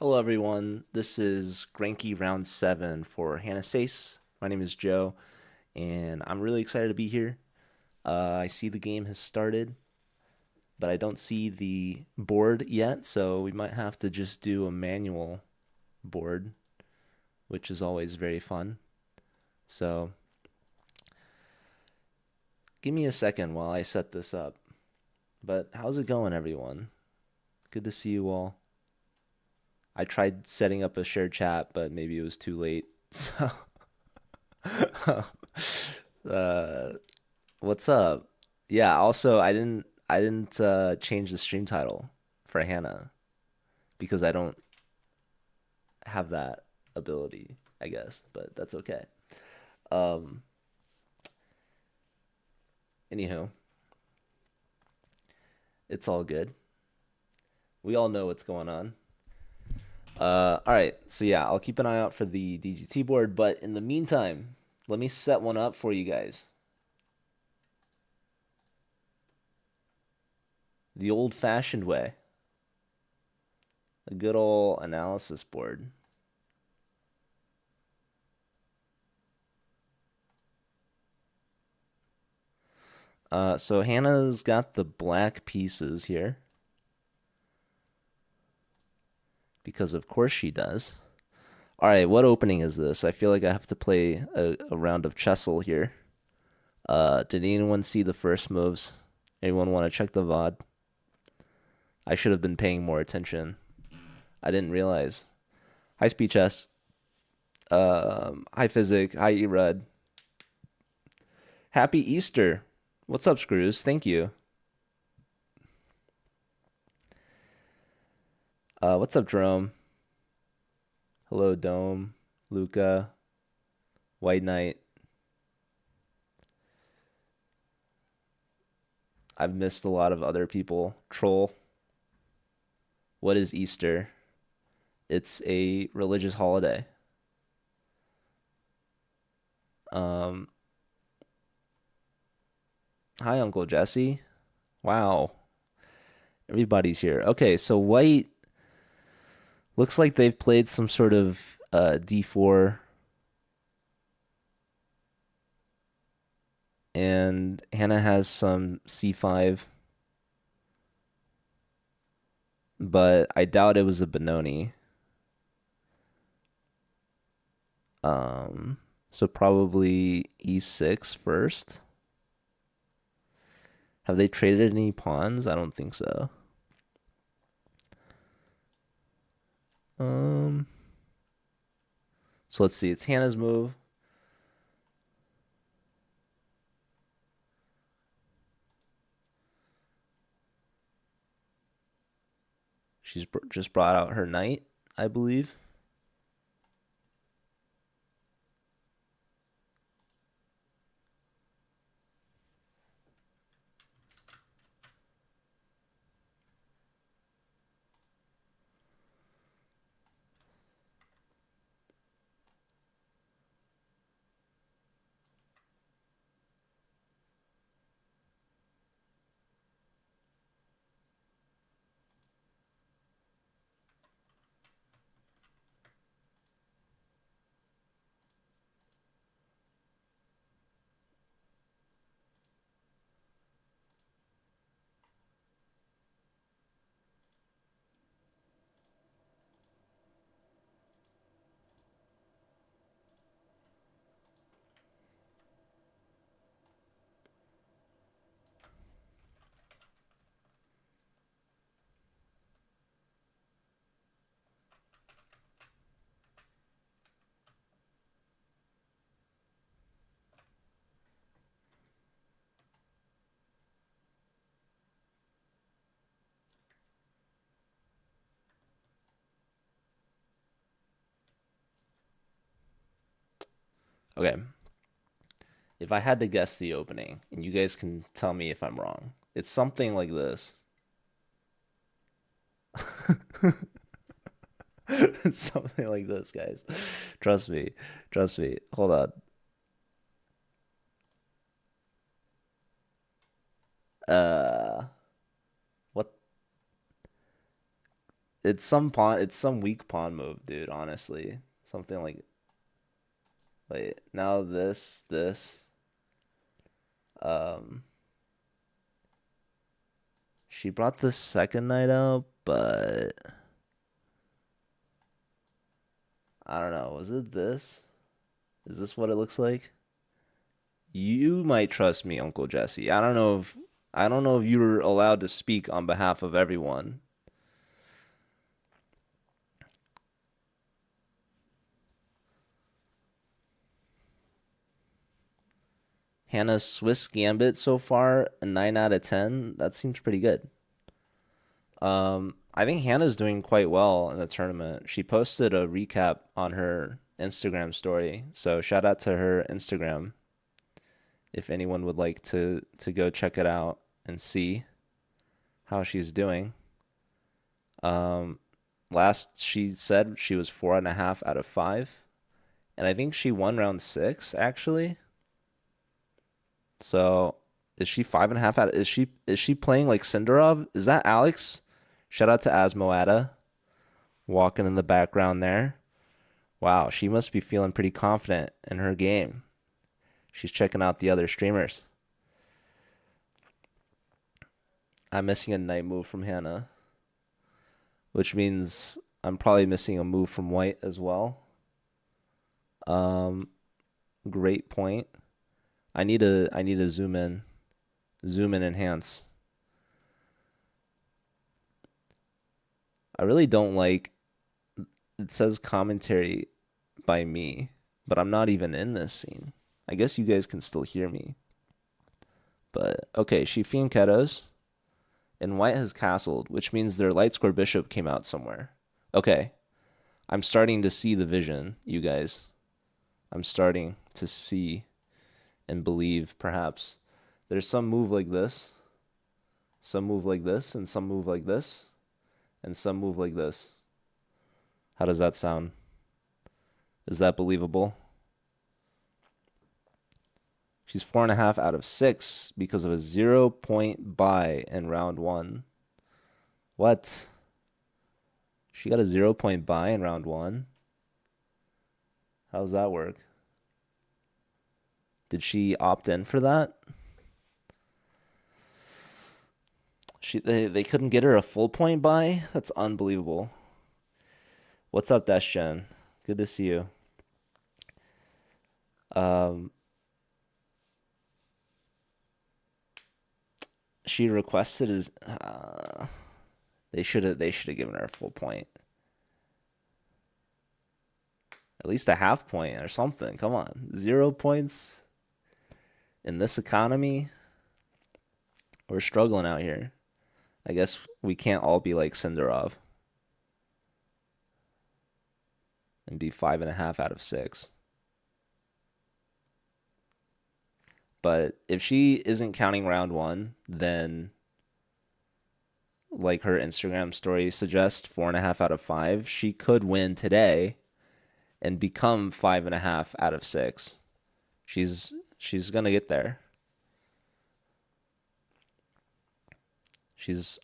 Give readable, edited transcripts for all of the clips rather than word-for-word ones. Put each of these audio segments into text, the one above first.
Hello, everyone. This is Grenke round 7 for Hannah Sayce. My name is Joe, and I'm really excited to be here. I see the game has started, but I don't see the board yet, so we might have to just do a manual board, which is always very fun. So, give me a second while I set this up. But how's it going, everyone? Good to see you all. I tried setting up a shared chat, but maybe it was too late. So, uh, what's up? Yeah, also I didn't change the stream title for Hannah because I don't have that ability, I guess, but that's okay. Um Anywho, it's all good. We all know what's going on. All right. So yeah, I'll keep an eye out for the DGT board, but in the meantime, let me set one up for you guys. The old-fashioned way. A good old analysis board. So Hannah's got the black pieces here because of course she does. All right, what opening is this? I feel like I have to play a round of Chessel here. Did anyone see the first moves? Anyone want to check the VOD? I should have been paying more attention. I didn't realize. High speed chess. High physic. High E-Red. Happy Easter. What's up, Screws? Thank you. What's up, Jerome? Hello, Dome. Luca. White Knight. I've missed a lot of other people. Troll. What is Easter? It's a religious holiday. Um, Hi, Uncle Jesse. Wow. Everybody's here. Okay, so white looks like they've played some sort of D4, and Hannah has some C5, but I doubt it was a Benoni. So probably E6 first. Have they traded any pawns? I don't think so. Um, so let's see. It's Hannah's move. She's just brought out her knight, I believe. Okay. If I had to guess the opening, and you guys can tell me if I'm wrong, it's something like this. It's something like this, guys. Trust me. Trust me. Hold on. Uh, what It's some weak pawn move, dude, honestly. Something like now this. Um she brought the second knight out, but I don't know. Was it this? Is this what it looks like? You might trust me, Uncle Jesse. I don't know if you're allowed to speak on behalf of everyone. Hannah's Swiss Gambit so far, a 9 out of 10. That seems pretty good. I think Hannah's doing quite well in the tournament. She posted a recap on her Instagram story. So shout out to her Instagram if anyone would like to go check it out and see how she's doing. Um, Last she said she was 4.5 out of 5, and I think she won round 6 actually. So is she 5.5 out? Is she playing like Sindarov? Is that Alex? Shout out to Asmoata walking in the background there. Wow, she must be feeling pretty confident in her game. She's checking out the other streamers. I'm missing a knight move from Hannah, which means I'm probably missing a move from White as well. Um, Great point. I need to zoom in enhance. I really don't like it says commentary by me, but I'm not even in this scene. I guess you guys can still hear me. But okay, she fianchettos and White has castled, which means their light square bishop came out somewhere. Okay, I'm starting to see the vision, you guys. I'm starting to see and believe perhaps there's some move like this, some move like this, and some move like this, and some move like this. How does that sound? Is that believable? She's 4.5 out of 6 because of a 0 point buy in round 1. What? She got a 0 point buy in round 1? How does that work? Did she opt in for that? They couldn't get her a full point buy? That's unbelievable. What's up, Deshchen? Good to see you. She requested his. They should have given her a full point. At least a half point or something. Come on, 0 points in this economy. We're struggling out here. I guess we can't all be like Sindarov and be 5.5 out of 6. But if she isn't counting round 1, then like her Instagram story suggests, 4.5 out of 5, she could win today and become 5.5 out of 6. She's gonna get there. She's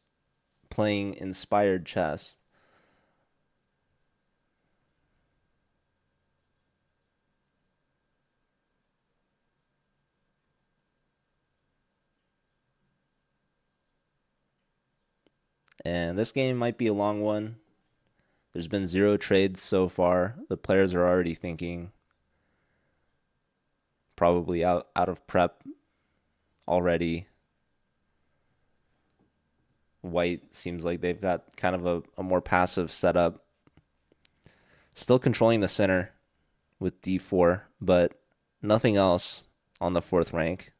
playing inspired chess. And this game might be a long one. There's been 0 trades so far. The players are already thinking probably out of prep already. White seems like they've got kind of a more passive setup. Still controlling the center with d4, but nothing else on the 4th rank.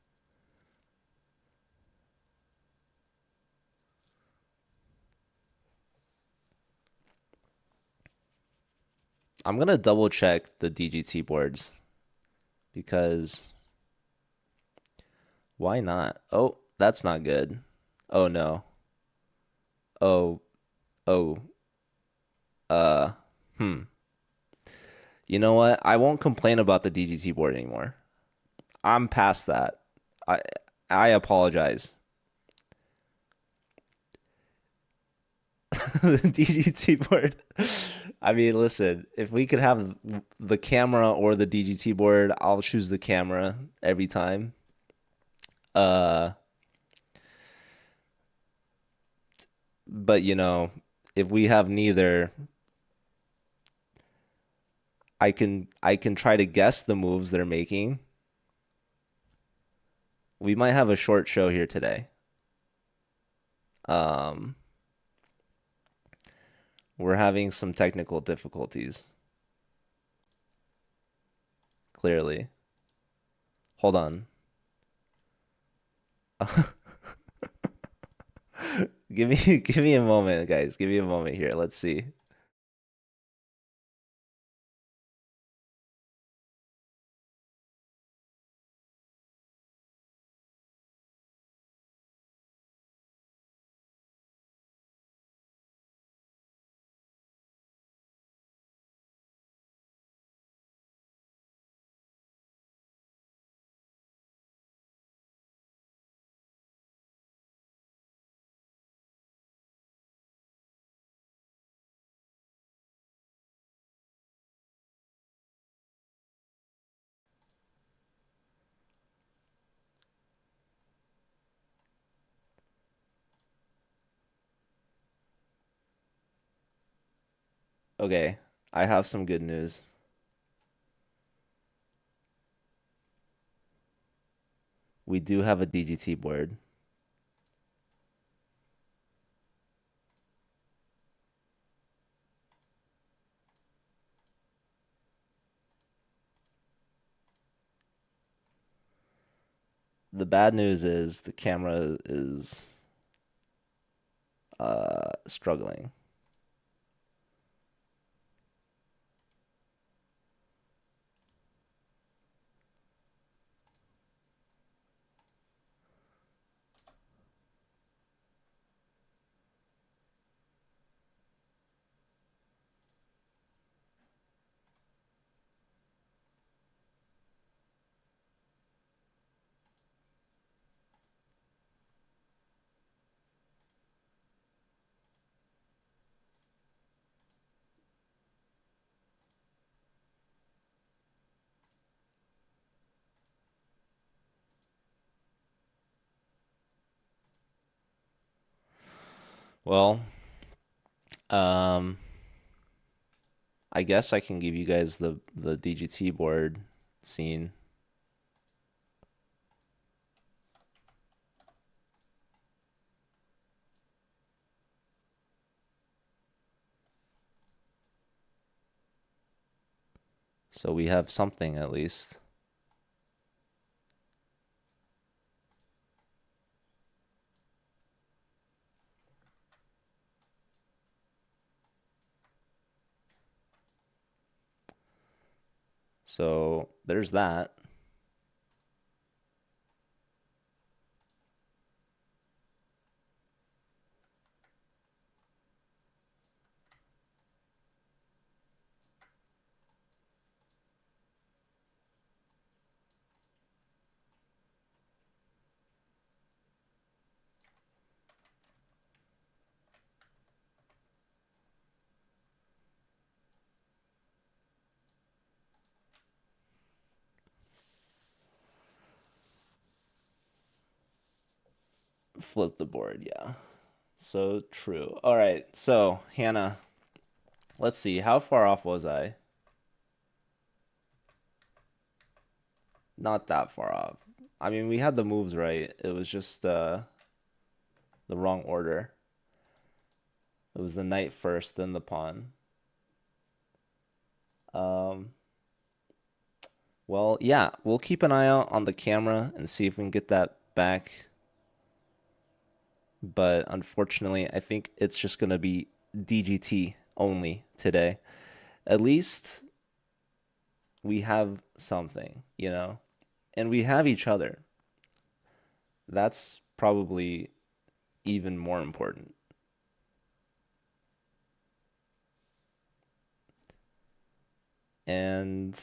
I'm going to double check the DGT boards because why not? Oh, that's not good. Oh no. Oh, oh, uh, hmm. You know what? I won't complain about the DGT board anymore. I'm past that. I I apologize. The DGT board. I mean, listen, if we could have the camera or the DGT board, I'll choose the camera every time. Uh, but if we have neither, I can try to guess the moves they're making. We might have a short show here today. Um, we're having some technical difficulties, clearly. Hold on. Give me a moment, guys. Give me a moment here. Let's see. Okay, I have some good news. We do have a DGT board. The bad news is the camera is struggling. Well, um, I guess I can give you guys the DGT board scene. So we have something at least. So there's that. Flip the board, yeah. So true. All right, so Hannah, let's see. How far off was I? Not that far off. I mean, we had the moves right. It was just the wrong order. It was the knight first, then the pawn. Um, well, yeah, we'll keep an eye out on the camera and see if we can get that back. But unfortunately, I think it's just gonna be DGT only today. At least we have something, and we have each other. That's probably even more important. And,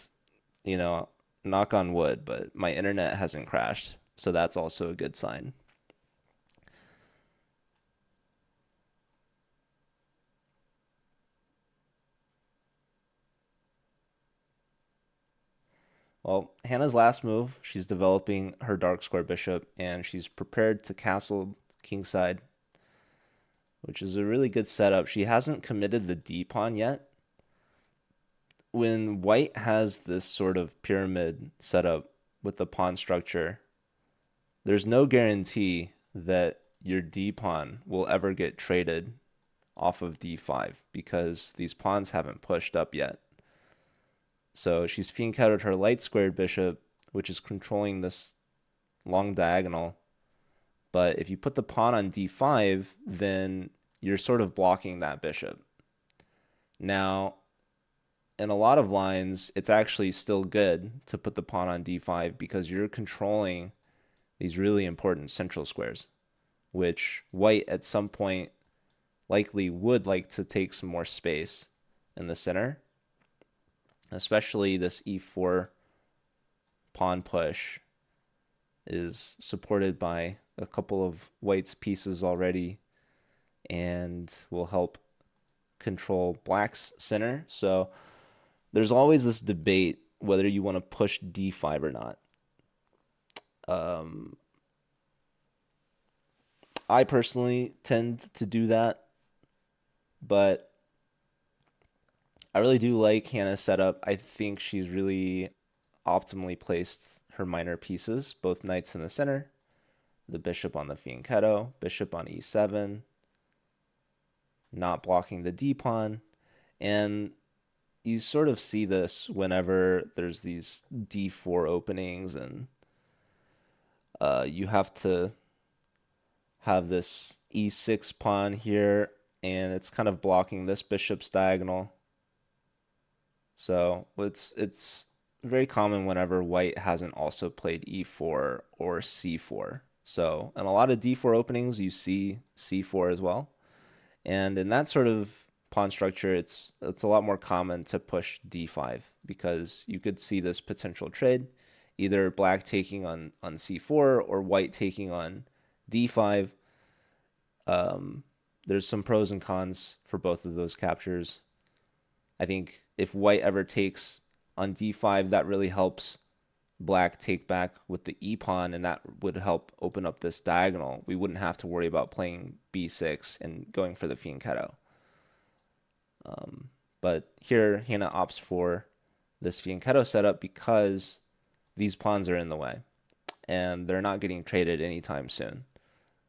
you know, knock on wood, but my internet hasn't crashed. So that's also a good sign. Well, Hannah's last move, she's developing her dark square bishop, and she's prepared to castle kingside, which is a really good setup. She hasn't committed the D pawn yet. When white has this sort of pyramid setup with the pawn structure, there's no guarantee that your D pawn will ever get traded off of D5 because these pawns haven't pushed up yet. So she's fianchettoed her light squared bishop, which is controlling this long diagonal. But if you put the pawn on D5, then you're sort of blocking that bishop. Now, in a lot of lines, it's actually still good to put the pawn on D5 because you're controlling these really important central squares, which white at some point likely would like to take some more space in the center, especially this E4 pawn push is supported by a couple of white's pieces already and will help control black's center. So there's always this debate whether you want to push D5 or not. I personally tend to do that, but I really do like Hannah's setup. I think she's really optimally placed her minor pieces, both knights in the center, the bishop on the fianchetto, bishop on E7, not blocking the D pawn, and you sort of see this whenever there's these D4 openings and you have to have this E6 pawn here, and it's kind of blocking this bishop's diagonal. So it's very common whenever white hasn't also played E4 or C4. So in a lot of D4 openings, you see C4 as well. And in that sort of pawn structure, it's a lot more common to push D5 because you could see this potential trade, either black taking on C4 or white taking on D5. There's some pros and cons for both of those captures. I think if white ever takes on D5, that really helps black take back with the E pawn, and that would help open up this diagonal. We wouldn't have to worry about playing B6 and going for the fianchetto. But here, Hannah opts for this fianchetto setup because these pawns are in the way, and they're not getting traded anytime soon.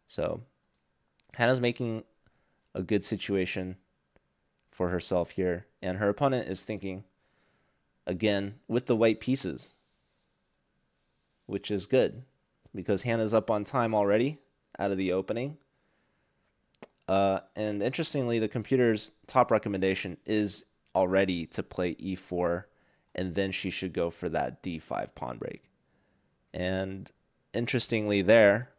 So Hannah's making a good situation for herself here, and her opponent is thinking, again, with the white pieces, which is good because Hannah's up on time already out of the opening. And interestingly, the computer's top recommendation is already to play E4, and then she should go for that D5 pawn break. And interestingly there,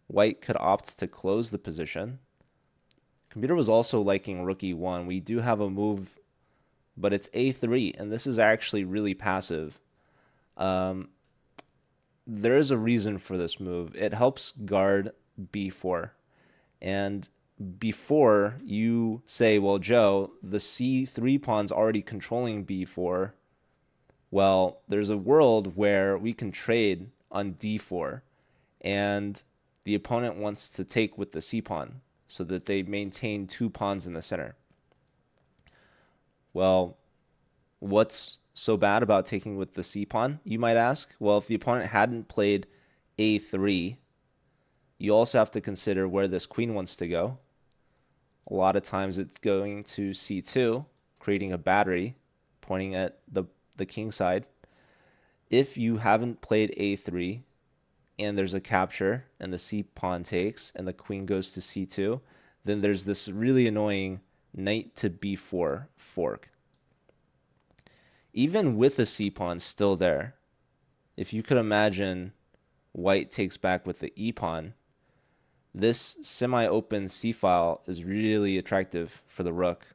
white could opt to close the position. Computer was also liking rook E1. We do have a move, but it's A3, and this is actually really passive. There is a reason for this move. It helps guard B4. And before you say, well, Joe, the C3 pawn's already controlling B4, well, there's a world where we can trade on D4, and the opponent wants to take with the C pawn so that they maintain two pawns in the center. Well, what's so bad about taking with the C pawn, you might ask? Well, if the opponent hadn't played A3, you also have to consider where this queen wants to go. A lot of times it's going to C2, creating a battery, pointing at the king side. If you haven't played A3 and there's a capture and the C pawn takes and the queen goes to C2, then there's this really annoying knight to B4 fork. Even with the C pawn still there, if you could imagine white takes back with the E pawn, this semi-open C file is really attractive for the rook,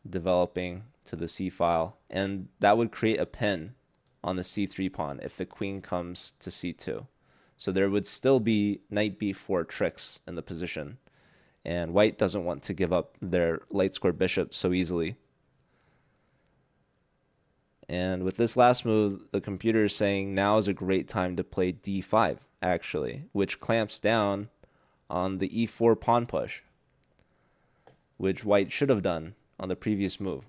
developing to the C file, and that would create a pin on the C3 pawn if the queen comes to C2. So there would still be knight B4 tricks in the position, and white doesn't want to give up their light square bishop so easily. And with this last move, the computer is saying now is a great time to play d5, actually, which clamps down on the e4 pawn push, which white should have done on the previous move,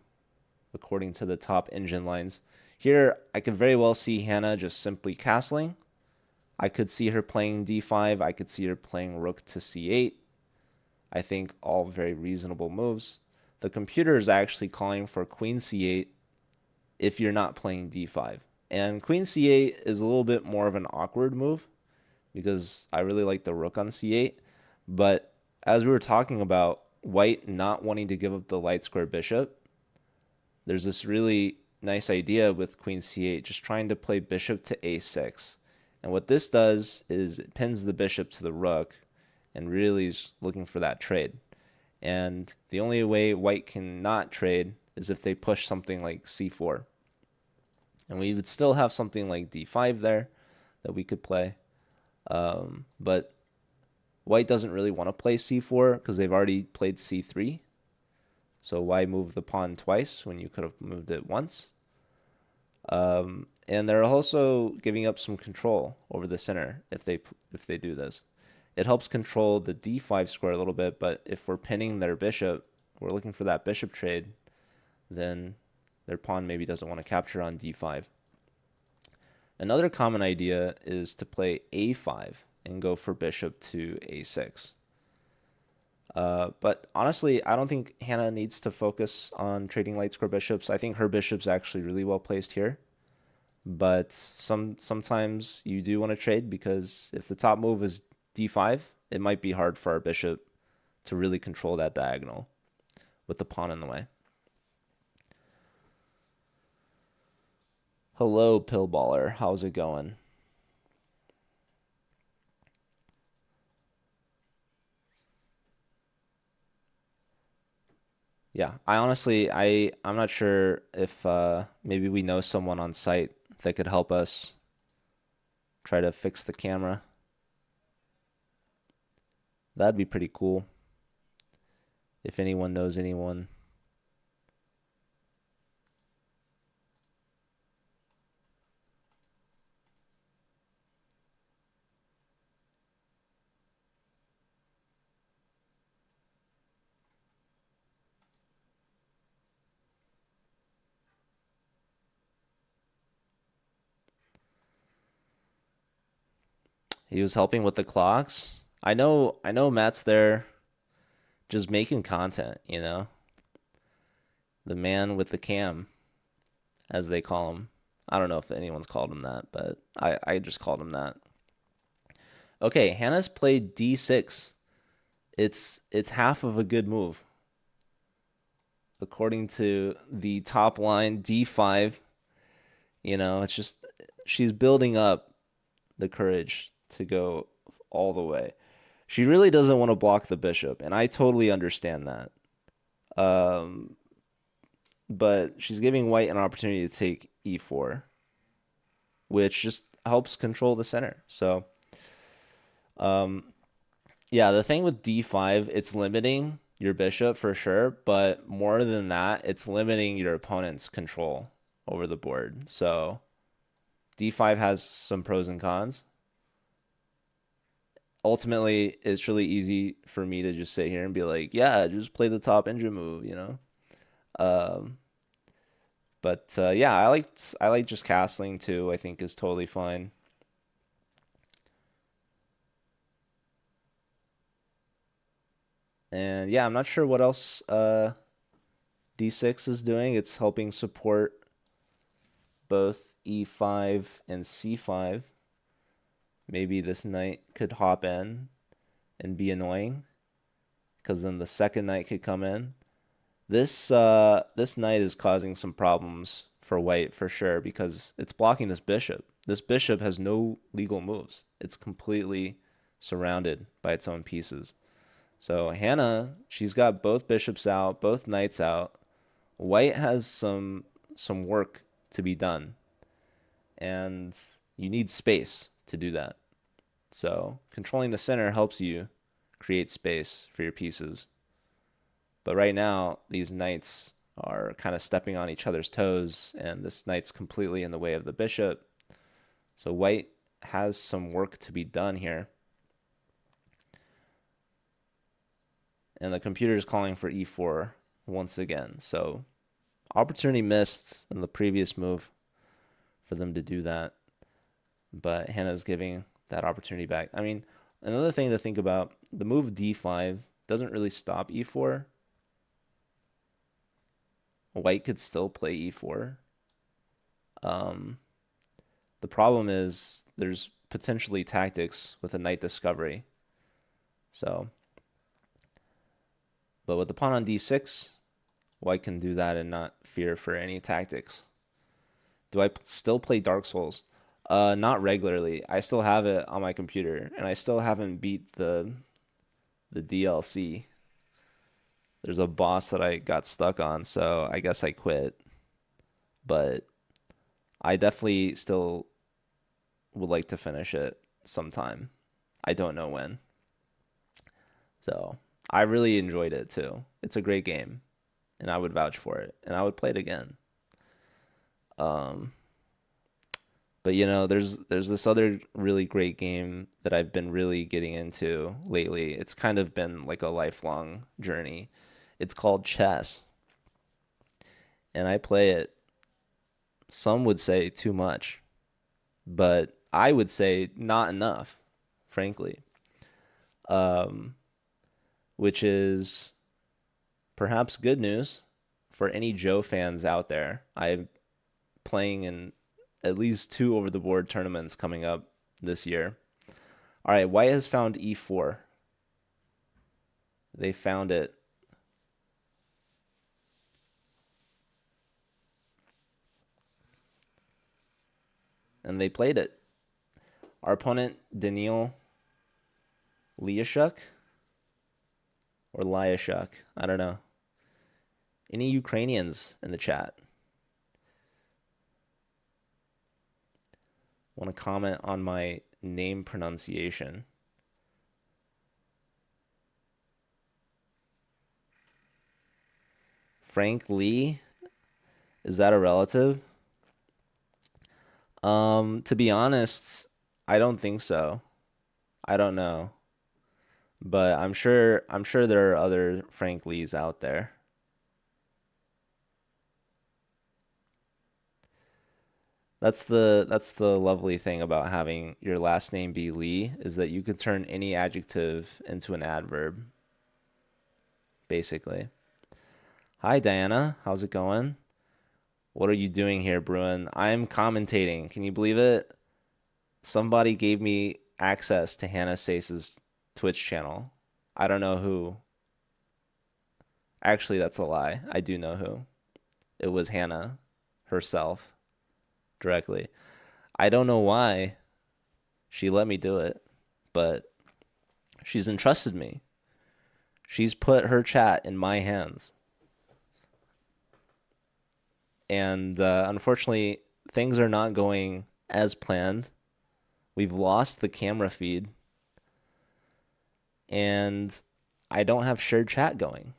according to the top engine lines. Here, I could very well see Hannah just simply castling. I could see her playing d5. I could see her playing rook to c8. I think all very reasonable moves. The computer is actually calling for queen c8 if you're not playing d5. And queen c8 is a little bit more of an awkward move because I really like the rook on c8. But as we were talking about white not wanting to give up the light square bishop, there's this really nice idea with queen c8, just trying to play bishop to a6. And what this does is it pins the bishop to the rook and really is looking for that trade. And the only way white can not trade is if they push something like c4. And we would still have something like d5 there that we could play. But white doesn't really want to play c4 because they've already played c3. So why move the pawn twice when you could have moved it once? And they're also giving up some control over the center if they do this. It helps control the d5 square a little bit, but if we're pinning their bishop, we're looking for that bishop trade, then their pawn maybe doesn't want to capture on d5. Another common idea is to play a5 and go for bishop to a6. But honestly, I don't think Hannah needs to focus on trading light square bishops. I think her bishop's actually really well placed here. But sometimes you do want to trade because if the top move is d5, it might be hard for our bishop to really control that diagonal with the pawn in the way. Hello, Pillballer. How's it going? Yeah, I'm not sure if maybe we know someone on site that could help us try to fix the camera. That'd be pretty cool if anyone knows anyone. He was helping with the clocks. I know Matt's there just making content, you know? The man with the cam, as they call him. I don't know if anyone's called him that, but I just called him that. Okay, Hannah's played d6. It's half of a good move. According to the top line, d5, it's just she's building up the courage to go all the way. She really doesn't want to block the bishop, and I totally understand that. Um, but she's giving white an opportunity to take e4, which just helps control the center. So, um, yeah, the thing with d5, it's limiting your bishop for sure, but more than that, it's limiting your opponent's control over the board. So, d5 has some pros and cons. Ultimately, it's really easy for me to just sit here and be like, yeah, just play the top engine move, you know? Um, but yeah, I like just castling too. I think is totally fine. And yeah, I'm not sure what else d6 is doing. It's helping support both e5 and c5. Maybe this knight could hop in and be annoying because then the second knight could come in. This knight is causing some problems for white for sure because it's blocking this bishop. This bishop has no legal moves. It's completely surrounded by its own pieces. So Hannah, she's got both bishops out, both knights out. White has some work to be done, and you need space to do that. So controlling the center helps you create space for your pieces. But right now, these knights are kind of stepping on each other's toes, and this knight's completely in the way of the bishop. So white has some work to be done here. And the computer is calling for e4 once again. So opportunity missed in the previous move for them to do that. But Hannah's giving that opportunity back. I mean, another thing to think about, the move d5 doesn't really stop e4. White could still play e4. The problem is there's potentially tactics with a knight discovery. So, but with the pawn on d6, white can do that and not fear for any tactics. Do I still play Dark Souls? Not regularly. I still have it on my computer, and I still haven't beat the DLC. There's a boss that I got stuck on, so I guess I quit. But I definitely still would like to finish it sometime. I don't know when. So I really enjoyed it too. It's a great game, and I would vouch for it, and I would play it again. But you know, there's this other really great game that I've been really getting into lately. It's kind of been like a lifelong journey. It's called chess, and I play it. Some would say too much, but I would say not enough, frankly. Um, which is perhaps good news for any Joe fans out there. I'm playing in at least 2 over the board tournaments coming up this year. All right, white has found e4. They found it. And they played it. Our opponent, Daniil Liashuk, or Liashuk, I don't know. Any Ukrainians in the chat? Want to comment on my name pronunciation? Frank Lee? Is that a relative? To be honest, I don't think so. I don't know. But I'm sure there are other Frank Lees out there. That's the lovely thing about having your last name be Lee, is that you can turn any adjective into an adverb, basically. Hi Diana, how's it going? What are you doing here, Bruin? I'm commentating. Can you believe it? Somebody gave me access to Hannah Sayce's Twitch channel. I don't know who. Actually, that's a lie. I do know who. It was Hannah herself directly. I don't know why she let me do it, but she's entrusted me. She's put her chat in my hands. And unfortunately, things are not going as planned. We've lost the camera feed. And I don't have shared chat going.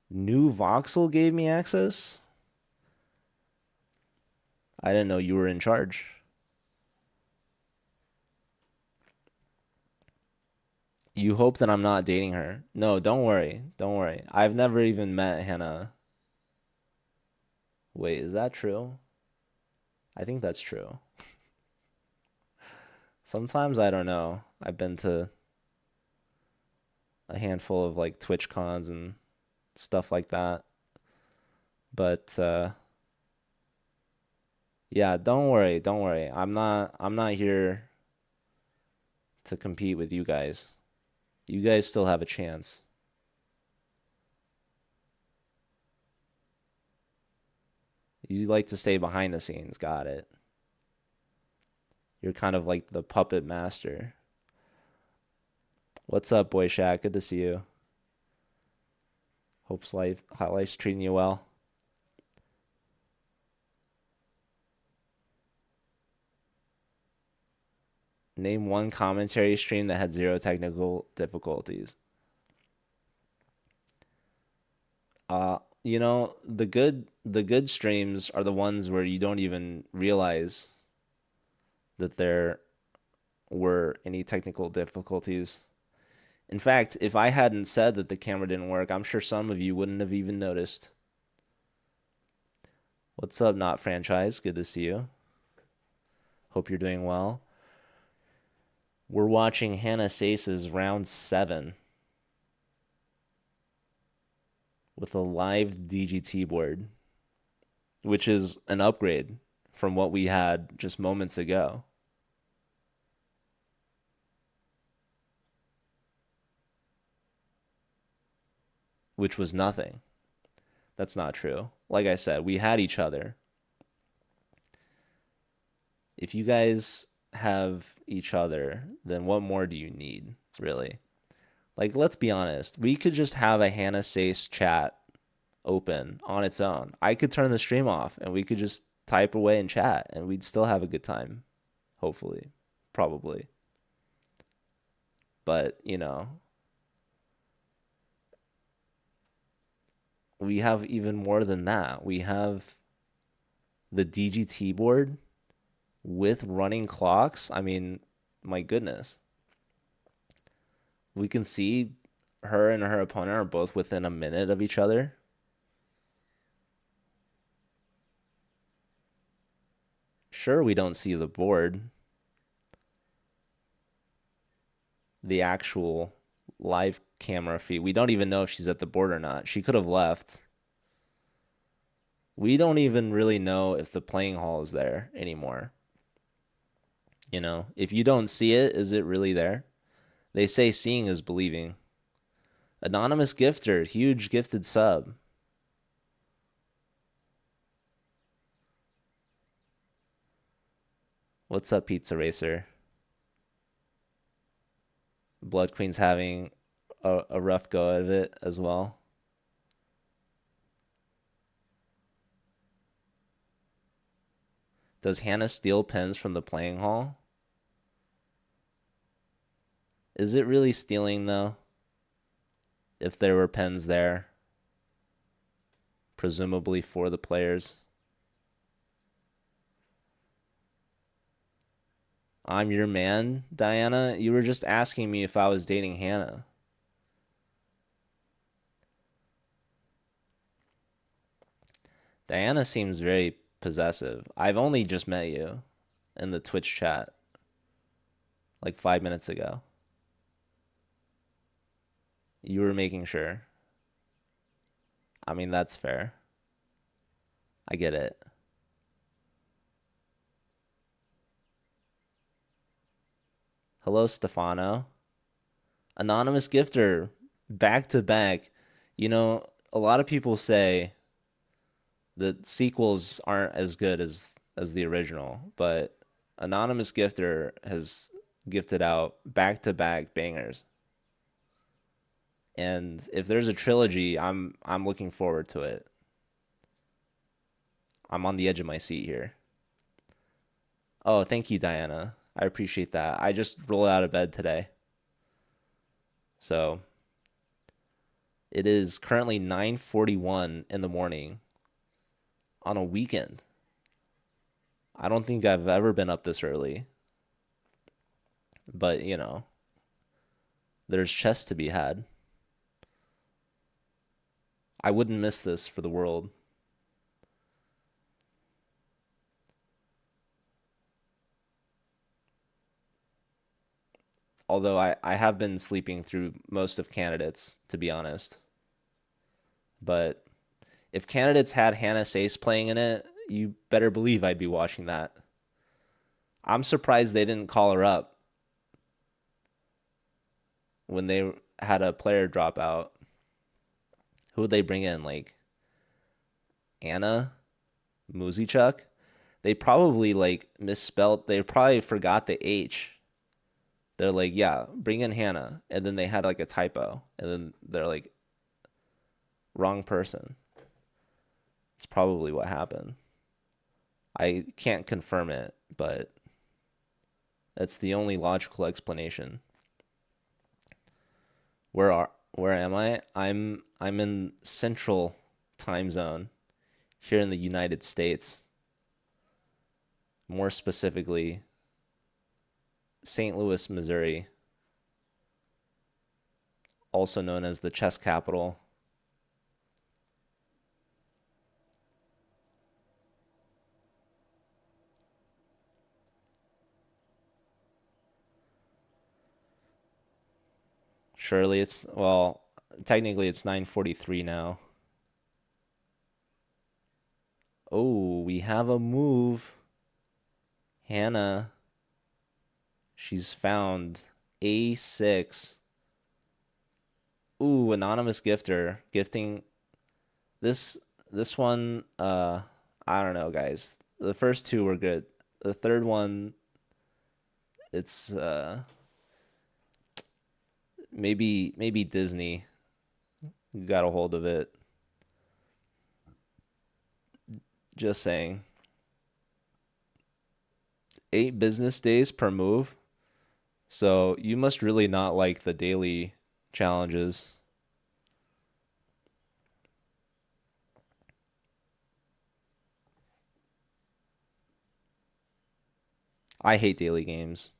New Voxel gave me access? I didn't know you were in charge. You hope that I'm not dating her. No, don't worry. Don't worry. I've never even met Hannah. Wait, is that true? I think that's true. Sometimes I don't know. I've been to a handful of like Twitch cons and stuff like that. But yeah, don't worry, don't worry. I'm not here to compete with you guys. You guys still have a chance. You like to stay behind the scenes, got it. You're kind of like the puppet master. What's up, Boy Shack? Good to see you. Hope's life's treating you well. Name one commentary stream that had 0 technical difficulties. you know, the good streams are the ones where you don't even realize that there were any technical difficulties. In fact, if I hadn't said that the camera didn't work, I'm sure some of you wouldn't have even noticed. What's up, Not Franchise? Good to see you. Hope you're doing well. We're watching Hannah Sayce's round 7 with a live DGT board, which is an upgrade from what we had just moments ago. Which was nothing. That's not true. Like I said, we had each other. If you guys have each other, then what more do you need, really? Like, let's be honest. We could just have a Hannah Sayce chat open on its own. I could turn the stream off and we could just type away and chat and we'd still have a good time. Hopefully. Probably. But, you know, we have even more than that. We have the DGT board with running clocks. I mean, my goodness. We can see her and her opponent are both within a minute of each other. Sure, we don't see the board. The actual live camera feed. We don't even know if she's at the board or not. She could have left. We don't even really know if the playing hall is there anymore. You know, if you don't see it, is it really there? They say seeing is believing. Anonymous gifter, huge gifted sub. What's up, Pizza Racer? Blood Queen's having a rough go of it as well. Does Hannah steal pins from the playing hall? Is it really stealing, though? If there were pins there, presumably for the players. I'm your man, Diana. You were just asking me if I was dating Hannah. Diana seems very possessive. I've only just met you in the Twitch chat like 5 minutes ago. You were making sure. I mean, that's fair. I get it. Hello, Stefano. Anonymous gifter, back to back. You know, a lot of people say that sequels aren't as good as the original, but Anonymous gifter has gifted out back to back bangers. And if there's a trilogy, I'm looking forward to it. I'm on the edge of my seat here. Oh, thank you, Diana. I appreciate that. I just rolled out of bed today. So it is currently 9:41 in the morning on a weekend. I don't think I've ever been up this early. But, you know, there's chess to be had. I wouldn't miss this for the world. Although I have been sleeping through most of candidates, to be honest. But if candidates had Hannah Sayce playing in it, you better believe I'd be watching that. I'm surprised they didn't call her up when they had a player drop out. Who would they bring in? Like Anna Muzichuk? They probably like misspelled. They probably forgot the H. They're like, yeah, bring in Hannah. And then they had like a typo. And then they're like, wrong person. It's probably what happened. I can't confirm it, but that's the only logical explanation. Where am I? I'm in Central time zone here in the United States. More specifically, St. Louis, Missouri, also known as the chess capital. Surely it's, well, technically it's 9:43 now. Oh, we have a move. Hannah, she's found A6. Ooh, anonymous gifter gifting this this one. I don't know, guys. The first two were good. The third one, it's maybe Disney got a hold of it. Just saying. 8 business days per move. So you must really not like the daily challenges. I hate daily games.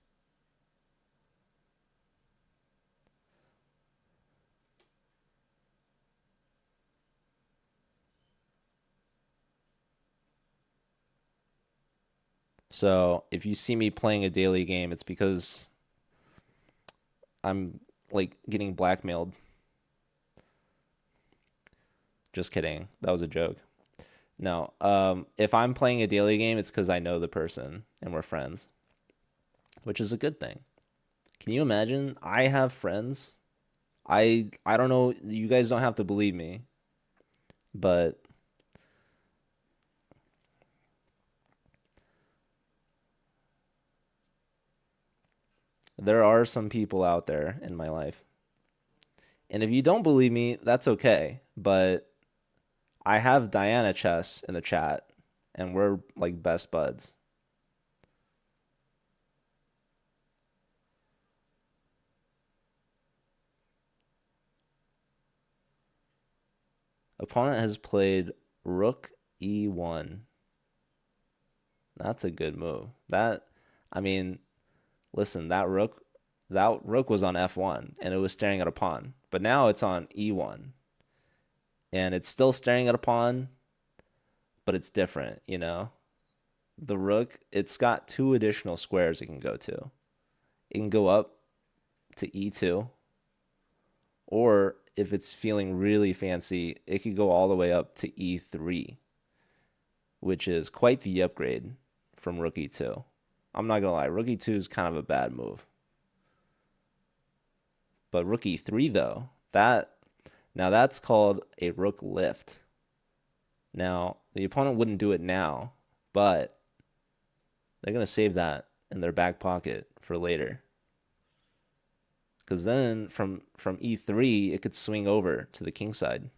So if you see me playing a daily game, it's because I'm like getting blackmailed. Just kidding. That was a joke. No. If I'm playing a daily game, it's because I know the person and we're friends, which is a good thing. Can you imagine? I have friends. I don't know. You guys don't have to believe me, but there are some people out there in my life. And if you don't believe me, that's okay. But I have Diana Chess in the chat, and we're like best buds. Opponent has played Rook E1. That's a good move. I mean, listen, that rook was on F1 and it was staring at a pawn. But now it's on E1 and it's still staring at a pawn, but it's different, you know? The rook, it's got two additional squares it can go to. It can go up to E2, or if it's feeling really fancy, it could go all the way up to E3, which is quite the upgrade from Rook E2. I'm not gonna lie, Rook E2 is kind of a bad move. But Rook E3 though, that's called a rook lift. Now, the opponent wouldn't do it now, but they're going to save that in their back pocket for later. Because then from E3, it could swing over to the king side.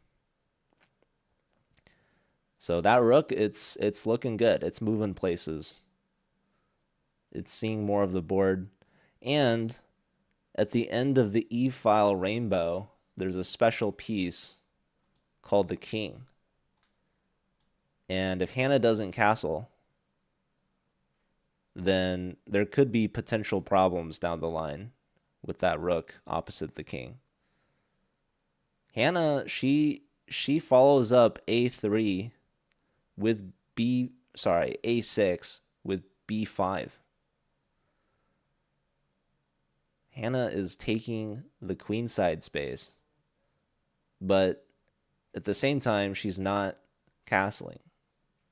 So that rook, it's looking good. It's moving places. It's seeing more of the board. And at the end of the E-file rainbow, there's a special piece called the king. And if Hannah doesn't castle, then there could be potential problems down the line with that rook opposite the king. Hannah, she follows up A3 with A6 with B5. Hannah is taking the queenside space, but at the same time, she's not castling.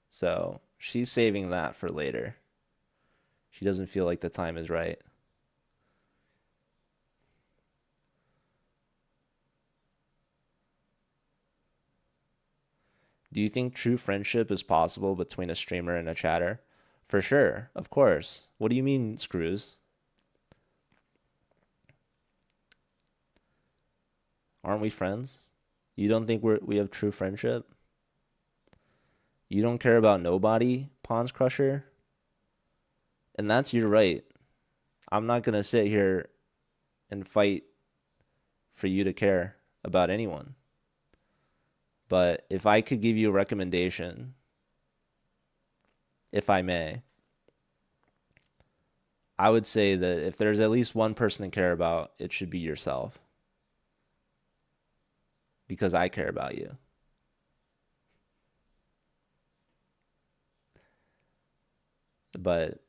So she's saving that for later. She doesn't feel like the time is right. Do you think true friendship is possible between a streamer and a chatter? For sure, of course. What do you mean, Screws? Aren't we friends? You don't think we have true friendship? You don't care about nobody, Pawns Crusher? And that's your right. I'm not gonna sit here and fight for you to care about anyone. But if I could give you a recommendation, if I may, I would say that if there's at least one person to care about, it should be yourself because I care about you. But,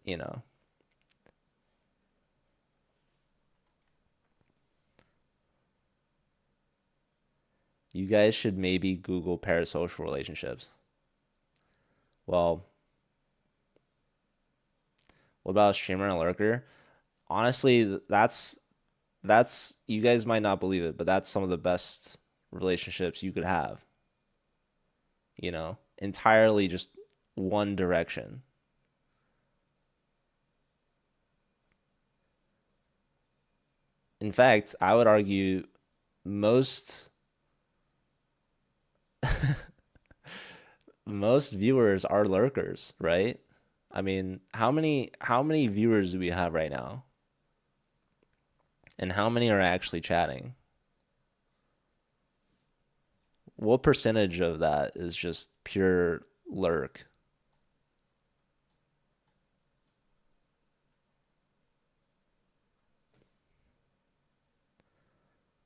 you guys should maybe Google parasocial relationships. Well, what about a streamer and a lurker? Honestly, that's you guys might not believe it, but that's some of the best relationships you could have, entirely just one direction. In fact, I would argue most most viewers are lurkers, right? I mean, how many viewers do we have right now? And how many are actually chatting? What percentage of that is just pure lurk?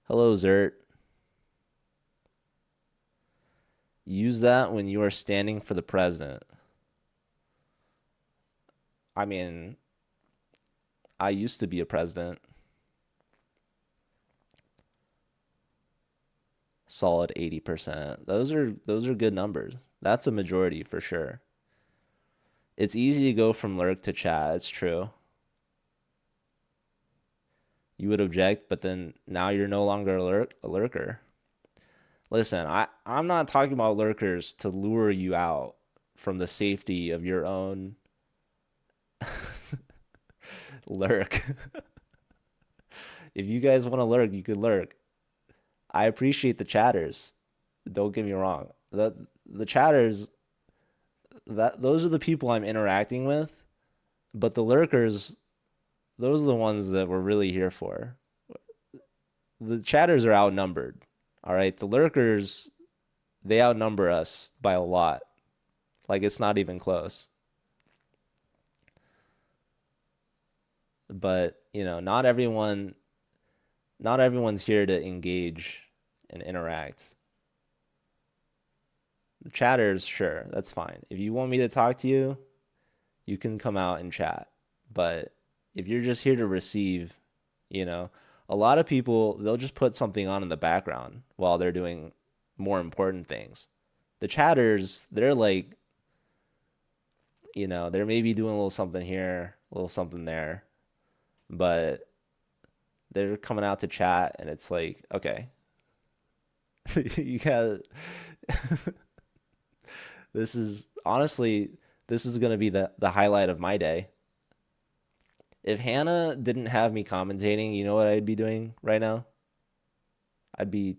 Hello, Zert. Use that when you are standing for the president. I mean, I used to be a president. Solid 80%. Those are good numbers. That's a majority for sure. It's easy to go from lurk to chat. It's true. You would object, but then now you're no longer a lurker. Listen, I'm not talking about lurkers to lure you out from the safety of your own lurk. If you guys want to lurk, you could lurk. I appreciate the chatters. Don't get me wrong. The chatters, that those are the people I'm interacting with, but the lurkers, those are the ones that we're really here for. The chatters are outnumbered. All right, the lurkers, they outnumber us by a lot. Like it's not even close. But, not everyone's here to engage and interact. The chatters, sure, that's fine. If you want me to talk to you, you can come out and chat. But if you're just here to receive, you know, a lot of people, they'll just put something on in the background while they're doing more important things. The chatters, they're like, they're maybe doing a little something here, a little something there, but they're coming out to chat and it's like, okay, you got this is honestly, this is going to be the highlight of my day. If Hannah didn't have me commentating, you know what I'd be doing right now? I'd be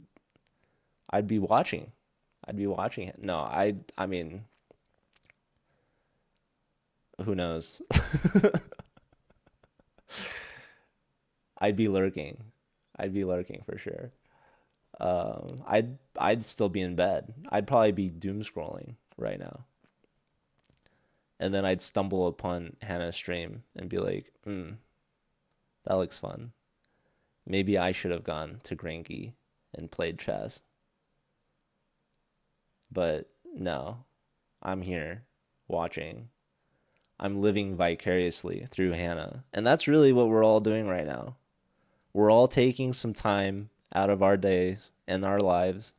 I'd be watching. I'd be watching it. No, I mean, who knows? I'd be lurking. I'd be lurking for sure. I'd still be in bed. I'd probably be doom scrolling right now. And then I'd stumble upon Hannah's stream and be like, that looks fun. Maybe I should have gone to Grenke and played chess. But no, I'm here watching. I'm living vicariously through Hannah. And that's really what we're all doing right now. We're all taking some time out of our days and our lives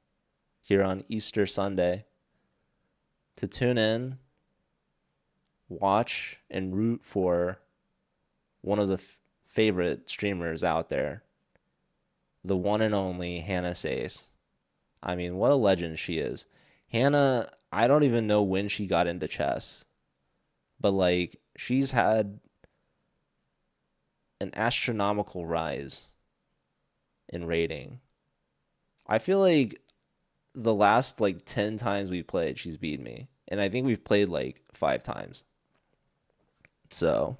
here on Easter Sunday to tune in, watch, and root for one of the favorite streamers out there, the one and only Hannah Sayce. I mean, what a legend she is. Hannah, I don't even know when she got into chess, but like she's had an astronomical rise in rating. I feel like the last like 10 times we played, she's beaten me. And I think we've played like 5 times. So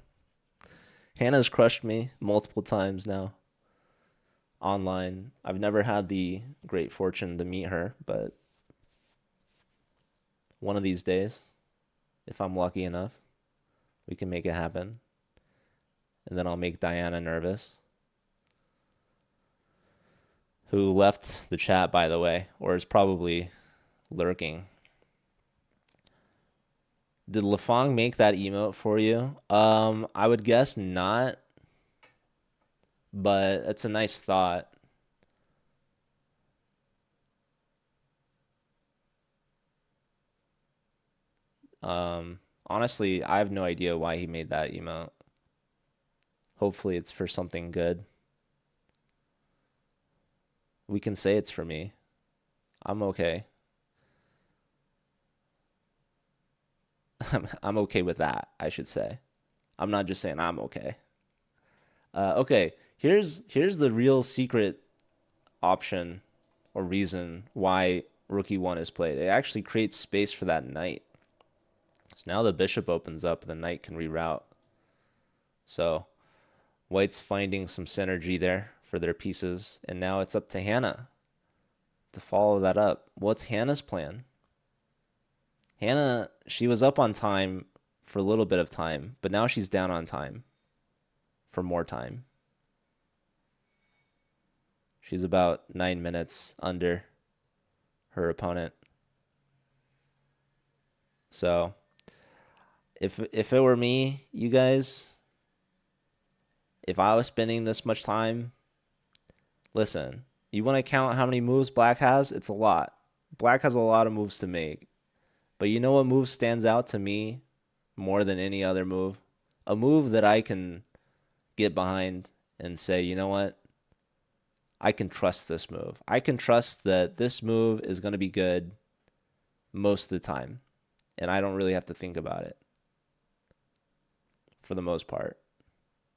Hannah's crushed me multiple times now online. I've never had the great fortune to meet her, but one of these days, if I'm lucky enough. We can make it happen. And then I'll make Diana nervous, who left the chat, by the way, or is probably lurking. Did Lafong make that emote for you? I would guess not, but it's a nice thought. Honestly, I have no idea why he made that emote. Hopefully it's for something good. We can say it's for me. I'm okay. I'm okay with that, I should say. I'm not just saying I'm okay. Okay, here's the real secret option or reason why Rookie 1 is played. It actually creates space for that knight. So now the bishop opens up, the knight can reroute. So White's finding some synergy there for their pieces, and now it's up to Hannah to follow that up. What's Hannah's plan? Hannah, she was up on time for a little bit of time, but now she's down on time for more time. She's about 9 minutes under her opponent. So if it were me, you guys, if I was spending this much time, listen, you want to count how many moves Black has? It's a lot. Black has a lot of moves to make. But you know what move stands out to me more than any other move? A move that I can get behind and say, you know what? I can trust this move. I can trust that this move is going to be good most of the time. And I don't really have to think about it for the most part.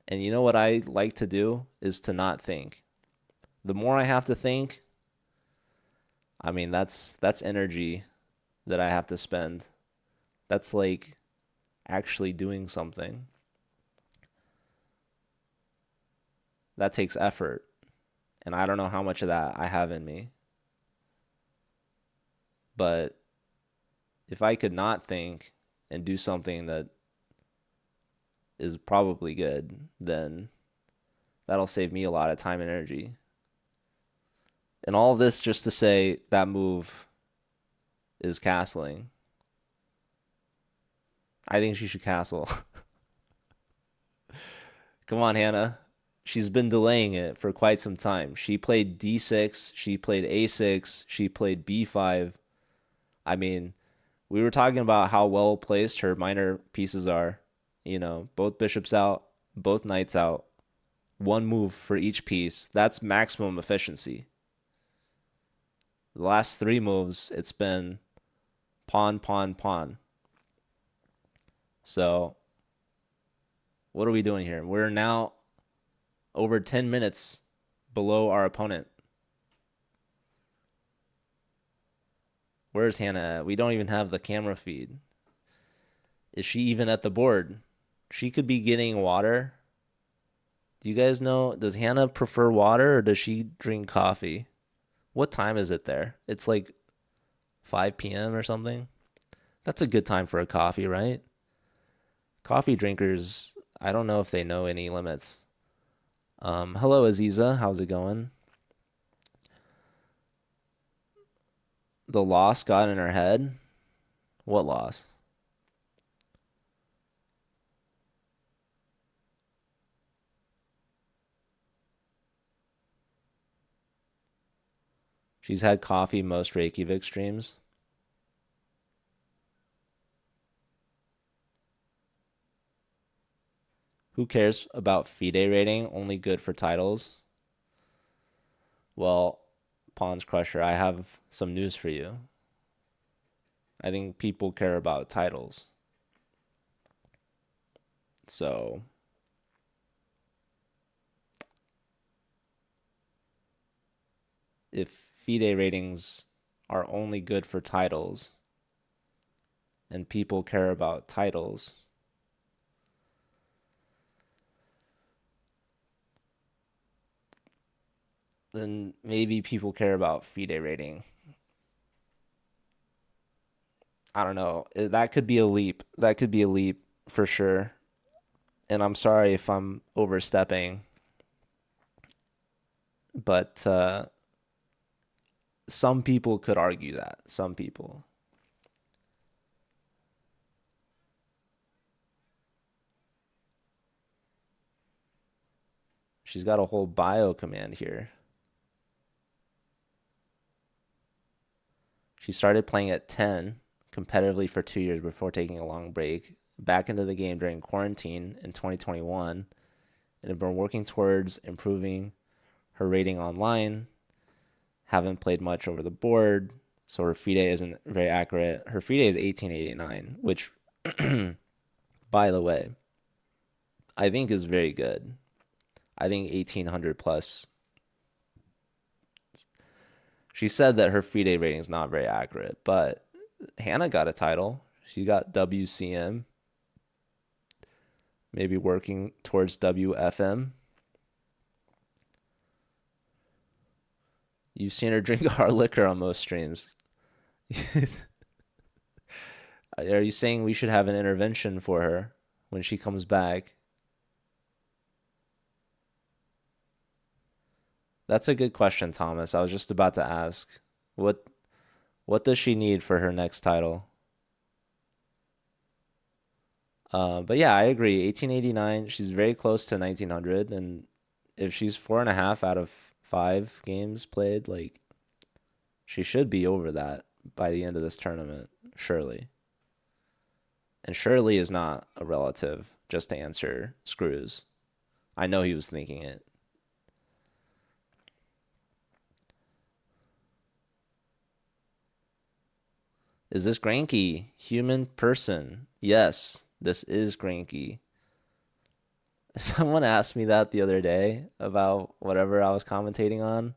And you know what I like to do is to not think. The more I have to think, I mean, that's energy that I have to spend. That's like actually doing something. That takes effort. And I don't know how much of that I have in me. But if I could not think and do something that is probably good, then that'll save me a lot of time and energy. And all of this just to say that move is castling. I think she should castle. Come on, Hannah. She's been delaying it for quite some time. She played D6, she played A6, she played B5. I mean, we were talking about how well placed her minor pieces are. You know, both bishops out, both knights out, one move for each piece. That's maximum efficiency. The last three moves, it's been pawn, pawn, pawn. So, what are we doing here? We're now over 10 minutes below our opponent. Where's Hannah at? We don't even have the camera feed. Is she even at the board? She could be getting water. Do you guys know, does Hannah prefer water or does she drink coffee? What time is it there? It's like 5 p.m. or something. That's a good time for a coffee, right? Coffee drinkers, I don't know if they know any limits. Hello, Aziza. How's it going? The loss got in her head? What loss? She's had coffee most Reykjavik streams. Who cares about FIDE rating? Only good for titles. Well, Pawns Crusher, I have some news for you. I think people care about titles. So, if FIDE ratings are only good for titles and people care about titles, then maybe people care about FIDE rating. I don't know. That could be a leap. That could be a leap for sure. And I'm sorry if I'm overstepping, but some people could argue that. Some people. She's got a whole bio command here. She started playing at 10 competitively for 2 years before taking a long break. Back into the game during quarantine in 2021 and have been working towards improving her rating online. Haven't played much over the board, so her FIDE isn't very accurate. Her FIDE is 1889, which, by the way, I think is very good. I think 1800 plus. She said that her FIDE rating is not very accurate, but Hannah got a title. She got WCM, maybe working towards WFM. You've seen her drink hard liquor on most streams. Are you saying we should have an intervention for her when she comes back? That's a good question, Thomas. I was just about to ask. What what does she need for her next title? But yeah, I agree. 1889, she's very close to 1900, and if she's 4.5 out of 5 games played, like she should be over that by the end of this tournament, surely. And surely is not a relative, just to answer Screws. I know he was thinking it. Is this Grenke? Human person? Yes, this is Grenke. Someone asked me that the other day about whatever I was commentating on,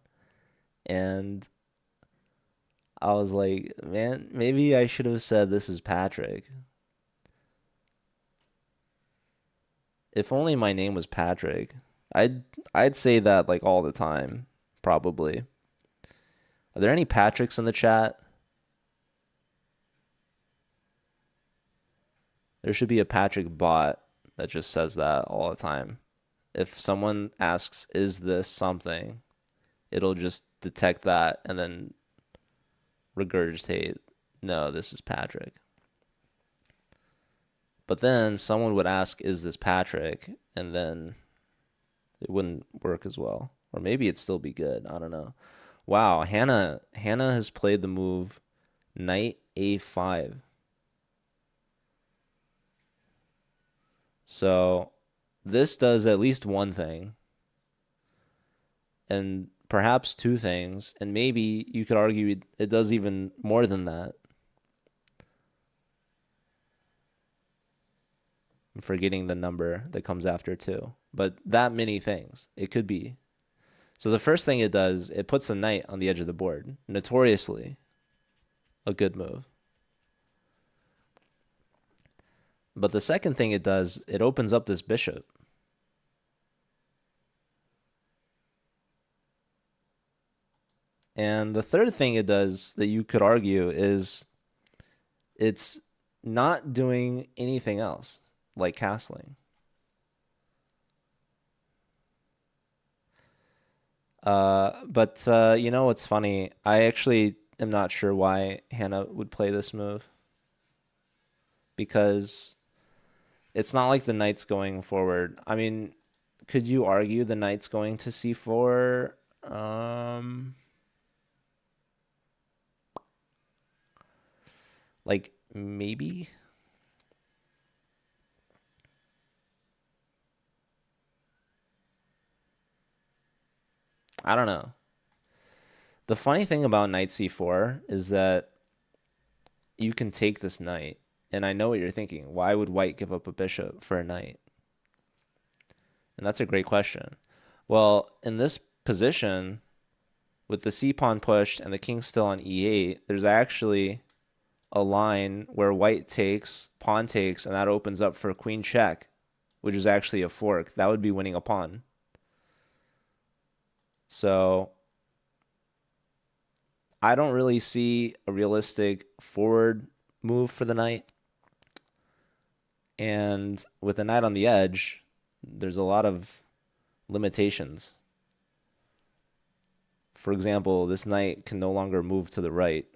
and I was like, man, maybe I should have said this is Patrick. If only my name was Patrick. I'd say that like all the time, probably. Are there any Patricks in the chat? There should be a Patrick bot that just says that all the time. If someone asks, is this something? It'll just detect that and then regurgitate, no, this is Patrick. But then someone would ask, is this Patrick? And then it wouldn't work as well. Or maybe it'd still be good. I don't know. Wow, Hannah has played the move knight a5. So this does at least one thing, and perhaps two things, and maybe you could argue it does even more than that. I'm forgetting the number that comes after two, but that many things it could be. So the first thing it does, it puts a knight on the edge of the board, notoriously a good move. But the second thing it does, it opens up this bishop. And the third thing it does that you could argue is it's not doing anything else like castling. But you know what's funny? I actually am not sure why Hannah would play this move. Because it's not like the knight's going forward. I mean, could you argue the knight's going to c4? Like, maybe? I don't know. The funny thing about knight c4 is that you can take this knight. And I know what you're thinking. Why would white give up a bishop for a knight? And that's a great question. Well, in this position, with the c-pawn pushed and the king still on e8, there's actually a line where white takes, pawn takes, and that opens up for queen check, which is actually a fork. That would be winning a pawn. So I don't really see a realistic forward move for the knight. And with the knight on the edge, there's a lot of limitations. For example, this knight can no longer move to the right.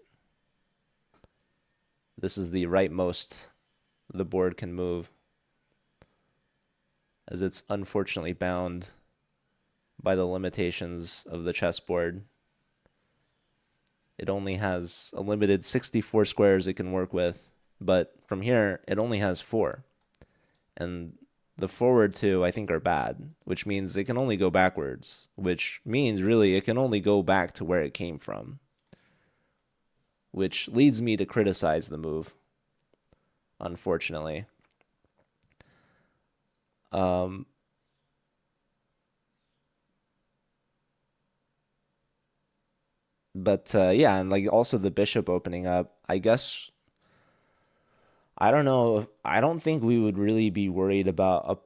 This is the rightmost the board can move, as it's unfortunately bound by the limitations of the chessboard. It only has a limited 64 squares it can work with, but from here, it only has 4. And the forward 2, I think, are bad, which means it can only go backwards, which means really it can only go back to where it came from, which leads me to criticize the move, unfortunately. But yeah, and like also the bishop opening up, I guess I don't know. I don't think we would really be worried about a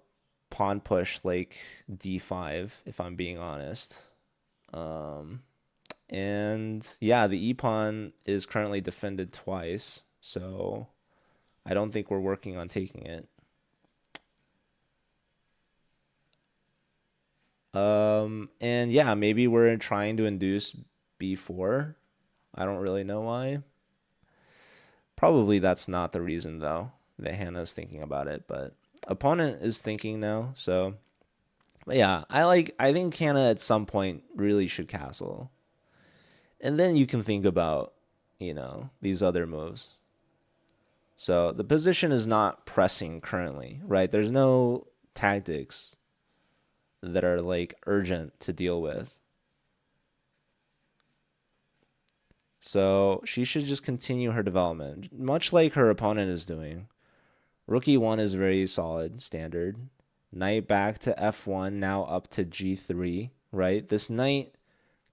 pawn push like d5, if I'm being honest. Um, and yeah, the e pawn is currently defended twice, so I don't think we're working on taking it. And yeah, maybe we're trying to induce b4. I don't really know why. Probably that's not the reason though that Hannah's thinking about it, but opponent is thinking now. So, but yeah, I think Hannah at some point really should castle, and then you can think about these other moves. So the position is not pressing currently, right? There's no tactics that are like urgent to deal with. So she should just continue her development, much like her opponent is doing. Rook e1 is very solid, standard. Knight back to f1, now up to g3, right? This knight,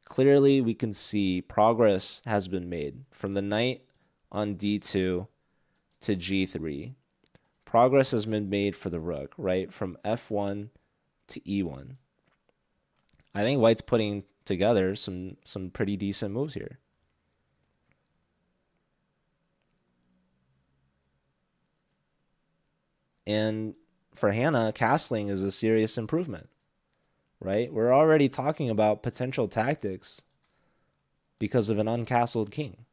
clearly we can see progress has been made from the knight on d2 to g3. Progress has been made for the rook, right? From f1 to e1. I think White's putting together some pretty decent moves here. And for Hannah, castling is a serious improvement, right? We're already talking about potential tactics because of an uncastled king.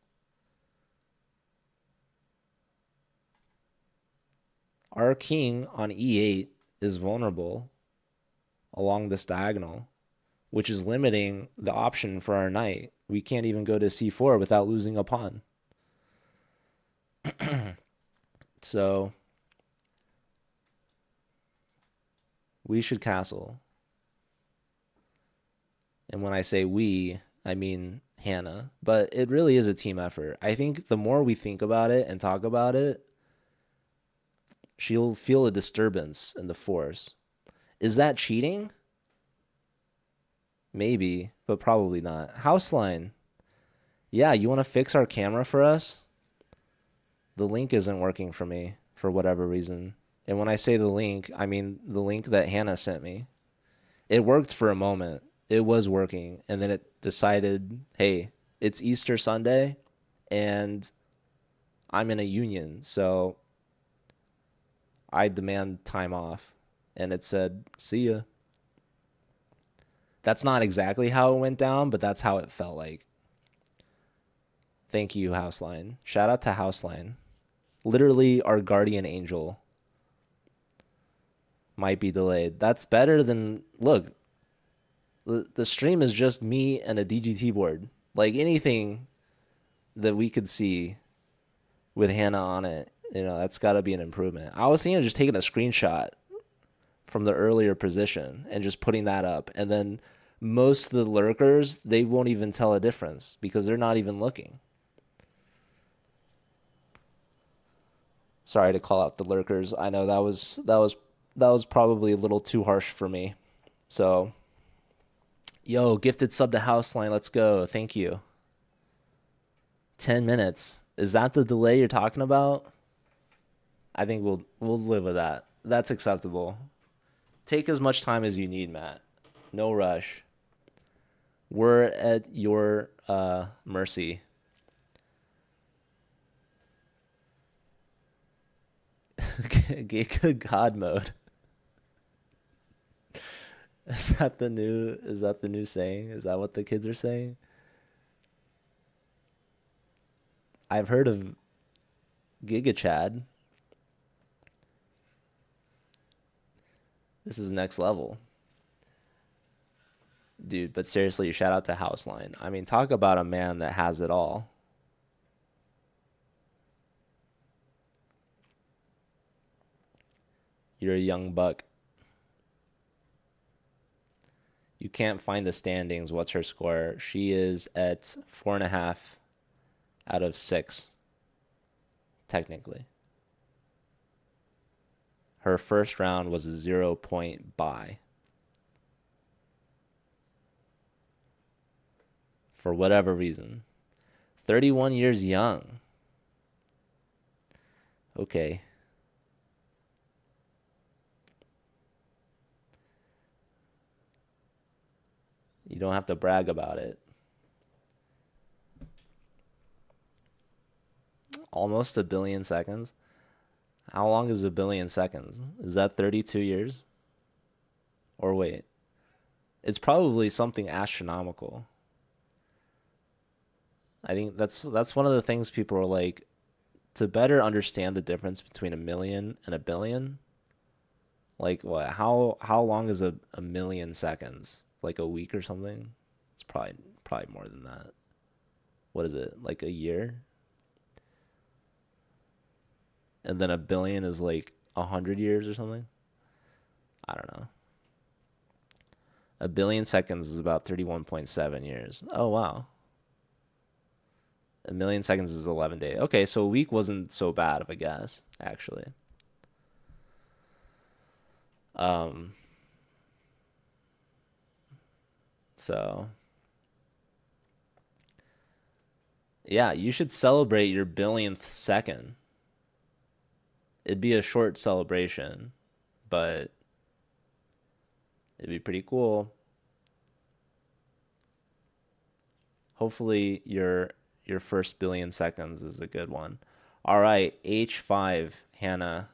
Our king on e8 is vulnerable along this diagonal, which is limiting the option for our knight. We can't even go to c4 without losing a pawn. So we should castle. And when I say we, I mean Hannah. But it really is a team effort. I think the more we think about it and talk about it, she'll feel a disturbance in the force. Is that cheating? Maybe, but probably not. House line. Yeah, you want to fix our camera for us? The link isn't working for me for whatever reason. And when I say the link, I mean the link that Hannah sent me. It worked for a moment. It was working. And then it decided, hey, it's Easter Sunday and I'm in a union. So I demand time off. And it said, see ya. That's not exactly how it went down, but that's how it felt like. Thank you, Houseline. Shout out to Houseline. Literally, our guardian angel might be delayed. That's better than, look, the stream is just me and a DGT board. Like anything that we could see with Hannah on it, that's got to be an improvement. I was thinking of just taking a screenshot from the earlier position and just putting that up. And then most of the lurkers, they won't even tell a difference because they're not even looking. Sorry to call out the lurkers. I know that was probably a little too harsh for me. So, yo, gifted sub to Houseline. Let's go. Thank you. 10 minutes. Is that the delay you're talking about? I think we'll live with that. That's acceptable. Take as much time as you need, Matt. No rush. We're at your mercy. Giga God mode. Is that the new saying? Is that what the kids are saying? I've heard of Giga Chad. This is next level. Dude, but seriously, shout out to Houseline. I mean, talk about a man that has it all. You're a young buck. You can't find the standings. What's her score? She is at 4.5 out of 6, technically. Her first round was a 0-point bye. For whatever reason. 31 years young. Okay. You don't have to brag about it. Almost a billion seconds. How long is a billion seconds? Is that 32 years? Or wait. It's probably something astronomical. I think that's one of the things people are like, to better understand the difference between a million and a billion. Like what? How long is a million seconds? Like a week or something? It's probably more than that. What is it? Like a year? And then a billion is like 100 years or something? I don't know. A billion seconds is about 31.7 years. Oh wow. A million seconds is 11 days. Okay, so a week wasn't so bad of a guess, actually. Um, so yeah, you should celebrate your billionth second. It'd be a short celebration, but it'd be pretty cool. Hopefully your first billion seconds is a good one. All right, H5, Hannah.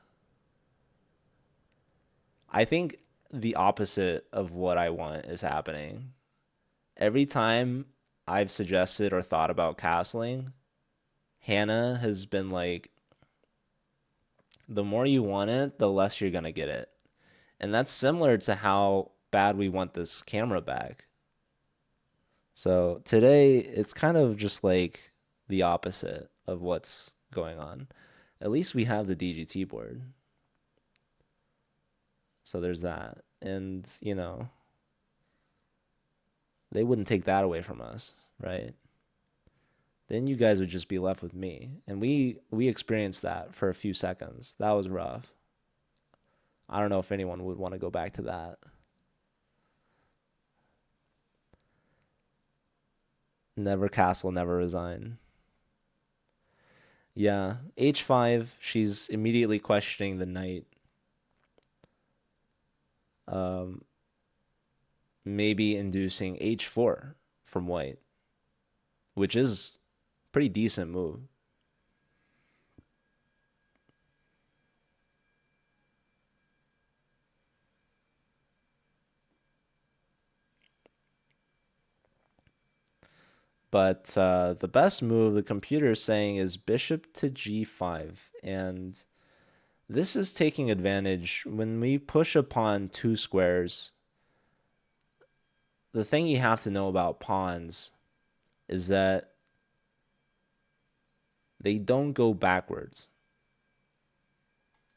I think the opposite of what I want is happening. Every time I've suggested or thought about castling, Hannah has been like, the more you want it, the less you're gonna get it. And that's similar to how bad we want this camera back. So today, it's kind of just like the opposite of what's going on. At least we have the DGT board. So there's that. And, they wouldn't take that away from us, right? Then you guys would just be left with me. And we experienced that for a few seconds. That was rough. I don't know if anyone would want to go back to that. Never castle, never resign. Yeah, H5, she's immediately questioning the knight. Um, Maybe inducing H4 from white, which is pretty decent move. But the best move the computer is saying is bishop to g5. And this is taking advantage. When we push a pawn 2 squares, the thing you have to know about pawns is that they don't go backwards.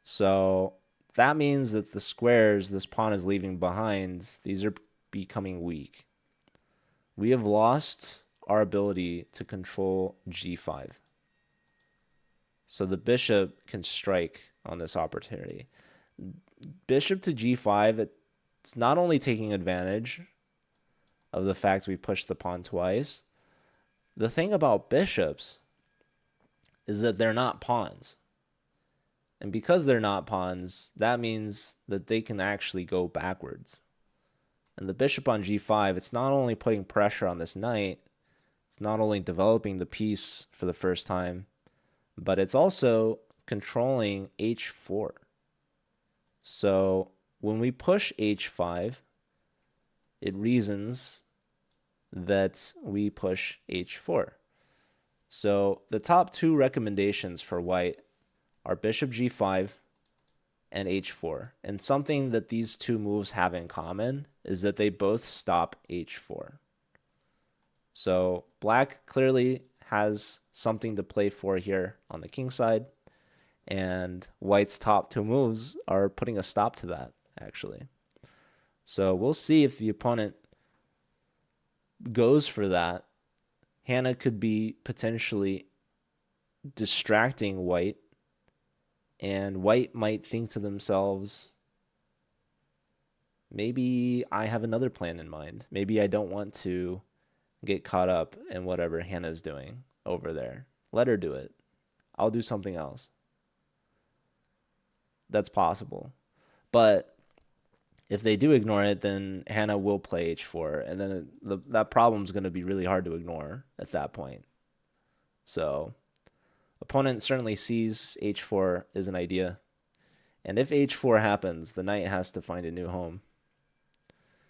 So that means that the squares this pawn is leaving behind, these are becoming weak. We have lost our ability to control g5. So the bishop can strike on this opportunity. Bishop to g5, it's not only taking advantage of the fact we pushed the pawn twice. The thing about bishops is that they're not pawns. And because they're not pawns, that means that they can actually go backwards. And the bishop on g5, it's not only putting pressure on this knight, it's not only developing the piece for the first time, but it's also controlling h4. So when we push h5, it reasons that we push h4. So the top two recommendations for white are bishop g5 and h4. And something that these two moves have in common is that they both stop h4. So black clearly has something to play for here on the king side, and white's top two moves are putting a stop to that, actually. So we'll see if the opponent goes for that. Hannah could be potentially distracting white, and white might think to themselves, maybe I have another plan in mind. Maybe I don't want to get caught up in whatever Hannah's doing over there. Let her do it. I'll do something else. That's possible. But if they do ignore it, then Hannah will play h4, and then that problem's going to be really hard to ignore at that point. So opponent certainly sees h4 as an idea. And if h4 happens, the knight has to find a new home,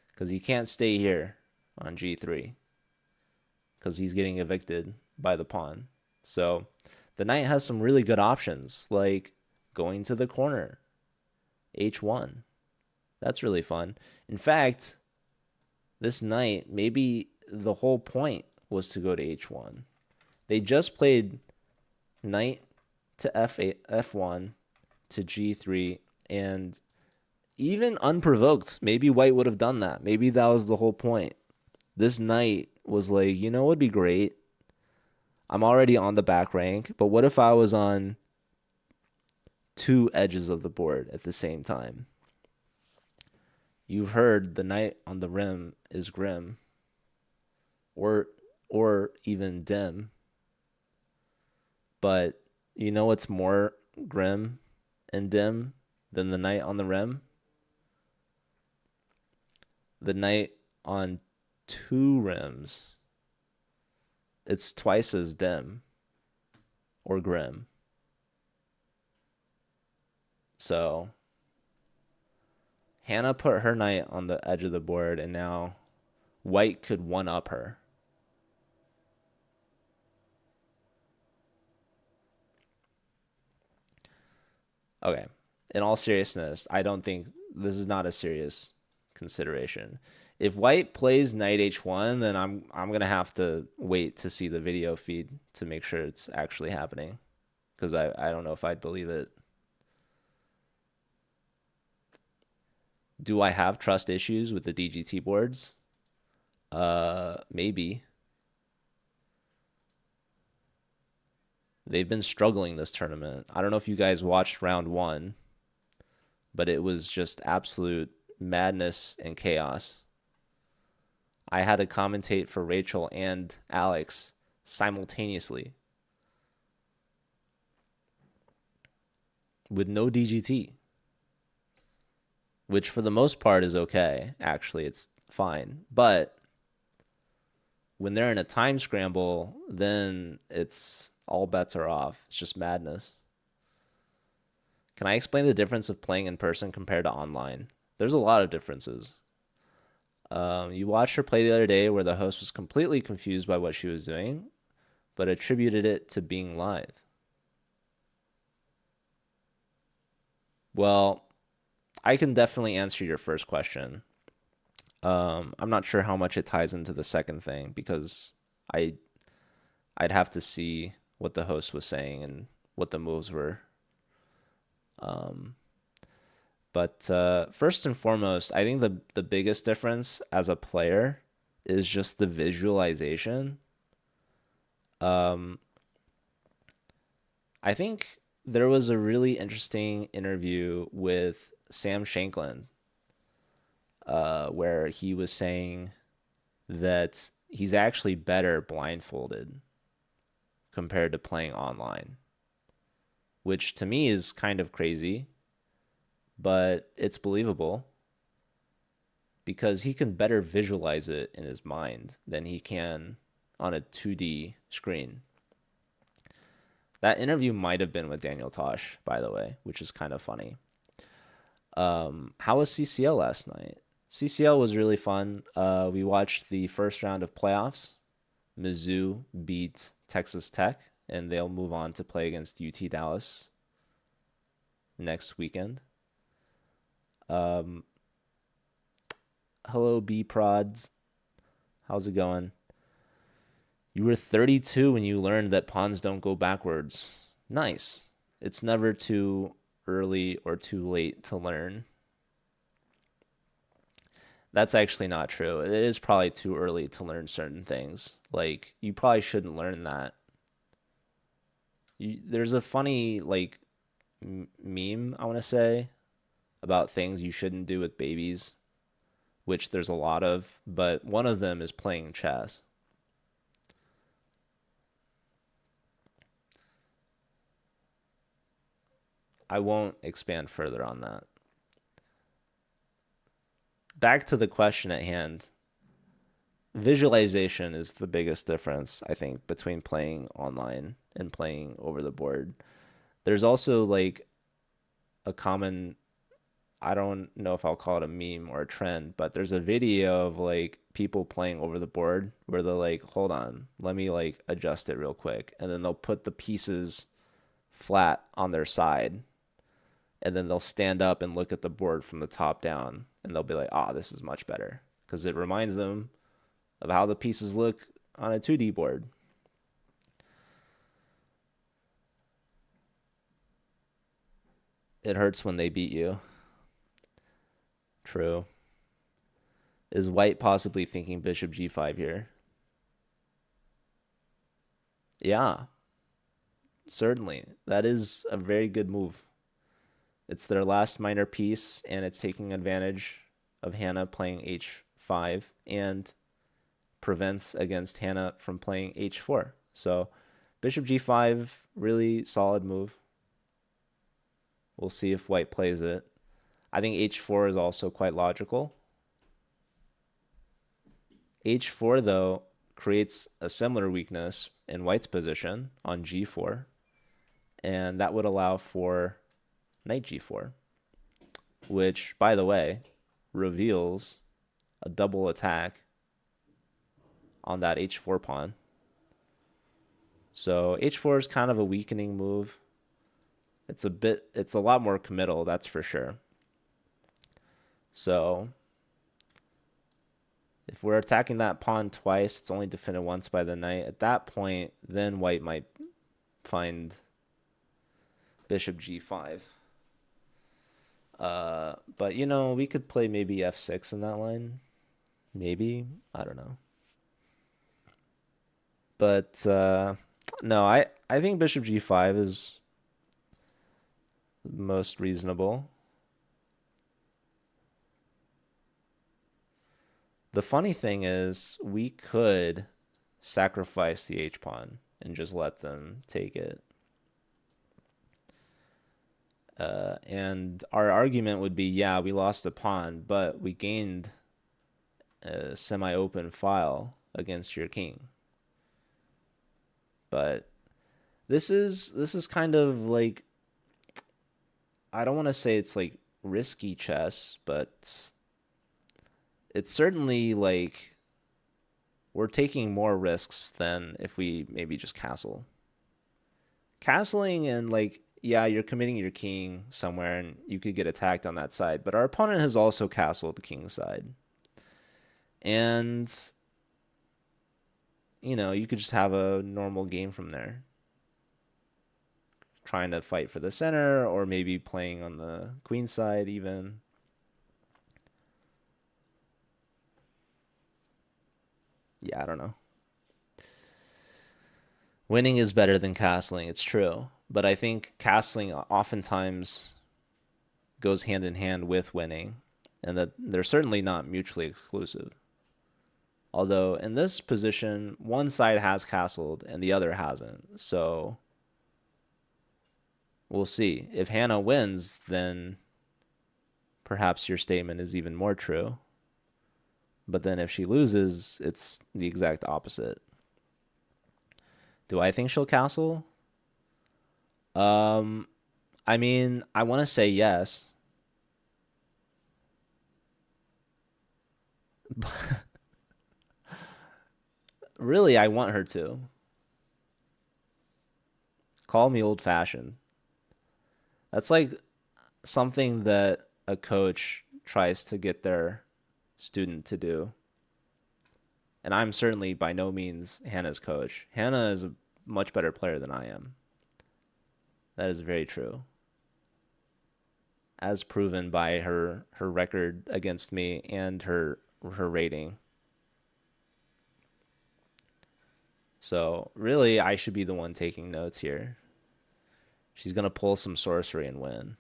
because he can't stay here on g3, because he's getting evicted by the pawn. So the knight has some really good options, like going to the corner, h1. That's really fun. In fact, this knight, maybe the whole point was to go to h1. They just played knight to f8, f1 to g3, and even unprovoked, maybe white would have done that. Maybe that was the whole point. This knight was like, you know what would be great? I'm already on the back rank, but what if I was on two edges of the board at the same time? You've heard the knight on the rim is grim, or even dim. But you know what's more grim and dim than the knight on the rim? The knight on two rims. It's twice as dim or grim. So Hannah put her knight on the edge of the board, and now white could one-up her. Okay, in all seriousness, I don't think this is not a serious consideration. If white plays knight h1, then I'm gonna have to wait to see the video feed to make sure it's actually happening, because I don't know if I'd believe it. Do I have trust issues with the DGT boards? Maybe. They've been struggling this tournament. I don't know if you guys watched round one, but it was just absolute madness and chaos. I had to commentate for Rachel and Alex simultaneously with no DGT, which for the most part is okay. Actually, it's fine. But when they're in a time scramble, then it's all bets are off. It's just madness. Can I explain the difference of playing in person compared to online? There's a lot of differences. You watched her play the other day where the host was completely confused by what she was doing, but attributed it to being live. Well, I can definitely answer your first question. I'm not sure how much it ties into the second thing, because I'd have to see what the host was saying and what the moves were. But first and foremost, I think the biggest difference as a player is just the visualization. I think there was a really interesting interview with Sam Shanklin, where he was saying that he's actually better blindfolded compared to playing online, which to me is kind of crazy, but it's believable because he can better visualize it in his mind than he can on a 2D screen. That interview might have been with Daniel Tosh, by the way, which is kind of funny. How was CCL last night? CCL was really fun. We watched the first round of playoffs. Mizzou beat Texas Tech, and they'll move on to play against UT Dallas next weekend. Hello, B Prods. How's it going? You were 32 when you learned that pawns don't go backwards. Nice. It's never too early or too late to learn. That's actually not true. It is probably too early to learn certain things. Like, you probably shouldn't learn that. There's a funny, like, meme, I want to say, about things you shouldn't do with babies, which there's a lot of, but one of them is playing chess. I won't expand further on that. Back to the question at hand. Visualization is the biggest difference, I think, between playing online and playing over the board. There's also like a common, I don't know if I'll call it a meme or a trend, but there's a video of like people playing over the board where they're like, hold on, let me like adjust it real quick. And then they'll put the pieces flat on their side. And then they'll stand up and look at the board from the top down. And they'll be like, ah, this is much better. Because it reminds them of how the pieces look on a 2D board. It hurts when they beat you. True. Is white possibly thinking bishop g5 here? Yeah, certainly. That is a very good move. It's their last minor piece, and it's taking advantage of Hannah playing h5 and prevents against Hannah from playing h4. So bishop g5, really solid move. We'll see if white plays it. I think h4 is also quite logical. h4, though, creates a similar weakness in white's position on g4, and that would allow for knight g4, which, by the way, reveals a double attack on that h4 pawn. So h4 is kind of a weakening move. It's a lot more committal, that's for sure. So if we're attacking that pawn twice, it's only defended once by the knight. At that point, then white might find bishop g5. But, you know, we could play maybe f6 in that line. Maybe. I don't know. But, no, I think bishop g5 is most reasonable. The funny thing is, we could sacrifice the h-pawn and just let them take it. And our argument would be, yeah, we lost a pawn, but we gained a semi-open file against your king. But this is kind of like, I don't want to say it's like risky chess, but it's certainly like we're taking more risks than if we maybe just castle. Castling and like, yeah, you're committing your king somewhere and you could get attacked on that side, but our opponent has also castled the king side. And, you know, you could just have a normal game from there. Trying to fight for the center or maybe playing on the queen side even. Yeah, I don't know. Winning is better than castling, it's true. But I think castling oftentimes goes hand in hand with winning, and that they're certainly not mutually exclusive. Although in this position, one side has castled and the other hasn't. So we'll see. If Hannah wins, then perhaps your statement is even more true. But then if she loses, it's the exact opposite. Do I think she'll castle? Um, I mean, I want to say yes. Really, I want her to. Call me old fashioned. That's like something that a coach tries to get their student to do. And I'm certainly by no means Hannah's coach. Hannah is a much better player than I am. That is very true. As proven by her record against me and her rating. So, really I should be the one taking notes here. She's going to pull some sorcery and win.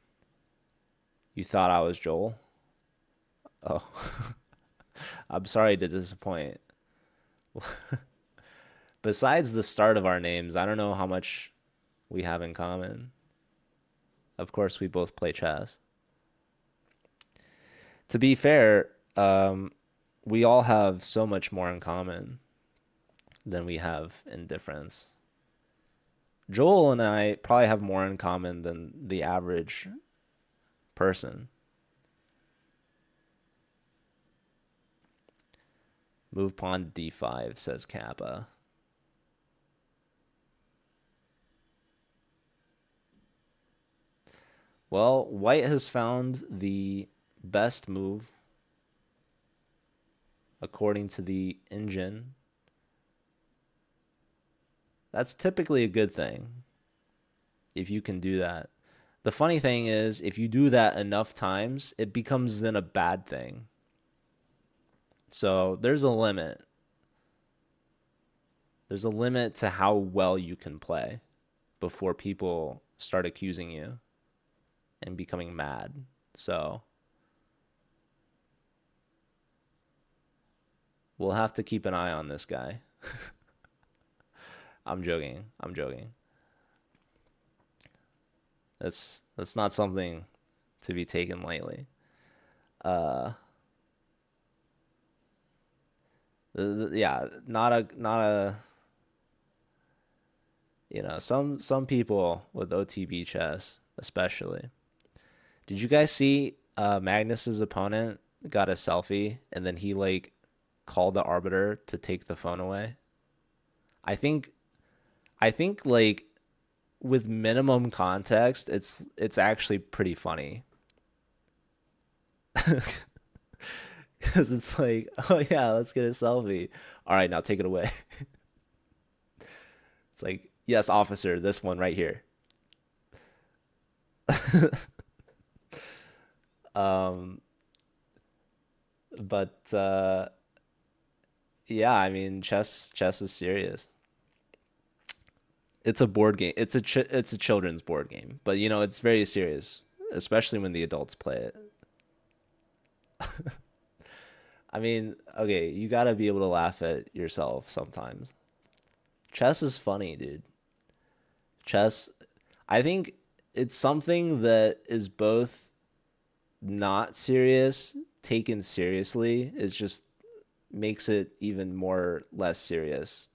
You thought I was Joel? Oh, I'm sorry to disappoint. Besides the start of our names, I don't know how much we have in common. Of course, we both play chess. To be fair, we all have so much more in common than we have in difference. Joel and I probably have more in common than the average person. Move pawn d5, says Kappa. Well, white has found the best move according to the engine. That's typically a good thing if you can do that. The funny thing is, if you do that enough times, it becomes then a bad thing. So there's a limit. There's a limit to how well you can play before people start accusing you and becoming mad. So we'll have to keep an eye on this guy. I'm joking. I'm joking. That's not something to be taken lightly. Uh, yeah, not a some people with OTB chess, especially. Did you guys see Magnus's opponent got a selfie and then he like called the arbiter to take the phone away? I think I think like with minimum context, it's actually pretty funny. Because it's like, oh yeah, let's get a selfie. All right, now take it away. It's like, yes, officer, this one right here. Um, but yeah, I mean, chess is serious. It's a board game. It's a children's board game, but it's very serious, especially when the adults play it. I mean, okay, you gotta be able to laugh at yourself sometimes. Chess is funny, dude. Chess, I think it's something that is both not serious, taken seriously. It just makes it even more less serious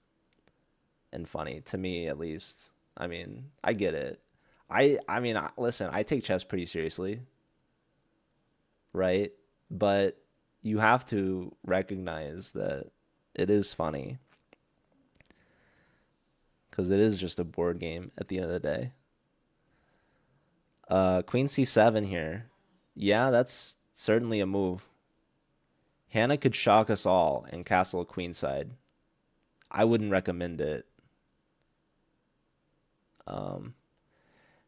and funny to me, at least. I mean, I get it. Listen, I take chess pretty seriously, right? But you have to recognize that it is funny because it is just a board game at the end of the day. Queen c7 here. Yeah, that's certainly a move. Hannah could shock us all and castle queenside. I wouldn't recommend it. Um,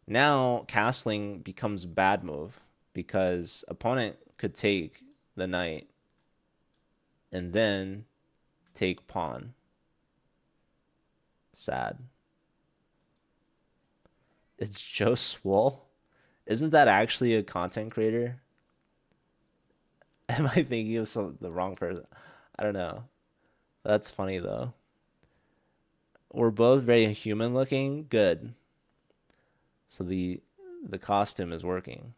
Now castling becomes a bad move because opponent could take the knight and then take pawn. Sad. It's Joe Swoll. Isn't that actually a content creator? Am I thinking of the wrong person? I don't know. That's funny though. We're both very human looking. Good. So the costume is working.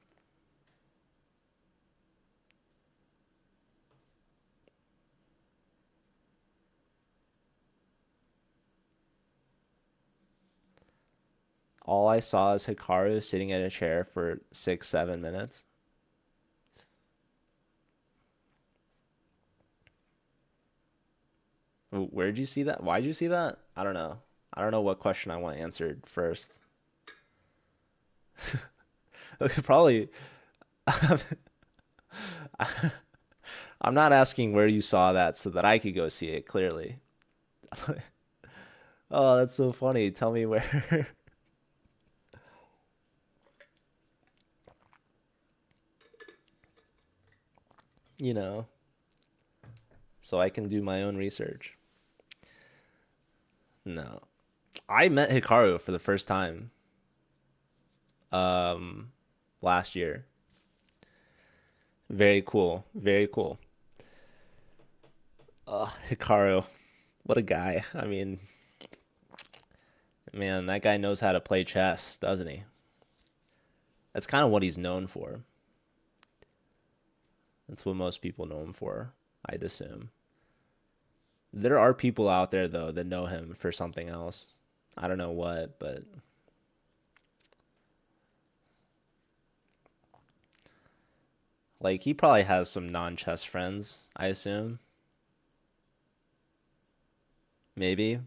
all I saw is Hikaru sitting in a chair for 6, 7 minutes. Where'd you see that? Why'd you see that? I don't know. I don't know what question I want answered first. Okay, probably. I'm not asking where you saw that so that I could go see it clearly. Oh, that's so funny. Tell me where. you know, so I can do my own research. No. I met Hikaru for the first time um last year. Very cool. Very cool. Hikaru, what a guy. I mean, man, that guy knows how to play chess, doesn't he? That's kind of what he's known for. That's what most people know him for, I'd assume. There are people out there though that know him for something else. I don't know what, but like he probably has some non-chess friends, I assume. Maybe.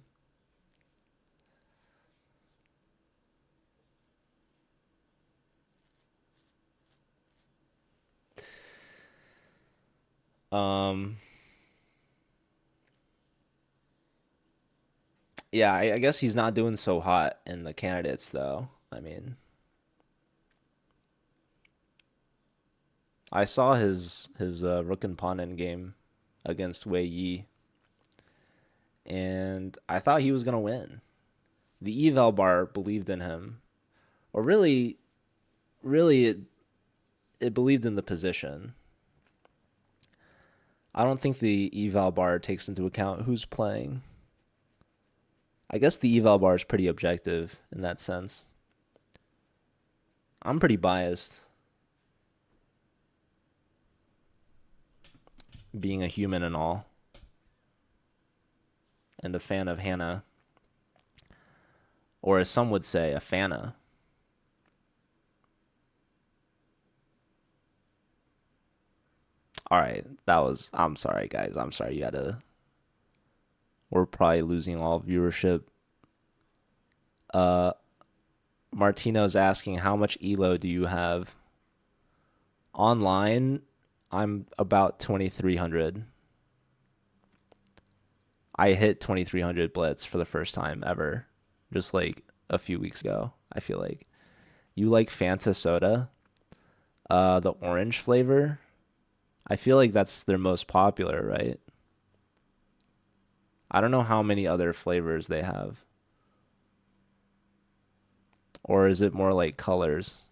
Um yeah, I guess he's not doing so hot in the candidates though. I mean, I saw his Rook and Pawn end game against Wei Yi, and I thought he was gonna win. The eval bar believed in him, or really it believed in the position. I don't think the eval bar takes into account who's playing. I guess the eval bar is pretty objective in that sense. I'm pretty biased, being a human and all, and a fan of Hannah, or as some would say, a Fana. All right, that was. I'm sorry, guys. I'm sorry. You had to. We're probably losing all viewership. Uh, Martino's asking how much elo do you have online? I'm about 2300. I hit 2300 blitz for the first time ever, just like a few weeks ago. I feel like you like Fanta soda, the orange flavor. I feel like that's their most popular, right? I don't know how many other flavors they have. Or is it more like colors?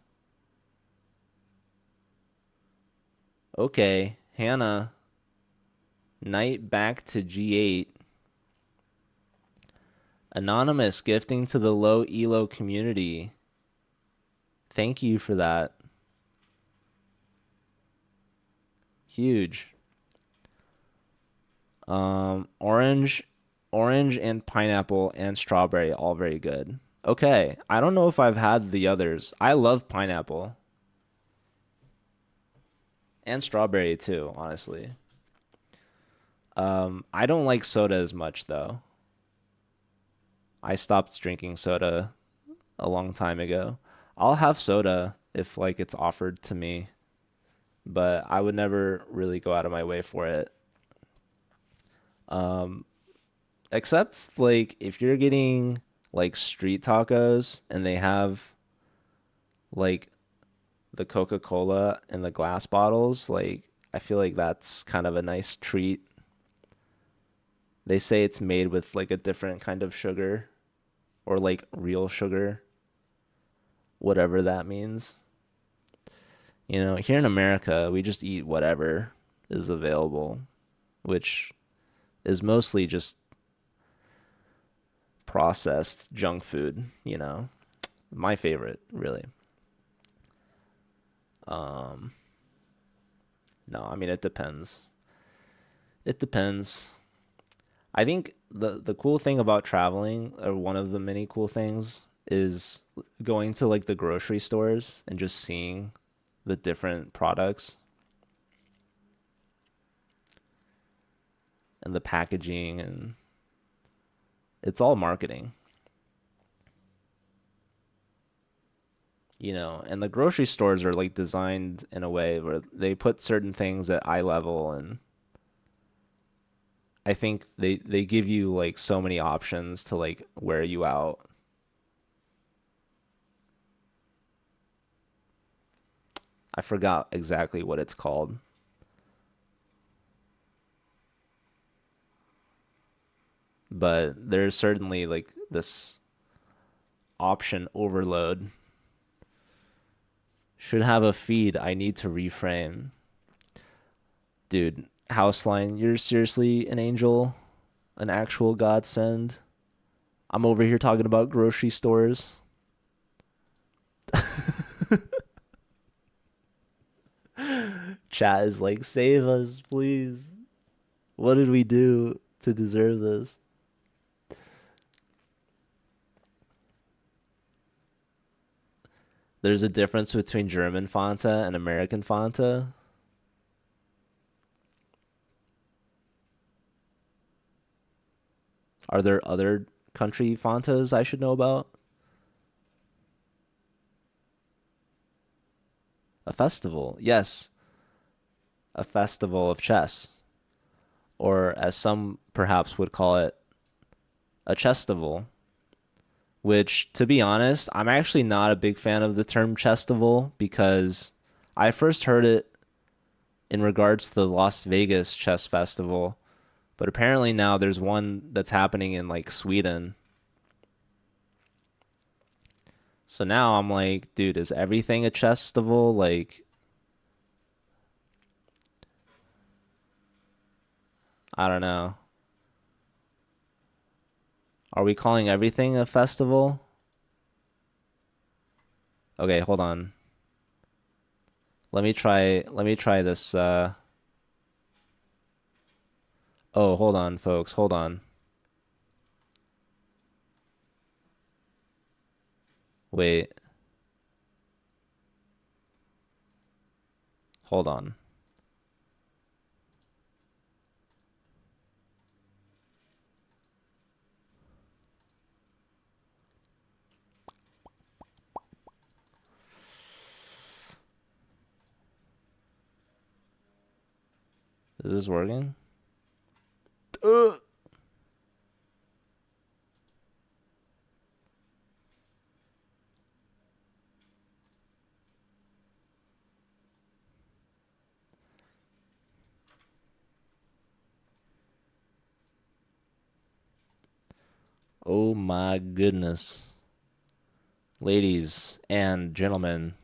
Okay, Hannah, knight back to G8. Anonymous gifting to the low elo community. Thank you for that. Huge. Orange, orange and pineapple and strawberry, all very good. Okay, I don't know if I've had the others. I love pineapple and strawberry too, honestly. I don't like soda as much though. I stopped drinking soda a long time ago. I'll have soda if like it's offered to me, but I would never really go out of my way for it. Um, except like if you're getting like street tacos and they have like the Coca-Cola in the glass bottles, like I feel like that's kind of a nice treat. They say it's made with like a different kind of sugar or like real sugar, whatever that means. Here in America, we just eat whatever is available, which is mostly just processed junk food. My favorite, really. Um, no, I mean it depends. It depends. I think the cool thing about traveling, or one of the many cool things, is going to like the grocery stores and just seeing the different products and the packaging, and it's all marketing, and the grocery stores are like designed in a way where they put certain things at eye level, and I think they give you like so many options to like wear you out. I forgot exactly what it's called, but there's certainly like this option overload. Should have a feed I need to reframe. Dude, Houseline, you're seriously an angel, an actual godsend. I'm over here talking about grocery stores. Chat is like, save us, please. What did we do to deserve this? There's a difference between German Fanta and American Fanta. Are there other country Fantas I should know about? A festival. Yes, a festival of chess. Or as some perhaps would call it, a chestival. Which, to be honest, I'm actually not a big fan of the term chestival because I first heard it in regards to the Las Vegas Chess Festival, but apparently now there's one that's happening in like Sweden. So now I'm like, dude, is everything a chestival? Like, I don't know. Are we calling everything a festival? Okay, hold on. Let me try this oh, hold on, folks. Hold on. Wait. Hold on. Is this working? Uh. Oh my goodness. Ladies and gentlemen,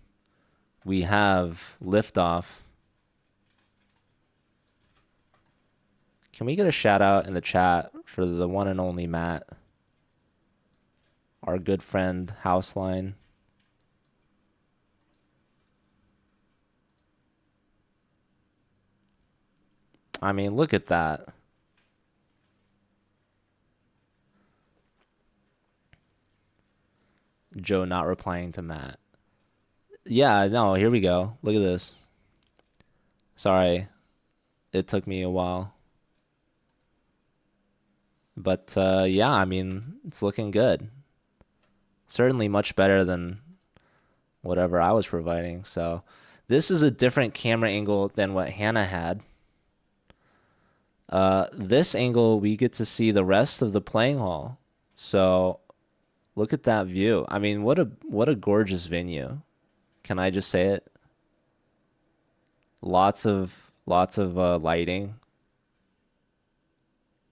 we have liftoff. Can we get a shout out in the chat for the one and only Matt, our good friend Houseline? I mean, look at that. Joe not replying to Matt. Yeah, no, here we go. Look at this. Sorry, it took me a while. But yeah, I mean, it's looking good. Certainly much better than whatever I was providing. So this is a different camera angle than what Hannah had. This angle, we get to see the rest of the playing hall. So look at that view. I mean, what a gorgeous venue. Can I just say it? Lots of lighting,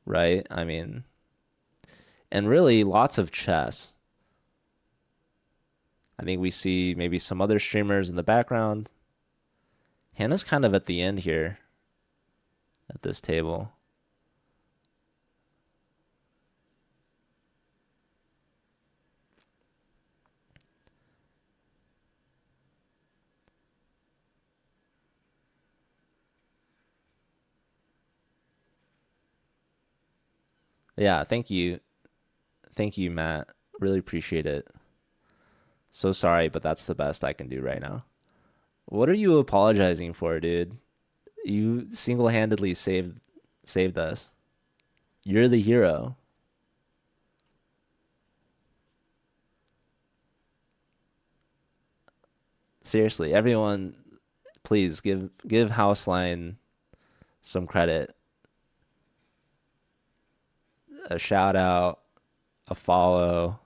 right? I mean, and really lots of chess. I think we see maybe some other streamers in the background. Hannah's kind of at the end here at this table. Yeah, thank you. Thank you, Matt. Really appreciate it. So sorry, but that's the best I can do right now. What are you apologizing for, dude? You single-handedly saved us. You're the hero. Seriously, everyone, please give Houseline some credit. A shout out, a follow,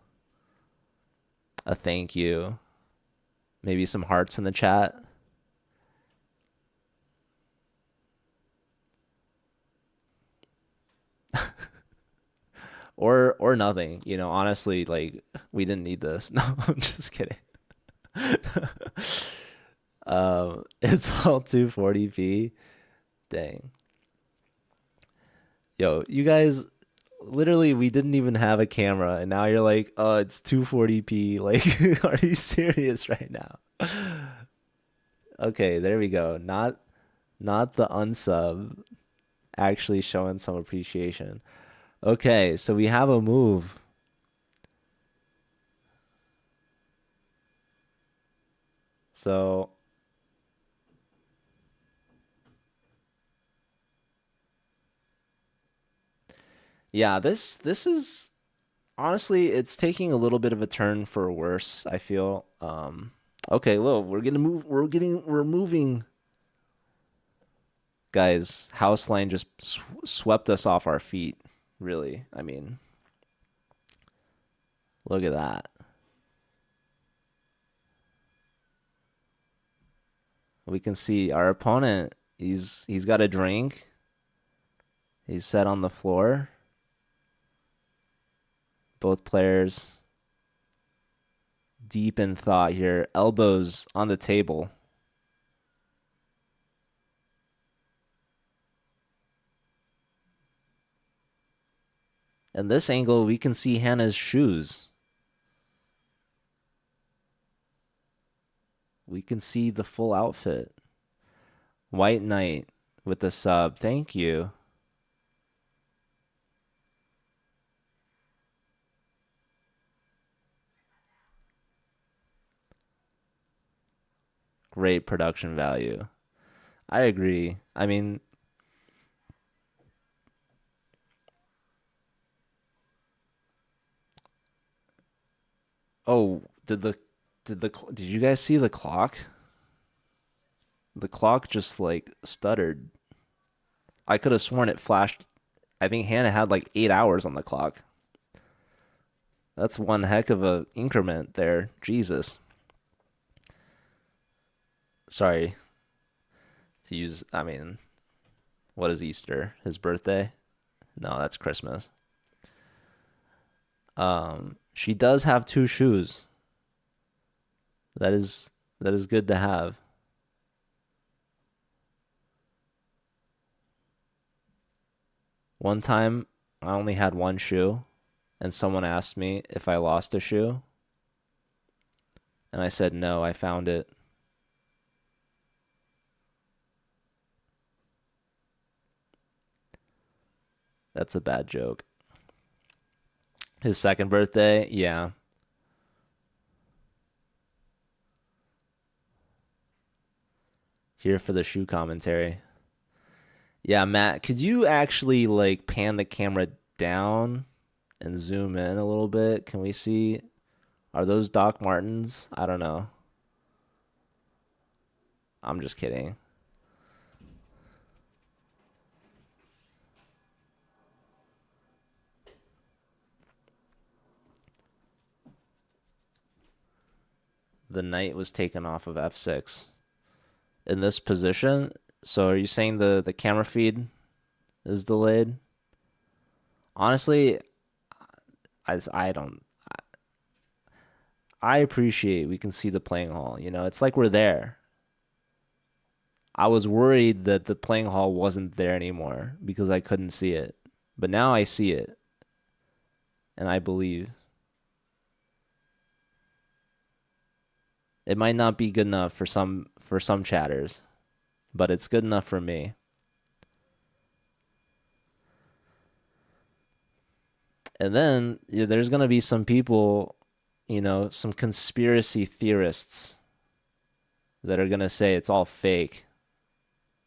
a thank you, maybe some hearts in the chat. Or nothing. Honestly, like we didn't need this. No, I'm just kidding. It's all 240p. Dang. Yo, you guys, literally we didn't even have a camera and now you're like, "Oh, it's 240p." Like, are you serious right now? Okay, there we go. Not the unsub, actually showing some appreciation. Okay, so we have a move. So, yeah, this is honestly, it's taking a little bit of a turn for worse, I feel. Okay, well, we're moving. Guys, Houseline just swept us off our feet, really. I mean, look at that. We can see our opponent, he's got a drink. He's set on the floor. Both players deep in thought here, elbows on the table. In this angle, we can see Hannah's shoes. We can see the full outfit. White Knight with the sub. Thank you. Great production value. I agree. I mean, oh, did you guys see the clock? The clock just like stuttered. I could have sworn it flashed. I think Hannah had like 8 hours on the clock. That's one heck of a increment there. Jesus. Sorry to use, I mean, what is Easter? His birthday? No, that's Christmas. She does have two shoes. That is good to have. One time I only had one shoe and someone asked me if I lost a shoe and I said no, I found it. That's a bad joke. His second birthday, yeah. Here for the shoe commentary. Yeah, Matt, could you actually like pan the camera down and zoom in a little bit? Can we see? Are those Doc Martens? I don't know. I'm just kidding. The knight was taken off of F6 in this position. So are you saying the camera feed is delayed? Honestly, I don't. I appreciate we can see the playing hall. It's like we're there. I was worried that the playing hall wasn't there anymore because I couldn't see it. But now I see it, and I believe. It might not be good enough for some chatters, but it's good enough for me. And then there's gonna be some people, some conspiracy theorists that are gonna say it's all fake.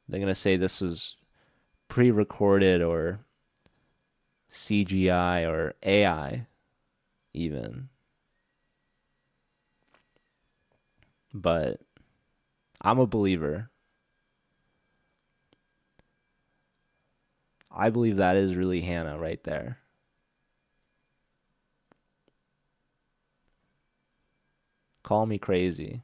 They're gonna say this is pre-recorded or CGI or AI even. But I'm a believer. I believe that is really Hannah right there. Call me crazy.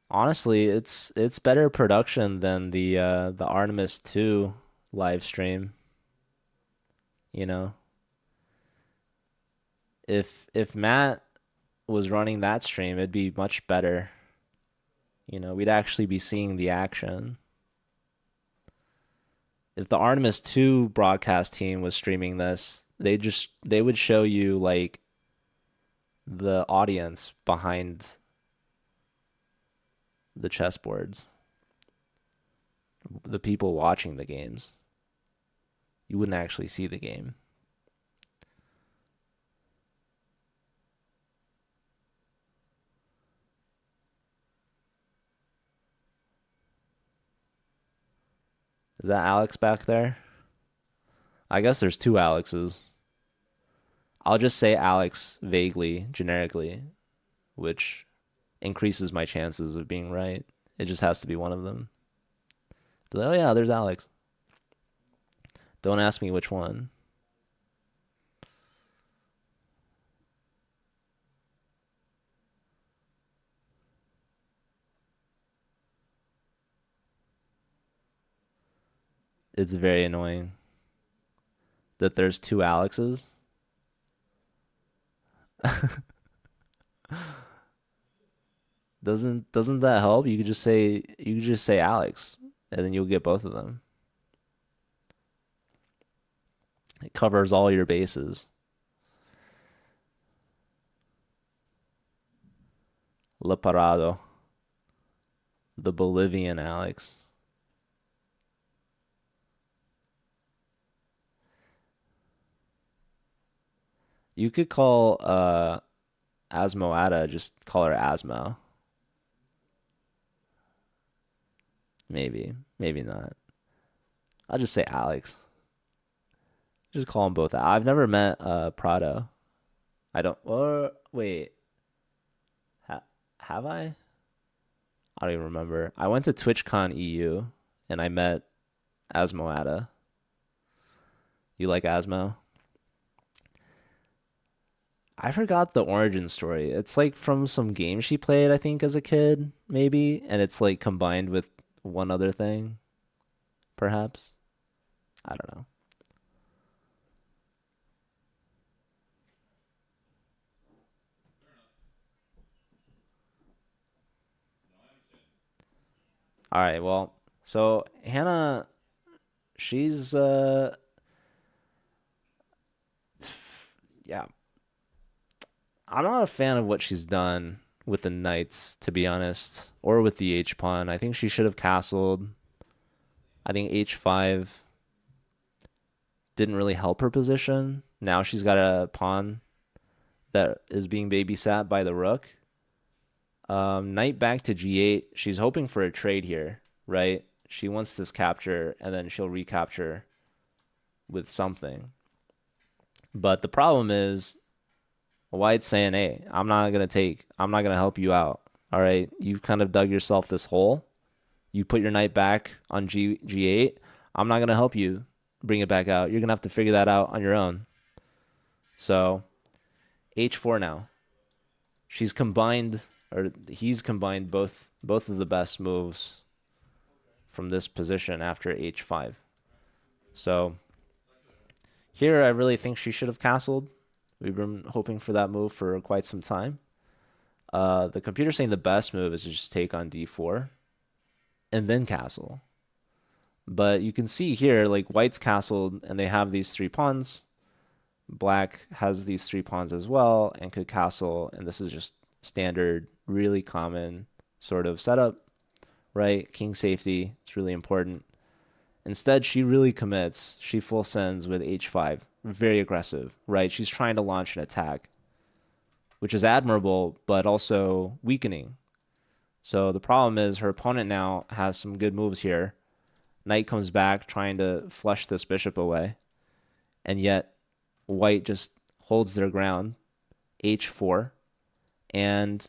Honestly, it's better production than the Artemis 2 live stream, you know. If Matt was running that stream, it'd be much better. We'd actually be seeing the action. If the Artemis 2 broadcast team was streaming this, they would show you like the audience behind the chessboards, the people watching the games. You wouldn't actually see the game. Is that Alex back there? I guess there's two Alexes. I'll just say Alex vaguely, generically, which increases my chances of being right. It just has to be one of them. But, oh yeah, there's Alex. Don't ask me which one. It's very annoying that there's two Alexes. Doesn't that help? You could just say Alex, and then you'll get both of them. It covers all your bases. La Parado, the Bolivian Alex. You could call Asmoata, just call her Asmo. Maybe, maybe not. I'll just say Alex. Just call them both. I've never met Prado. I don't. Or wait, ha have I? I don't even remember. I went to TwitchCon EU and I met Asmoata. You like Asmo? I forgot the origin story. It's like from some game she played, I think, as a kid, maybe, and it's like combined with one other thing, perhaps. I don't know. All right, well, so Hannah, she's yeah, I'm not a fan of what she's done with the knights, to be honest, or with the H pawn. I think she should have castled. I think H5 didn't really help her position. Now she's got a pawn that is being babysat by the rook. Knight back to G8. She's hoping for a trade here, right? She wants this capture and then she'll recapture with something. But the problem is White's saying, hey, I'm not gonna help you out. All right. You've kind of dug yourself this hole. You put your knight back on G8. I'm not gonna help you bring it back out. You're gonna have to figure that out on your own. So H4 now. She's combined or he's combined both of the best moves from this position after H5. So here I really think she should have castled. We've been hoping for that move for quite some time. The computer's saying the best move is to just take on D4 and then castle. But you can see here, like white's castled and they have these three pawns. Black has these three pawns as well and could castle, and this is just standard, really common sort of setup, right? King safety, it's really important. Instead, she really commits. She full sends with h5. Very aggressive, right? She's trying to launch an attack, which is admirable, but also weakening. So the problem is her opponent now has some good moves here. Knight comes back trying to flush this bishop away, and yet white just holds their ground, h4, and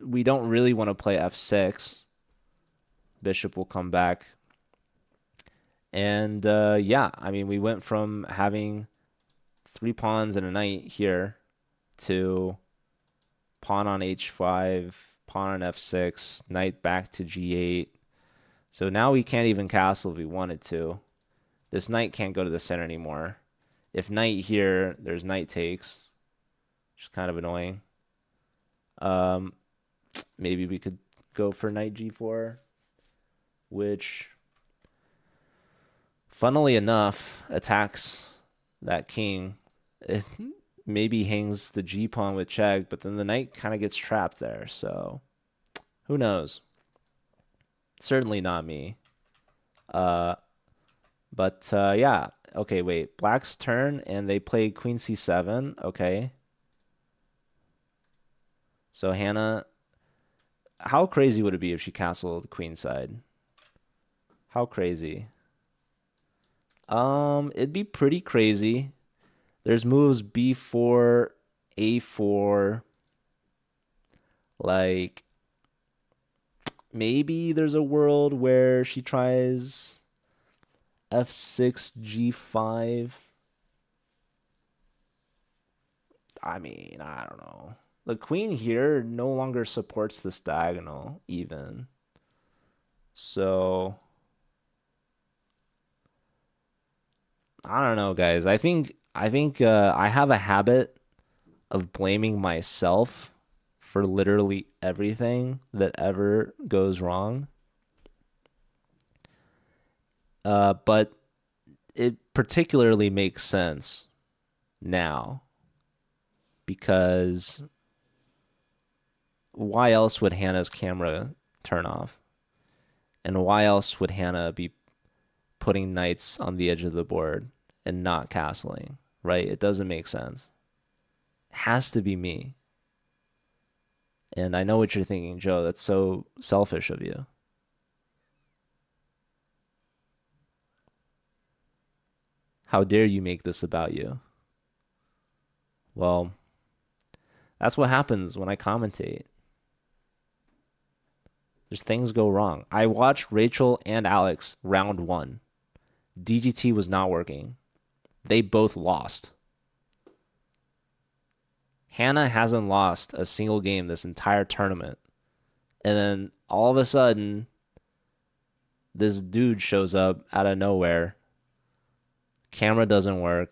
we don't really want to play f6. Bishop will come back. And yeah, I mean, we went from having three pawns and a knight here to pawn on h5, pawn on f6, knight back to g8. So now we can't even castle if we wanted to. This knight can't go to the center anymore. If knight here, there's knight takes, which is kind of annoying. Maybe we could go for knight g4, which, funnily enough, attacks that king. It maybe hangs the g pawn with check, but then the knight kind of gets trapped there. So who knows? Certainly not me. But yeah. Okay, wait. Black's turn, and they play queen c7. Okay. So Hannah, how crazy would it be if she castled queen side? How crazy? It'd be pretty crazy. There's moves b4, a4. Like, maybe there's a world where she tries f6, g5. I mean, I don't know. The queen here no longer supports this diagonal even. So I don't know, guys. I think I have a habit of blaming myself for literally everything that ever goes wrong. But it particularly makes sense now because why else would Hannah's camera turn off? And why else would Hannah be putting knights on the edge of the board and not castling, right? It doesn't make sense. It has to be me. And I know what you're thinking, Joe. That's so selfish of you. How dare you make this about you? Well, that's what happens when I commentate. There's things go wrong. I watched Rachel and Alex round one. DGT was not working. They both lost. Hannah hasn't lost a single game this entire tournament. And then all of a sudden, this dude shows up out of nowhere. Camera doesn't work.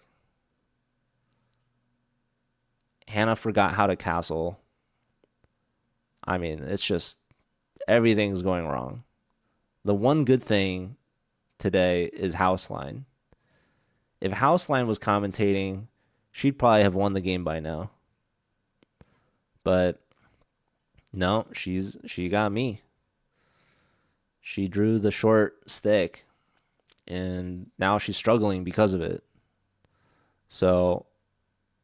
Hannah forgot how to castle. I mean, it's just everything's going wrong. The one good thing today is Houseline. If Houseline was commentating, she'd probably have won the game by now. But no, she got me. She drew the short stick, and now she's struggling because of it. So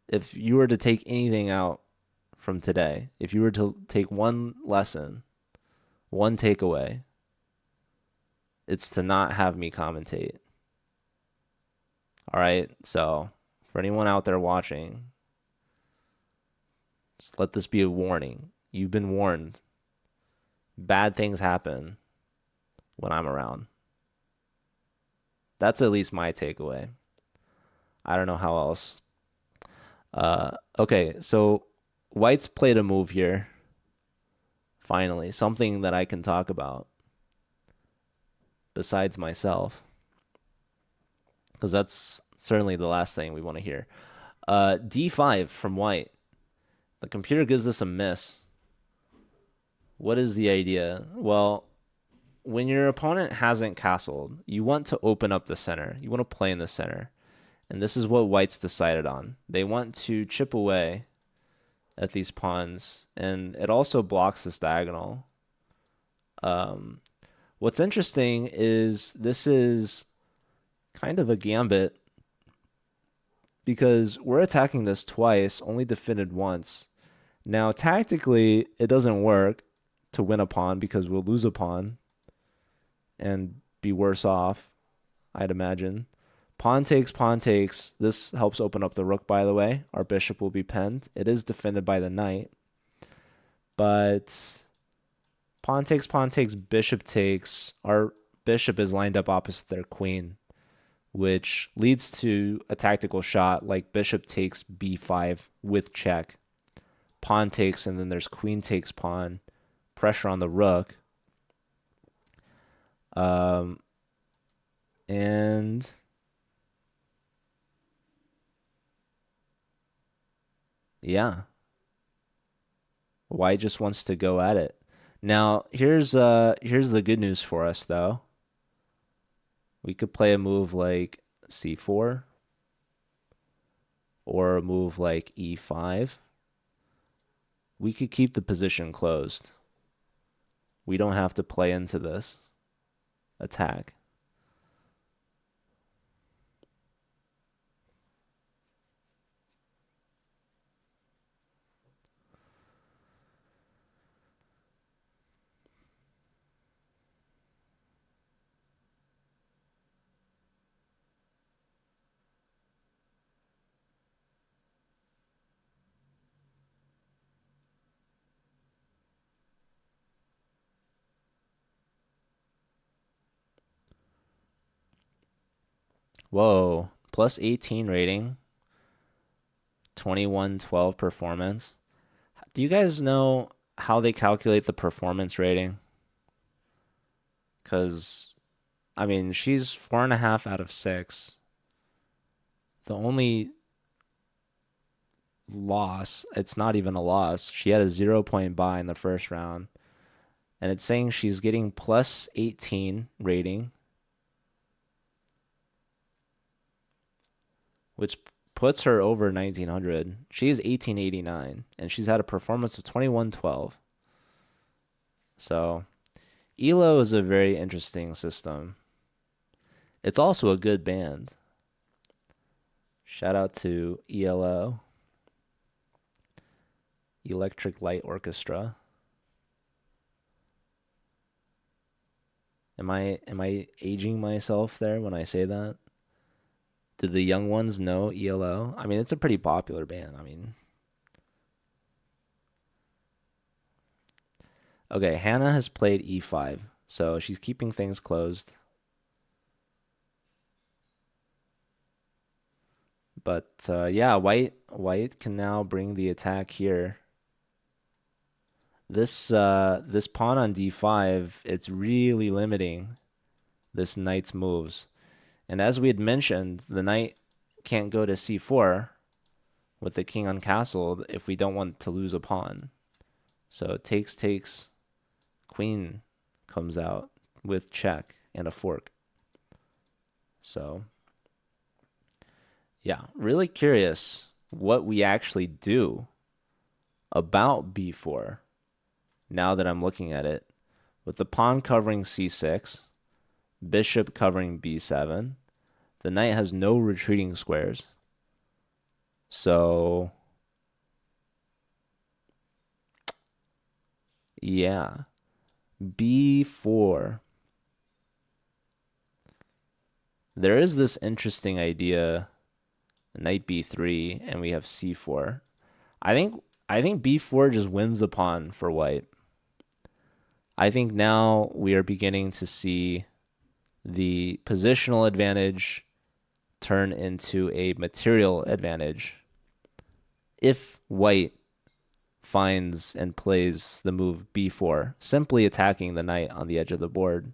if you were to take anything out from today, if you were to take one lesson, one takeaway, it's to not have me commentate. All right? So for anyone out there watching, just let this be a warning. You've been warned. Bad things happen when I'm around. That's at least my takeaway. I don't know how else. Okay, so White's played a move here. Finally, something that I can talk about besides myself. Because that's certainly the last thing we want to hear. D5 from White. The computer gives us a miss. What is the idea? Well, when your opponent hasn't castled, you want to open up the center. You want to play in the center. And this is what white's decided on. They want to chip away at these pawns, and it also blocks this diagonal. Um, what's interesting is this is kind of a gambit because we're attacking this twice, only defended once. Now, tactically, it doesn't work to win a pawn because we'll lose a pawn and be worse off, I'd imagine. Pawn takes, pawn takes. This helps open up the rook, by the way. Our bishop will be penned. It is defended by the knight. But pawn takes, bishop takes. Our bishop is lined up opposite their queen, which leads to a tactical shot like bishop takes b5 with check. Pawn takes, and then there's queen takes pawn. Pressure on the rook. And yeah, white just wants to go at it. Now, here's the good news for us though. We could play a move like c4 or a move like e5. We could keep the position closed. We don't have to play into this attack. Whoa, plus 18 rating, 2112 performance. Do you guys know how they calculate the performance rating? Because, I mean, she's 4.5 out of 6. The only loss, it's not even a loss. She had a 0-point buy in the first round. And it's saying she's getting plus 18 rating, which puts her over 1900. She's 1889, and she's had a performance of 2112. So, ELO is a very interesting system. It's also a good band. Shout out to ELO, Electric Light Orchestra. Am I aging myself there when I say that? Do the young ones know ELO? I mean, it's a pretty popular band. I mean, okay, Hannah has played E5, so she's keeping things closed. But yeah, white can now bring the attack here. This pawn on D5, it's really limiting this knight's moves. And as we had mentioned, the knight can't go to C4 with the king uncastled if we don't want to lose a pawn. So takes, queen comes out with check and a fork. So yeah, really curious what we actually do about B4 now that I'm looking at it. With the pawn covering C6, bishop covering B7, the knight has no retreating squares. So yeah, B4. There is this interesting idea, knight B3, and we have C4. I think B4 just wins a pawn for white. I think now we are beginning to see the positional advantage turn into a material advantage if white finds and plays the move B4, simply attacking the knight on the edge of the board.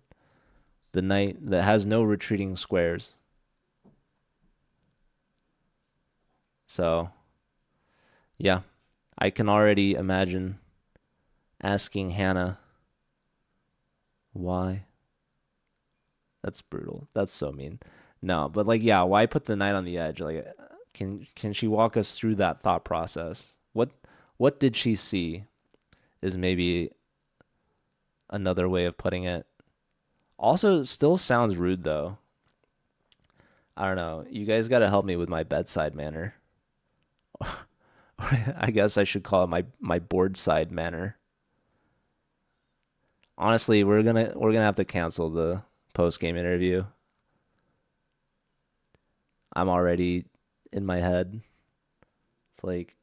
The knight that has no retreating squares. So, yeah, I can already imagine asking Hannah, why? That's brutal. That's so mean. No, but like, yeah, why put the knight on the edge? Like, can she walk us through that thought process? What did she see? Is maybe another way of putting it. Also, it still sounds rude though. I don't know. You guys got to help me with my bedside manner. I guess I should call it my board side manner. Honestly, we're gonna have to cancel the post game interview. I'm already in my head. It's like,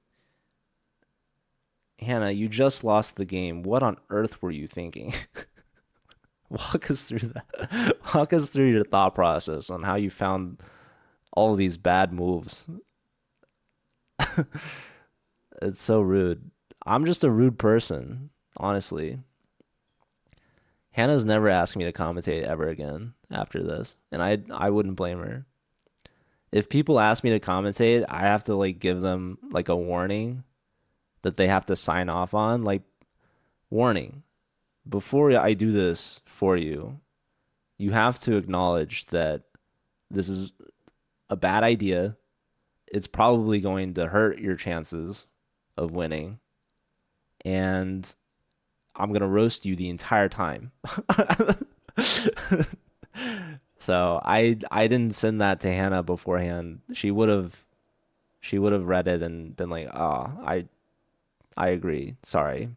Hannah, you just lost the game. What on earth were you thinking? Walk us through that. Walk us through your thought process on how you found all of these bad moves. It's so rude. I'm just a rude person, honestly. Hannah's never asked me to commentate ever again after this, and I wouldn't blame her. If people ask me to commentate, I have to like give them like a warning that they have to sign off on, like warning. Before I do this for you, you have to acknowledge that this is a bad idea. It's probably going to hurt your chances of winning, and I'm gonna roast you the entire time. So I didn't send that to Hannah beforehand. She would have read it and been like, "Oh, I agree. Sorry.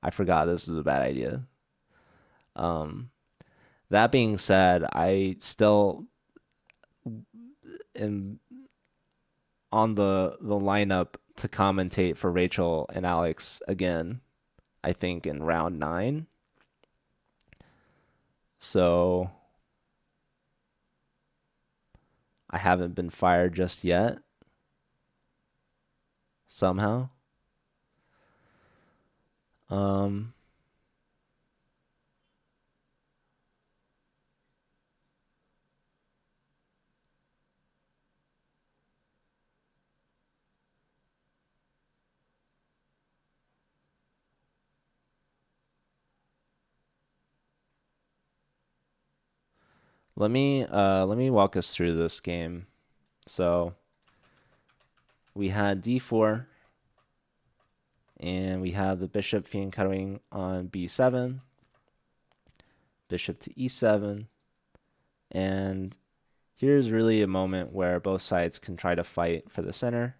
I forgot this was a bad idea." Um, that being said, I still am on the lineup to commentate for Rachel and Alex again, I think in round 9. So I haven't been fired just yet, somehow. Um, let me walk us through this game. So we had d4 and we have the bishop fiend cutting on b7, bishop to e7, and here's really a moment where both sides can try to fight for the center.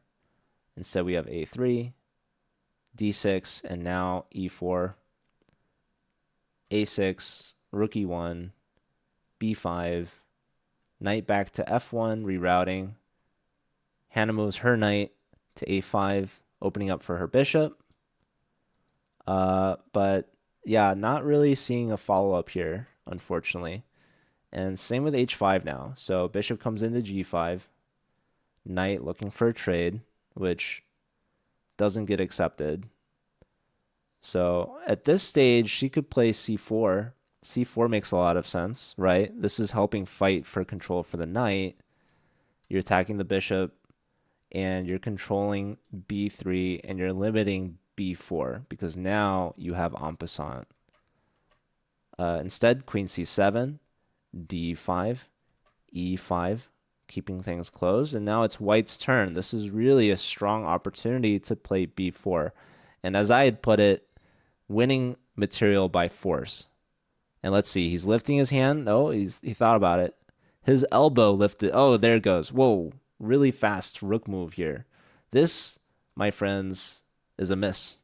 Instead, we have a3, d6, and now e4, a6, rook e1, b5, knight back to f1, rerouting. Hannah moves her knight to a5, opening up for her bishop. But yeah, not really seeing a follow-up here, unfortunately. And same with h5 now. So bishop comes into g5, knight looking for a trade, which doesn't get accepted. So at this stage, she could play c4. c4 makes a lot of sense, right? This is helping fight for control for the knight. You're attacking the bishop, and you're controlling b3, and you're limiting b4, because now you have en passant. Instead, queen c7, d5, e5, keeping things closed. And now it's white's turn. This is really a strong opportunity to play b4. And as I had put it, winning material by force. And let's see, he's lifting his hand. No, he thought about it. His elbow lifted. Oh, there it goes. Whoa, really fast rook move here. This, my friends, is a miss.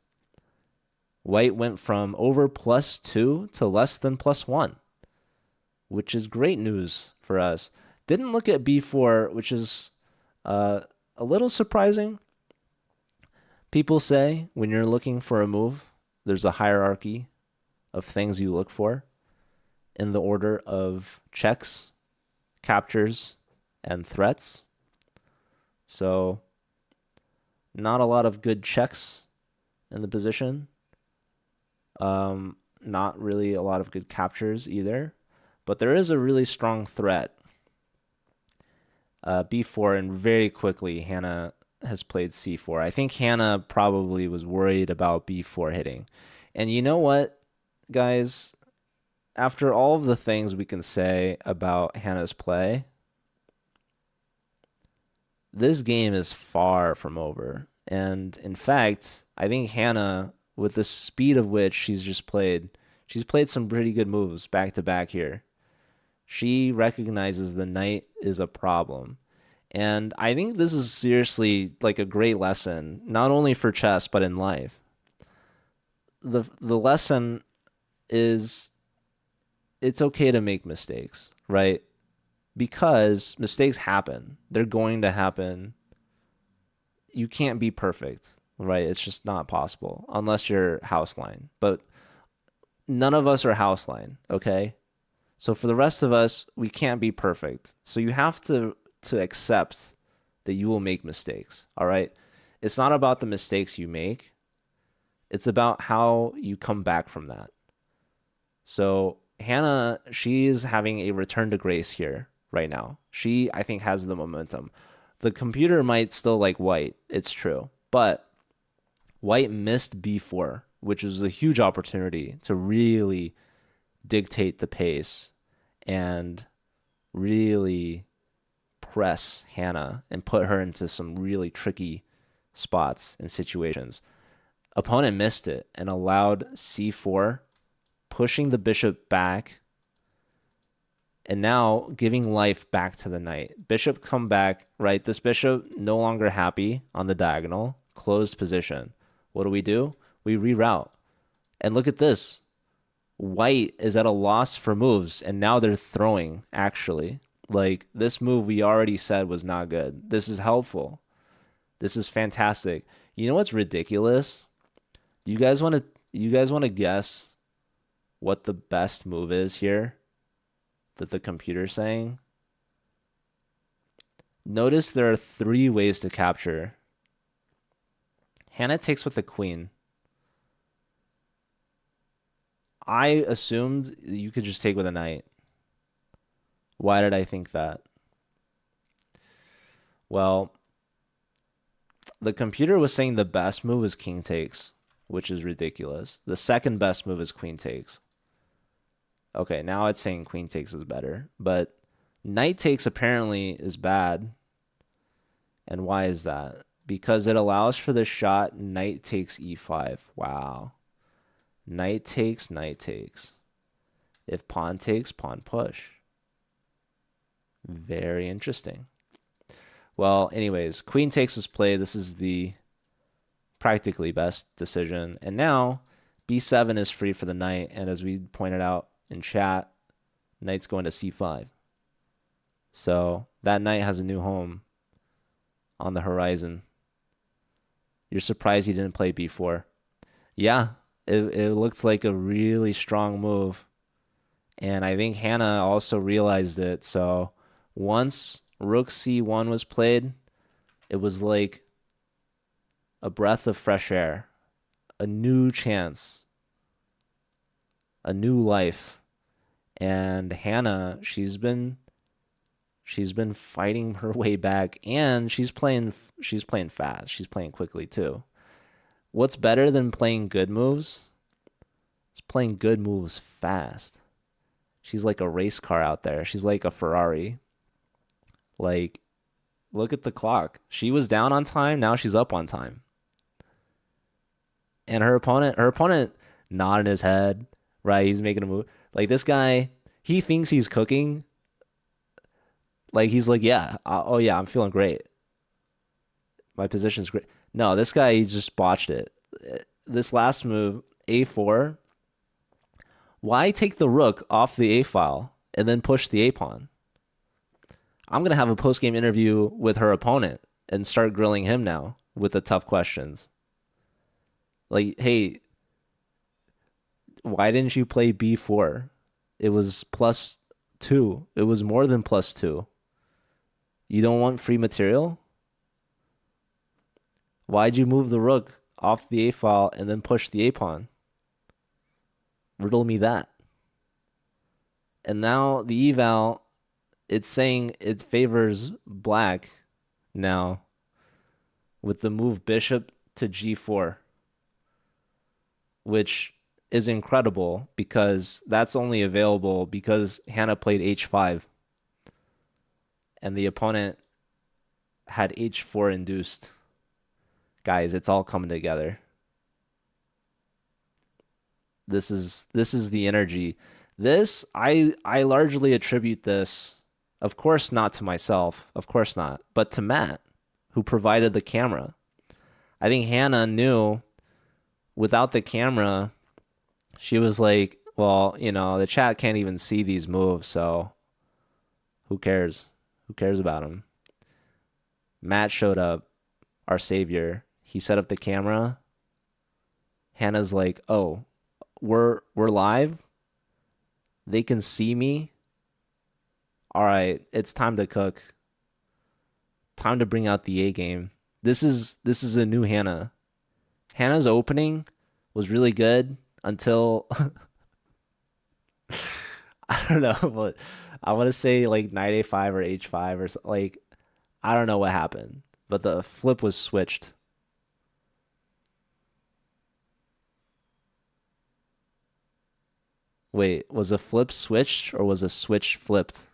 White went from over +2 to less than +1, which is great news for us. Didn't look at b4, which is a little surprising. People say when you're looking for a move, there's a hierarchy of things you look for in the order of checks, captures, and threats. So not a lot of good checks in the position. Not really a lot of good captures either. But there is a really strong threat. b4, and very quickly Hannah has played c4. I think Hannah probably was worried about b4 hitting. And you know what, guys? after all of the things we can say about Hannah's play, this game is far from over. And in fact, I think Hannah, with the speed of which she's played some pretty good moves back to back here. She recognizes the knight is a problem. And I think this is seriously like a great lesson, not only for chess, but in life. The lesson is it's okay to make mistakes, right? Because mistakes happen. They're going to happen. You can't be perfect, right? It's just not possible unless you're house line. But none of us are house line, okay? So for the rest of us, we can't be perfect. So you have to accept that you will make mistakes, all right? It's not about the mistakes you make. It's about how you come back from that. So Hannah, she's having a return to grace here right now. She, I think, has the momentum. The computer might still like white, it's true, but white missed b4, which is a huge opportunity to really dictate the pace and really press Hannah and put her into some really tricky spots and situations. Opponent missed it and allowed c4, pushing the bishop back, and now giving life back to the knight. Bishop come back, right? This bishop no longer happy on the diagonal, closed position. What do? We reroute. And look at this. White is at a loss for moves, and now they're throwing, actually. Like, this move we already said was not good. This is helpful. This is fantastic. You know what's ridiculous? You guys want to guess what the best move is here that the computer's saying? Notice there are 3 ways to capture. Hannah takes with the queen. I assumed you could just take with a knight. Why did I think that? Well, the computer was saying the best move is king takes, which is ridiculous. The second best move is queen takes. Okay, now it's saying queen takes is better, but knight takes apparently is bad. And why is that? Because it allows for the shot knight takes e5. Wow. Knight takes, knight takes. If pawn takes, pawn push. Very interesting. Well, anyways, queen takes is played. This is the practically best decision. And now b7 is free for the knight. And as we pointed out in chat, knight's going to c5. So that knight has a new home on the horizon. You're surprised he didn't play b4. Yeah, it looked like a really strong move. And I think Hannah also realized it. So once rook c1 was played, it was like a breath of fresh air, a new chance, a new life. And Hannah, she's been fighting her way back, and she's playing fast. She's playing quickly too. What's better than playing good moves? It's playing good moves fast. She's like a race car out there. She's like a Ferrari. Like, look at the clock. She was down on time, now she's up on time. And her opponent nodding his head, right? He's making a move. Like, this guy, he thinks he's cooking. Like, he's like, yeah, oh yeah, I'm feeling great. My position's great. No, this guy, he just botched it. This last move, a4. Why take the rook off the a file and then push the a pawn? I'm going to have a post-game interview with her opponent and start grilling him now with the tough questions. Like, hey, why didn't you play b4? It was +2. It was more than +2. You don't want free material? Why'd you move the rook off the a file and then push the a pawn? Riddle me that. And now the eval, it's saying it favors black now with the move bishop to g4, which is incredible because that's only available because Hannah played h5 and the opponent had h4 induced. Guys, it's all coming together. This is the energy. This I largely attribute this, of course not to myself, of course not, but to Matt, who provided the camera. I think Hannah knew without the camera, she was like, well, the chat can't even see these moves, so who cares? Who cares about them? Matt showed up, our savior. He set up the camera. Hannah's like, "Oh, we're live. They can see me. All right, it's time to cook. Time to bring out the A game." This is a new Hannah. Hannah's opening was really good until I don't know, but I want to say like knight a5 or h5 or like I don't know what happened, but the flip was switched. Wait, was a flip switched or was a switch flipped?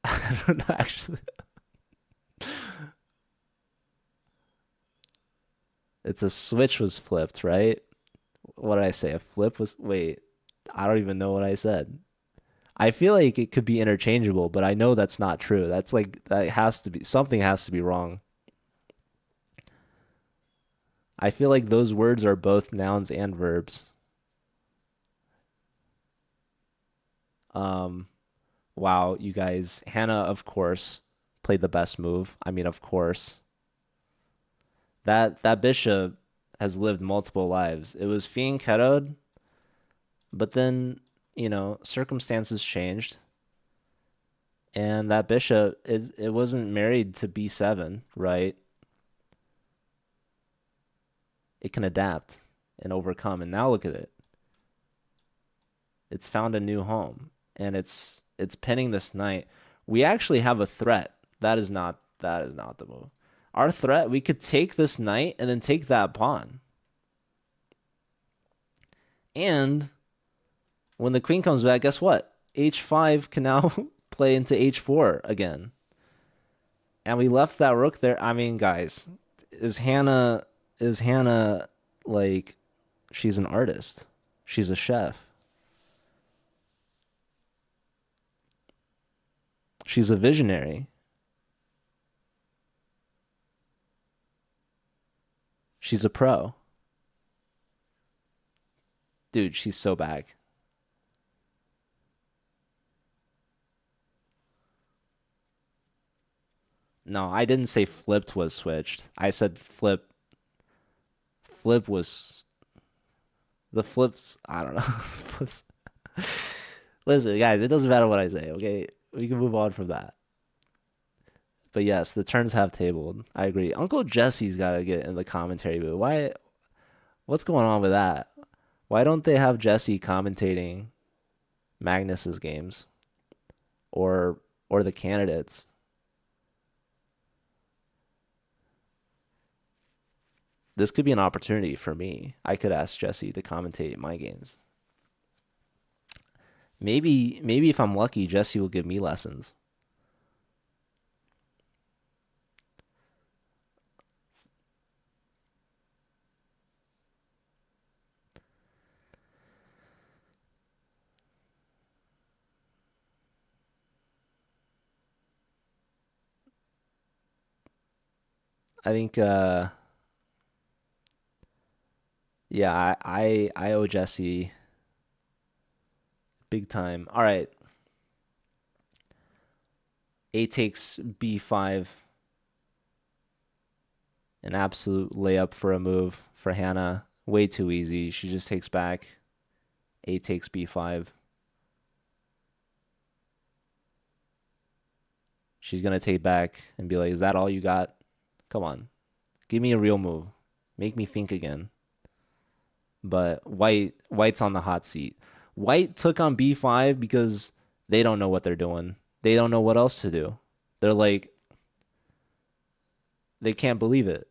I don't know actually. It's a switch was flipped, right? What did I say? A flip was, wait, I don't even know what I said. I feel like it could be interchangeable, but I know that's not true. That's like that has to be something has to be wrong. I feel like those words are both nouns and verbs. Um, wow, you guys. Hannah, of course, played the best move. I mean, of course. That bishop has lived multiple lives. It was fianchettoed, but then, circumstances changed, and that bishop it wasn't married to B7, right? It can adapt and overcome, and now look at it. It's found a new home, and it's pinning this knight. We actually have a threat. That is not the move. Our threat, we could take this knight and then take that pawn. And when the queen comes back, guess what? H5 can now play into H4 again. And we left that rook there. I mean, guys, is Hannah like she's an artist. She's a chef. She's a visionary. She's a pro. Dude, she's so back. No, I didn't say flipped was switched. I said flip was the flips. I don't know. Flips. Listen, guys, it doesn't matter what I say, okay? We can move on from that. But yes, the turns have tabled. I agree. Uncle Jesse's got to get in the commentary booth. Why? What's going on with that? Why don't they have Jesse commentating Magnus's games or the candidates? This could be an opportunity for me. I could ask Jesse to commentate my games. Maybe if I'm lucky, Jesse will give me lessons. I think yeah, I owe Jesse big time. All right. A takes B5. An absolute layup for a move for Hannah. Way too easy. She just takes back. A takes B5. She's gonna take back and be like, "Is that all you got? Come on, give me a real move. Make me think again." But White's on the hot seat. White took on B5 because they don't know what they're doing. They don't know what else to do. They're like, they can't believe it.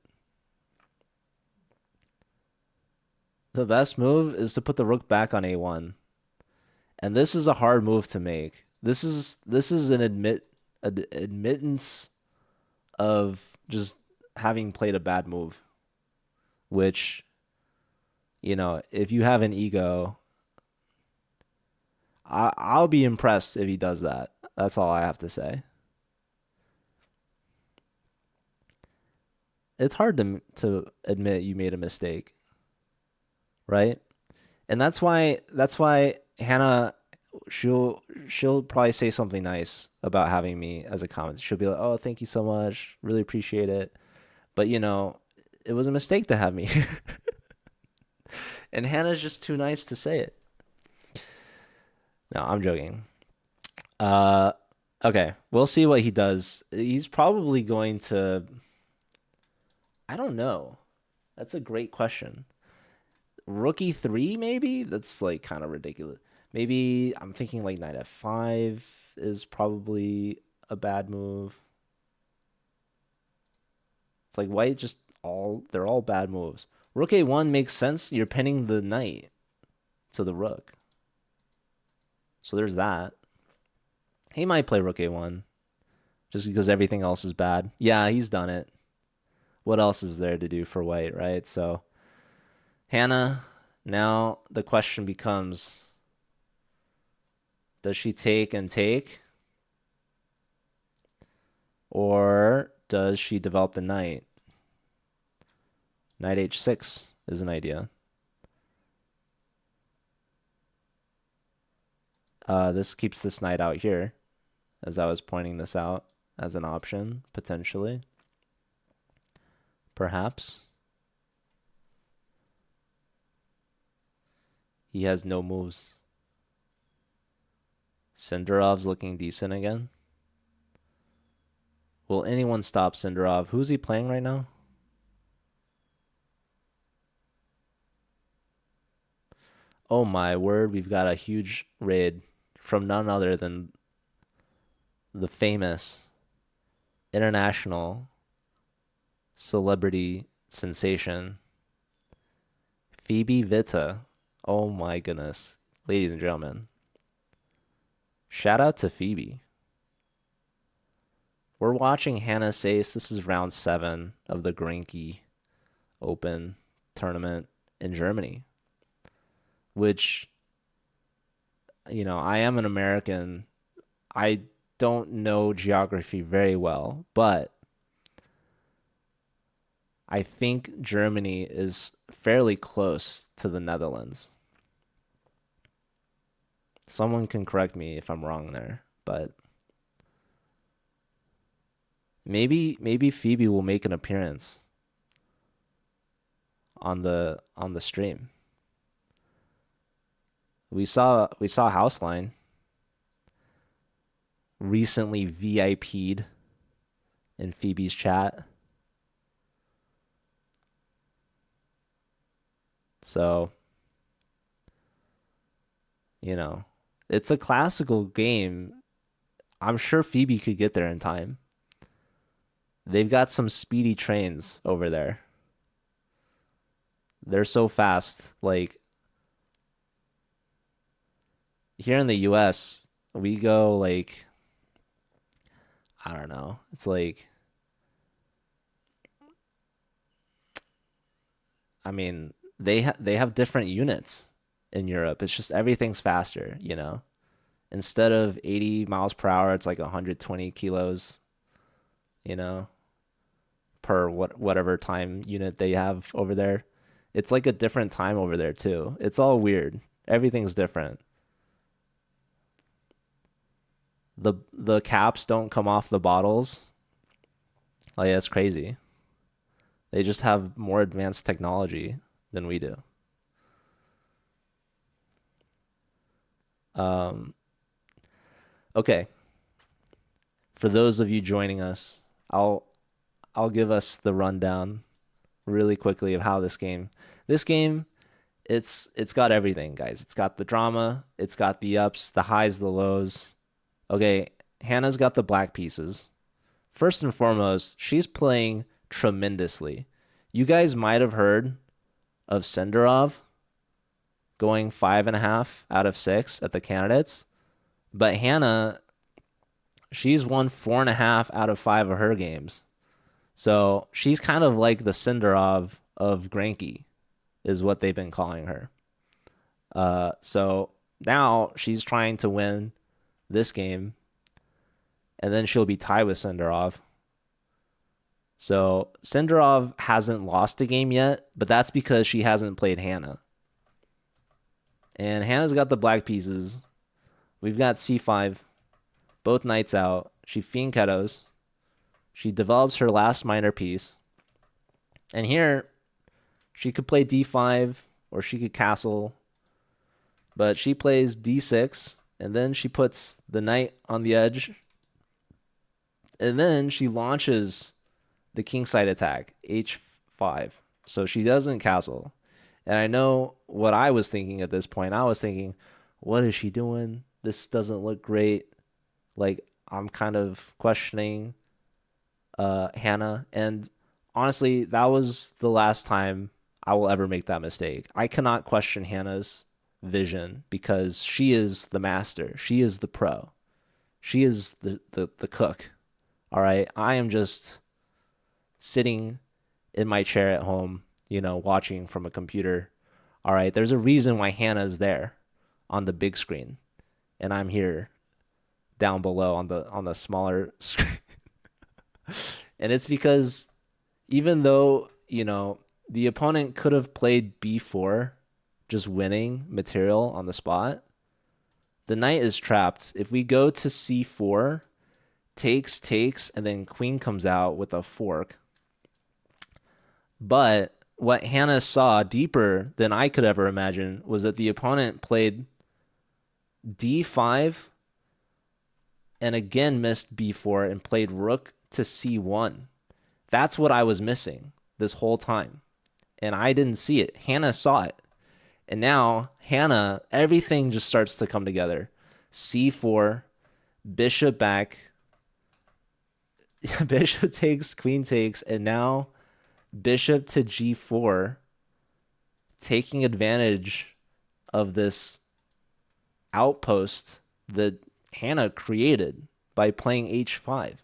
The best move is to put the rook back on a1. And this is a hard move to make. This is an admittance of just having played a bad move, which, if you have an ego, I'll be impressed if he does that. That's all I have to say. It's hard to admit you made a mistake, right? And that's why Hannah, she'll probably say something nice about having me as a comment. She'll be like, "Oh, thank you so much. Really appreciate it." But it was a mistake to have me here. And Hannah's just too nice to say it. No, I'm joking. Uh okay, we'll see what he does. He's probably going to, I don't know. That's a great question. Rookie 3 maybe? That's like kind of ridiculous. Maybe I'm thinking like knight f5 is probably a bad move. It's like white just they're all bad moves. Rook a1 makes sense. You're pinning the knight to the rook. So there's that. He might play rook a1 just because everything else is bad. Yeah, he's done it. What else is there to do for white, right? So Hannah, now the question becomes, does she take and take? Or does she develop the knight? Knight h6 is an idea. This keeps this knight out here, as I was pointing this out as an option, potentially. Perhaps. He has no moves. Sindarov's looking decent again. Will anyone stop Sindarov? Who's he playing right now? Oh my word, we've got a huge raid from none other than the famous international celebrity sensation, Phoebe Vita. Oh my goodness. Ladies and gentlemen, shout out to Phoebe. We're watching Hannah Sayce. This is round 7 of the Grenke Open tournament in Germany, which, I am an American. I don't know geography very well, but I think Germany is fairly close to the Netherlands. Someone can correct me if I'm wrong there, but maybe Phoebe will make an appearance on the stream. We saw Houseline recently VIP'd in Phoebe's chat. So, it's a classical game. I'm sure Phoebe could get there in time. They've got some speedy trains over there. They're so fast. Like, here in the US, we go like, I don't know. It's like, I mean, they have different units in Europe. It's just everything's faster, Instead of 80 miles per hour, it's like 120 kilos, per whatever time unit they have over there. It's like a different time over there too. It's all weird. Everything's different. The caps don't come off the bottles. Like, that's crazy. They just have more advanced technology than we do. Okay. For those of you joining us, I'll give us the rundown really quickly of how this game, it's got everything, guys. It's got the drama, it's got the ups, the highs, the lows. Okay, Hannah's got the black pieces. First and foremost, she's playing tremendously. You guys might have heard of Senderov going 5.5 out of 6 at the candidates. But Hannah, she's won 4.5 out of 5 of her games. So she's kind of like the Cinderov of Grenke, is what they've been calling her. So now she's trying to win this game, and then she'll be tied with Cinderov. So Cinderov hasn't lost a game yet, but that's because she hasn't played Hannah. And Hannah's got the black pieces. We've got c5, both knights out. She fianchettos. She develops her last minor piece. And here, she could play d5 or she could castle. But she plays d6, and then she puts the knight on the edge. And then she launches the kingside attack, h5. So she doesn't castle. And I know what I was thinking at this point. I was thinking, what is she doing? This doesn't look great. Like, I'm kind of questioning Hannah. And honestly, that was the last time I will ever make that mistake. I cannot question Hannah's vision because she is the master. She is the pro. She is the cook. All right. I am just sitting in my chair at home, watching from a computer. All right. There's a reason why Hannah's there on the big screen, and I'm here down below on the smaller screen. And it's because even though, the opponent could have played b4, just winning material on the spot, the knight is trapped. If we go to c4, takes, and then queen comes out with a fork. But what Hannah saw deeper than I could ever imagine was that the opponent played d5 and again missed b4 and played rook to c1. That's what I was missing this whole time. And I didn't see it. Hannah saw it. And now Hannah, everything just starts to come together. c4, bishop back, bishop takes, queen takes, and now bishop to g4, taking advantage of this outpost that Hannah created by playing h5.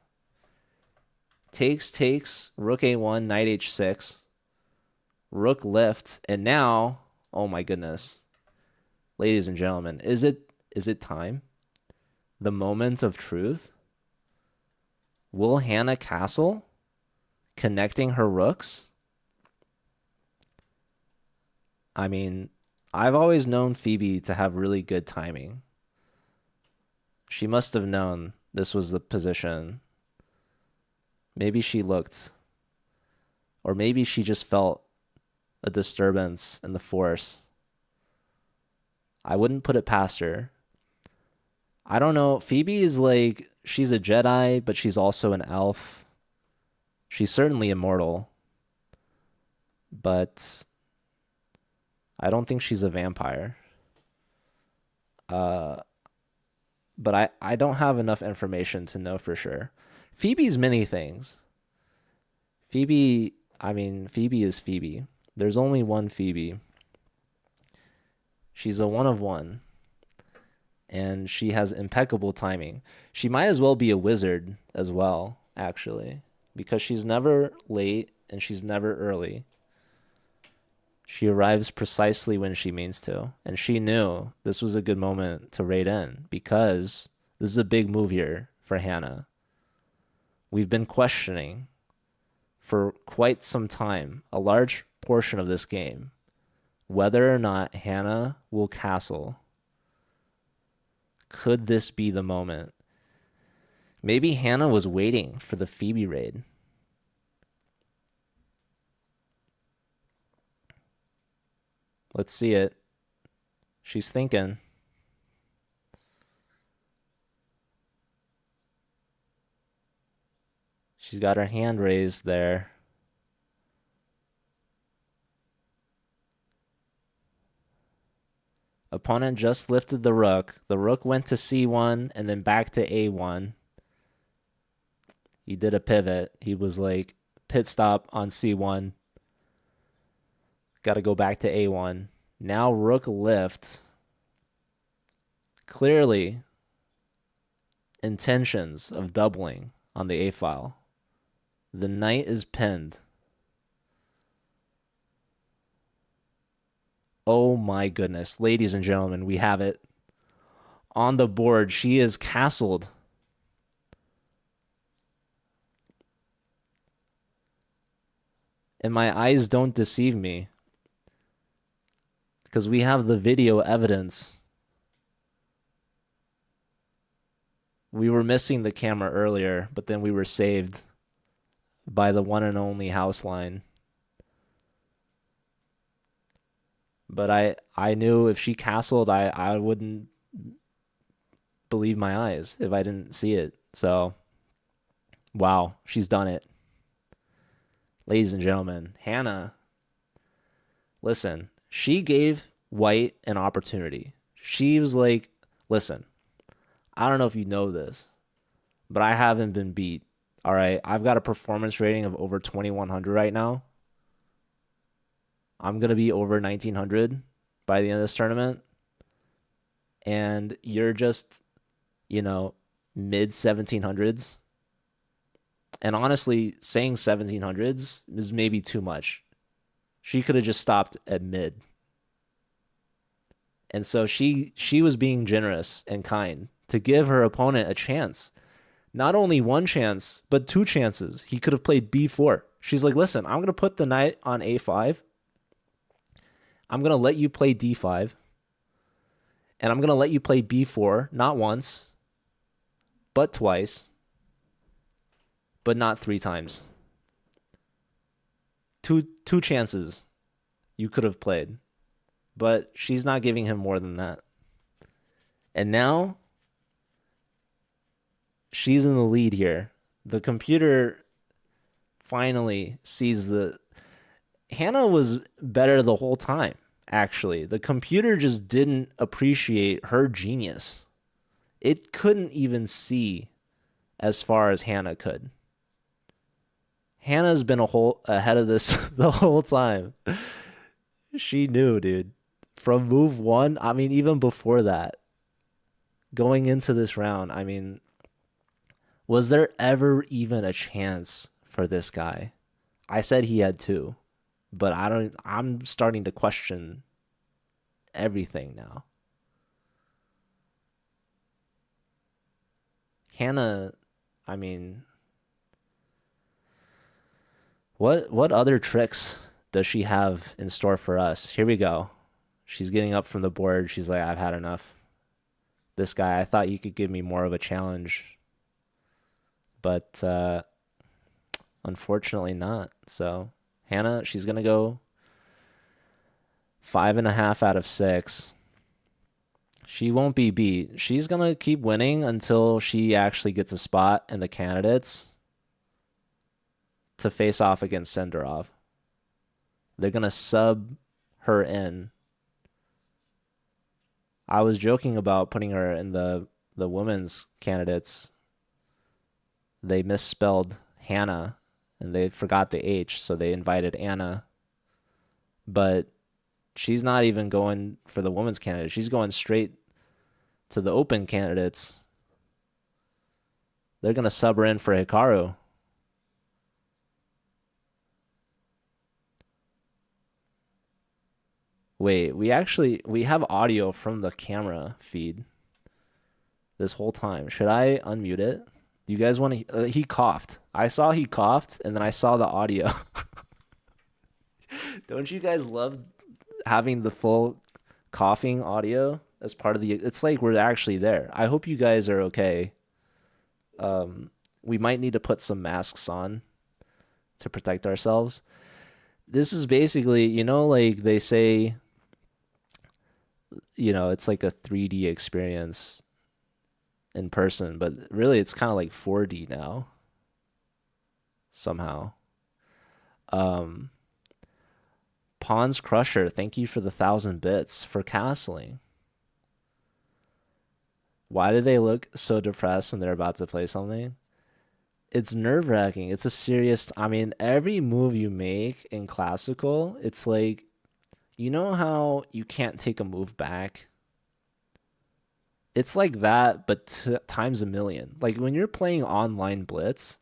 Takes, rook a1, knight h6, rook lift, and now, oh my goodness, ladies and gentlemen, is it time? The moment of truth? Will Hannah castle, connecting her rooks? I mean, I've always known Phoebe to have really good timing. She must have known this was the position. Maybe she looked, or maybe she just felt a disturbance in the force. I wouldn't put it past her. I don't know. Phoebe is like, she's a Jedi, but she's also an elf. She's certainly immortal, but I don't think she's a vampire. But I don't have enough information to know for sure. Phoebe's many things. Phoebe is Phoebe. There's only one Phoebe. She's a one of one. And she has impeccable timing. She might as well be a wizard as well, actually, because she's never late and she's never early. She arrives precisely when she means to. And she knew this was a good moment to raid in because this is a big move here for Hannah. We've been questioning for quite some time, a large portion of this game, whether or not Hannah will castle. Could this be the moment? Maybe Hannah was waiting for the Phoebe raid. Let's see it. She's thinking. She's got her hand raised there. Opponent just lifted the rook. The rook went to c1 and then back to a1. He did a pivot. He was like, pit stop on c1. Got to go back to a1. Now rook lift. Clearly intentions of doubling on the A file. The knight is pinned. Oh my goodness. Ladies and gentlemen, we have it. On the board, she is castled. And my eyes don't deceive me. Because we have the video evidence. We were missing the camera earlier, but then we were saved by the one and only house line. But I knew if she castled, I wouldn't believe my eyes if I didn't see it. So, wow, she's done it. Ladies and gentlemen, Hannah, listen, she gave White an opportunity. She was like, listen, I don't know if you know this, but I haven't been beat. All right, I've got a performance rating of over 2,100 right now. I'm going to be over 1,900 by the end of this tournament. And you're just, mid 1,700s. And honestly, saying 1,700s is maybe too much. She could have just stopped at mid. And so she was being generous and kind to give her opponent a chance. Not only one chance, but two chances. He could have played b4. She's like, listen, I'm going to put the knight on a5. I'm going to let you play d5. And I'm going to let you play b4, not once, but twice, but not three times. Two chances you could have played. But she's not giving him more than that. And now she's in the lead here. The computer finally sees Hannah was better the whole time, actually. The computer just didn't appreciate her genius. It couldn't even see as far as Hannah could. Hannah's been ahead of this the whole time. She knew, dude. From move one, I mean, even before that, going into this round, I mean, was there ever even a chance for this guy? I said he had two, but I'm starting to question everything now. Hannah, I mean, what other tricks does she have in store for us? Here we go. She's getting up from the board. She's like, I've had enough. This guy, I thought you could give me more of a challenge. But unfortunately not. So Hannah, she's going to go 5.5 out of 6. She won't be beat. She's going to keep winning until she actually gets a spot in the candidates to face off against Senderov. They're going to sub her in. I was joking about putting her in the women's candidates. They misspelled Hannah and they forgot the H, so they invited Anna. But she's not even going for the women's candidate. She's going straight to the open candidates. They're going to sub her in for Hikaru. Wait, we have audio from the camera feed this whole time. Should I unmute it? Do you guys want to? He coughed. I saw he coughed, and then I saw the audio. Don't you guys love having the full coughing audio as part of the? It's like we're actually there. I hope you guys are okay. We might need to put some masks on to protect ourselves. This is basically, like they say, it's like a 3D experience in person, but really it's kind of like 4D now somehow. Pawns Crusher, thank you for the 1,000 bits for castling. Why do they look so depressed when they're about to play something? It's nerve-wracking. It's a serious, I mean, every move you make in classical, it's like You know how you can't take a move back? It's like that, but times a million. Like when you're playing online Blitz,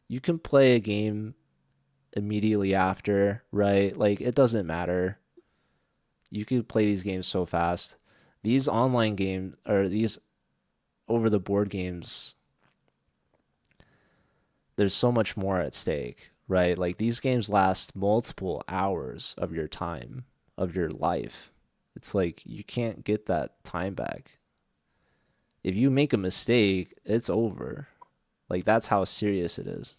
you can play a game immediately after, right? Like it doesn't matter. You can play these games so fast. These online games or these over the board games, there's so much more at stake, right? Like these games last multiple hours of your time, of your life. It's like you can't get that time back. If you make a mistake, it's over. Like that's how serious it is.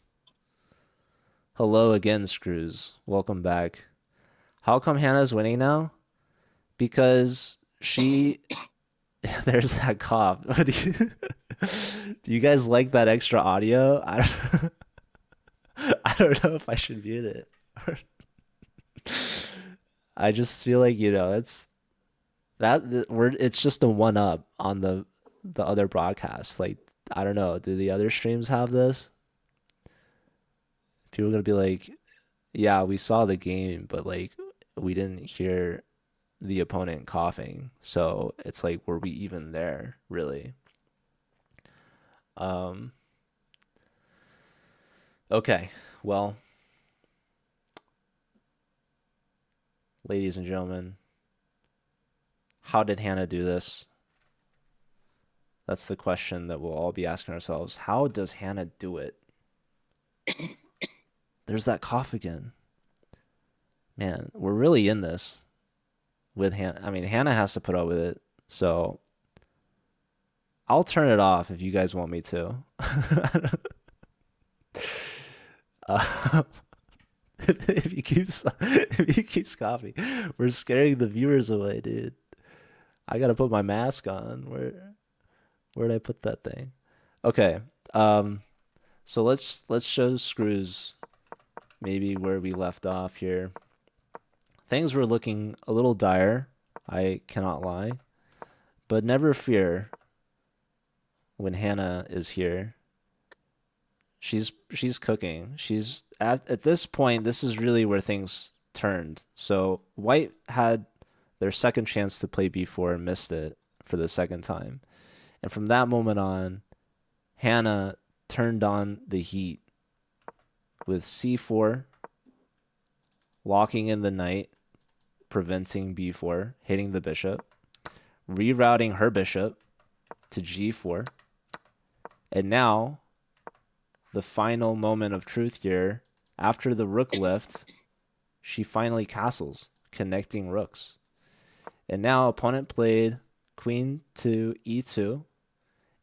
Hello again, Screws. Welcome back. How come Hannah's winning now? Because she there's that cough. Do you guys like that extra audio? I don't know if I should mute it. I just feel like, it's it's just a one up on the other broadcast. Like, I don't know, do the other streams have this? People are gonna be like, yeah, we saw the game, but like we didn't hear the opponent coughing. So it's like, were we even there, really? Um, okay. Well, ladies and gentlemen, how did Hannah do this? That's the question that we'll all be asking ourselves. How does Hannah do it? There's that cough again. Man, we're really in this with Hannah. I mean, Hannah has to put up with it. So I'll turn it off if you guys want me to. uh, if he keeps coughing, we're scaring the viewers away, dude. I gotta put my mask on. Where'd I put that thing? Okay. So let's show Screws maybe where we left off here. Things were looking a little dire, I cannot lie. But never fear when Hannah is here. She's cooking. She's at this point, this is really where things turned. So White had their second chance to play b4 and missed it for the second time. And from that moment on, Hannah turned on the heat with c4, locking in the knight, preventing b4, hitting the bishop, rerouting her bishop to g4. And now, the final moment of truth here, after the rook lift, she finally castles, connecting rooks. And now opponent played queen to e2,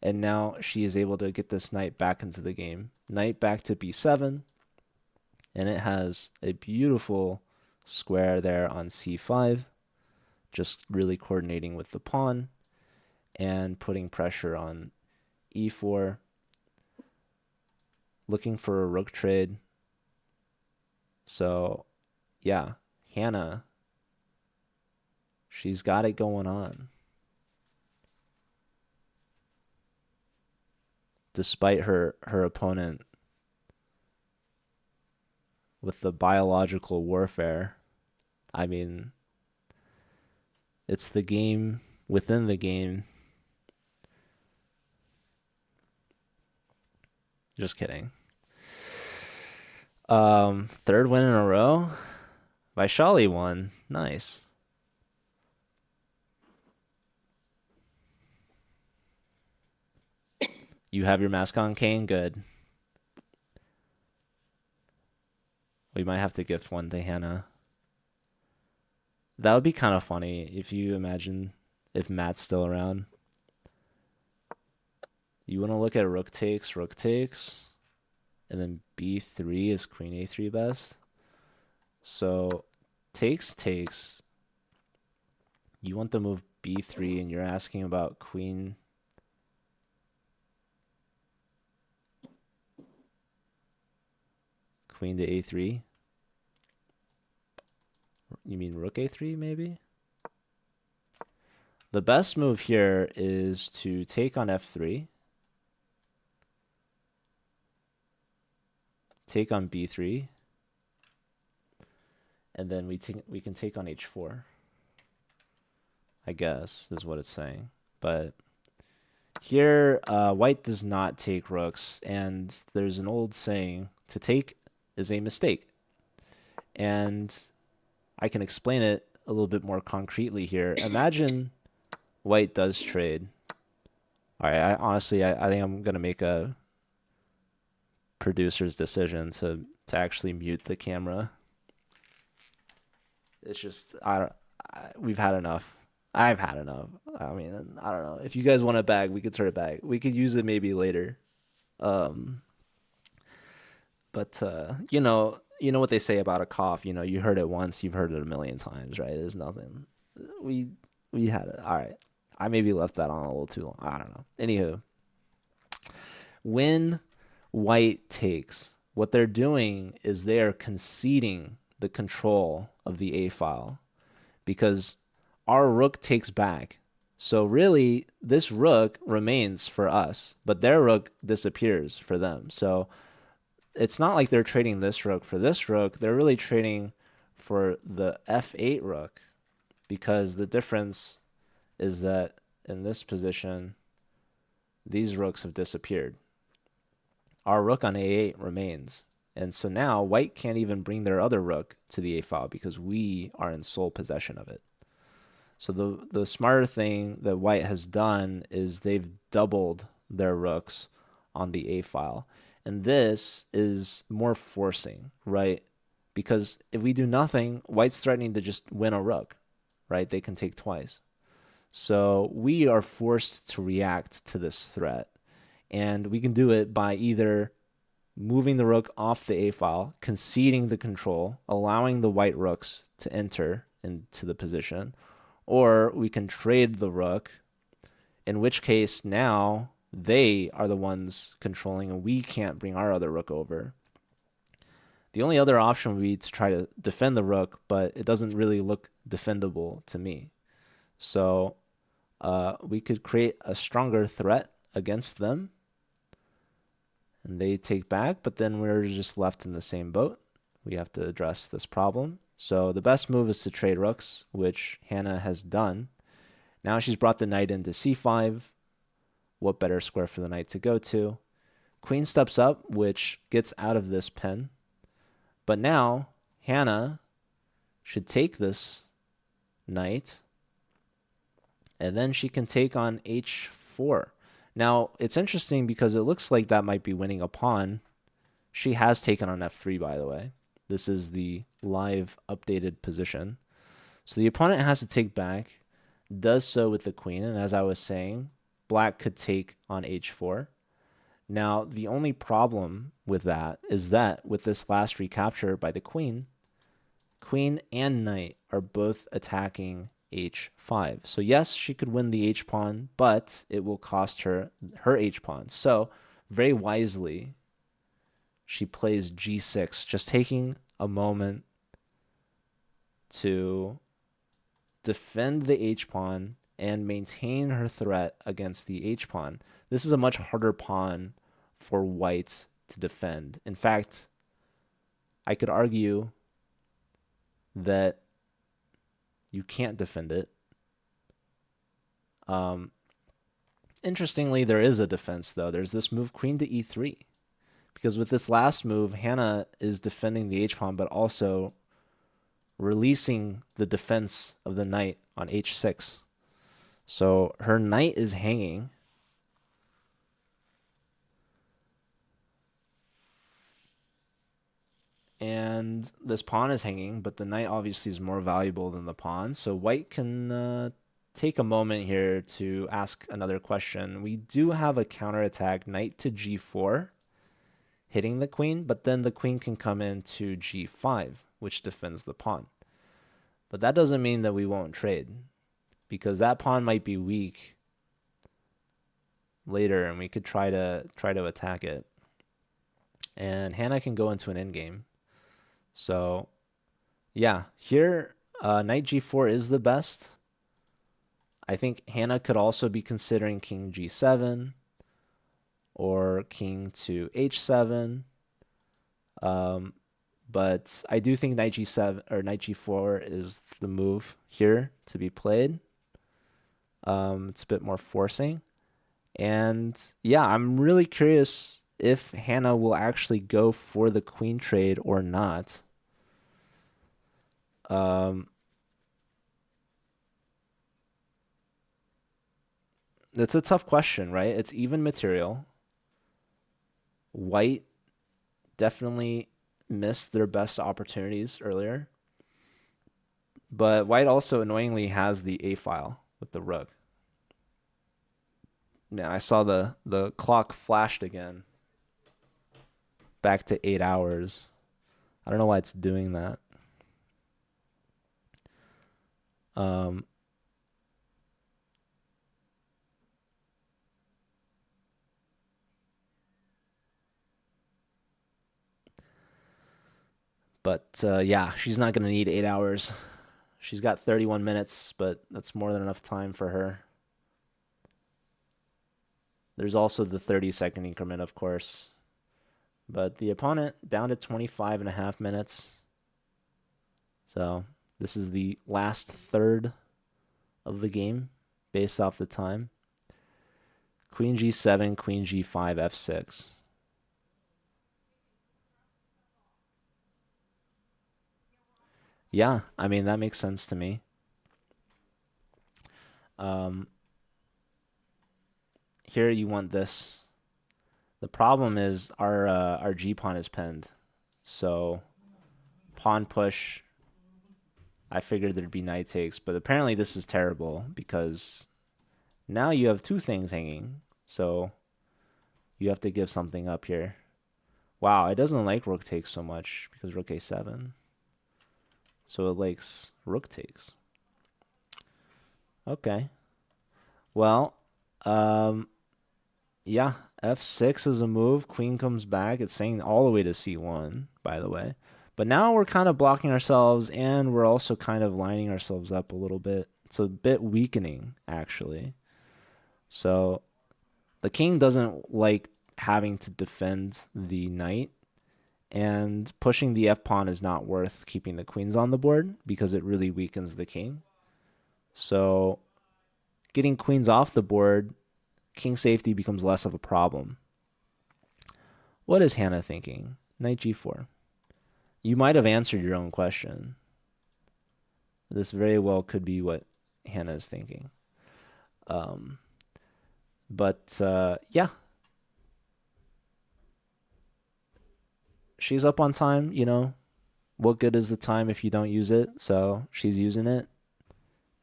and now she is able to get this knight back into the game. Knight back to b7, and it has a beautiful square there on c5, just really coordinating with the pawn and putting pressure on e4, looking for a rook trade. So, yeah, Hannah, she's got it going on. Despite her opponent with the biological warfare. I mean, it's the game within the game. Just kidding. Third win in a row. Vaishali won. Nice. You have your mask on, Kane? Good. We might have to gift one to Hannah. That would be kind of funny if you imagine if Matt's still around. You want to look at rook takes, and then b3 is queen a3 best. So takes. You want the move b3, and you're asking about queen. Queen to a3. You mean rook a3 maybe? The best move here is to take on f3. Take on b3. and then we can take on h4, I guess, is what it's saying. But here, white does not take rooks, and there's an old saying, to take is a mistake. And I can explain it a little bit more concretely here. Imagine white does trade. All right, honestly, I think I'm going to make a producer's decision to actually mute the camera. It's just, we've had enough. I've had enough. I mean, I don't know. If you guys want it back, we could turn it back. We could use it maybe later. But you know what they say about a cough. You know, you heard it once, you've heard it a million times, right? There's nothing. We had it. All right. I maybe left that on a little too long. I don't know. Anywho, when white takes, what they're doing is they are conceding the control of the A file, because our rook takes back. So really, this rook remains for us, but their rook disappears for them. So it's not like they're trading this rook for this rook. They're really trading for the f8 rook, because the difference is that in this position, these rooks have disappeared. Our rook on a8 remains. And so now white can't even bring their other rook to the a file because we are in sole possession of it. So the smarter thing that white has done is they've doubled their rooks on the a file. And this is more forcing, right? Because if we do nothing, white's threatening to just win a rook, right? They can take twice. So we are forced to react to this threat. And we can do it by either moving the rook off the a file, conceding the control, allowing the white rooks to enter into the position, or we can trade the rook, in which case now they are the ones controlling and we can't bring our other rook over. The only other option would be to try to defend the rook, but it doesn't really look defendable to me. So we could create a stronger threat against them, and they take back, but then we're just left in the same boat. We have to address this problem. So the best move is to trade rooks, which Hannah has done. Now she's brought the knight into c5. What better square for the knight to go to? Queen steps up, which gets out of this pin. But now Hannah should take this knight, and then she can take on h4. Now, it's interesting because it looks like that might be winning a pawn. She has taken on f3, by the way. This is the live updated position. So the opponent has to take back, does so with the queen, and as I was saying, black could take on h4. Now, the only problem with that is that with this last recapture by the queen and knight are both attacking h5. So yes, she could win the h-pawn, but it will cost her h-pawn. So very wisely, she plays g6, just taking a moment to defend the h-pawn and maintain her threat against the h-pawn. This is a much harder pawn for white to defend. In fact, I could argue that you can't defend it. Interestingly, there is a defense, though. There's this move, queen to e3. Because with this last move, Hannah is defending the h-pawn, but also releasing the defense of the knight on h6. So her knight is hanging. And this pawn is hanging, but the knight obviously is more valuable than the pawn. So white can take a moment here to ask another question. We do have a counterattack, knight to g4, hitting the queen, but then the queen can come into g5, which defends the pawn. But that doesn't mean that we won't trade, because that pawn might be weak later, and we could try to attack it. And Hannah can go into an endgame. So, yeah, here, knight g4 is the best. I think Hannah could also be considering king g7 or king to h7. But I do think knight g7 or knight g4 is the move here to be played. It's a bit more forcing. And yeah, I'm really curious if Hannah will actually go for the queen trade or not. It's a tough question, right? It's even material. White definitely missed their best opportunities earlier. But white also annoyingly has the A file with the rook. Yeah, I saw the clock flashed again. Back to 8 hours. I don't know why it's doing that. But yeah, she's not going to need 8 hours. She's got 31 minutes, but that's more than enough time for her. There's also the 30-second increment, of course. But the opponent down to 25 and a half minutes. So this is the last third of the game based off the time. Queen g7, queen g5, f6. Yeah, I mean, that makes sense to me. Here you want this. The problem is our G pawn is pinned. So pawn push, I figured there'd be knight takes, but apparently this is terrible because now you have two things hanging. So you have to give something up here. Wow, it doesn't like rook takes so much because rook a7. So it likes rook takes. Okay. Well, yeah, f6 is a move. Queen comes back. It's saying all the way to c1, by the way. But now we're kind of blocking ourselves, and we're also kind of lining ourselves up a little bit. It's a bit weakening, actually. So the king doesn't like having to defend the knight, and pushing the f-pawn is not worth keeping the queens on the board because it really weakens the king. So getting queens off the board, king safety becomes less of a problem. What is Hannah thinking? Knight g4. You might have answered your own question. This very well could be what Hannah is thinking. Yeah. She's up on time, you know. What good is the time if you don't use it? So she's using it.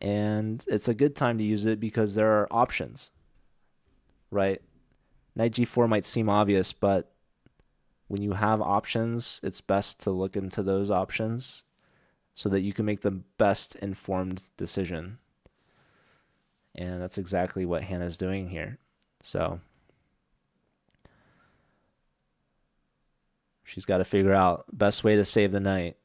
And it's a good time to use it because there are options, right? Knight g4 might seem obvious, but when you have options, it's best to look into those options so that you can make the best informed decision. And that's exactly what Hannah's doing here. So she's got to figure out best way to save the knight.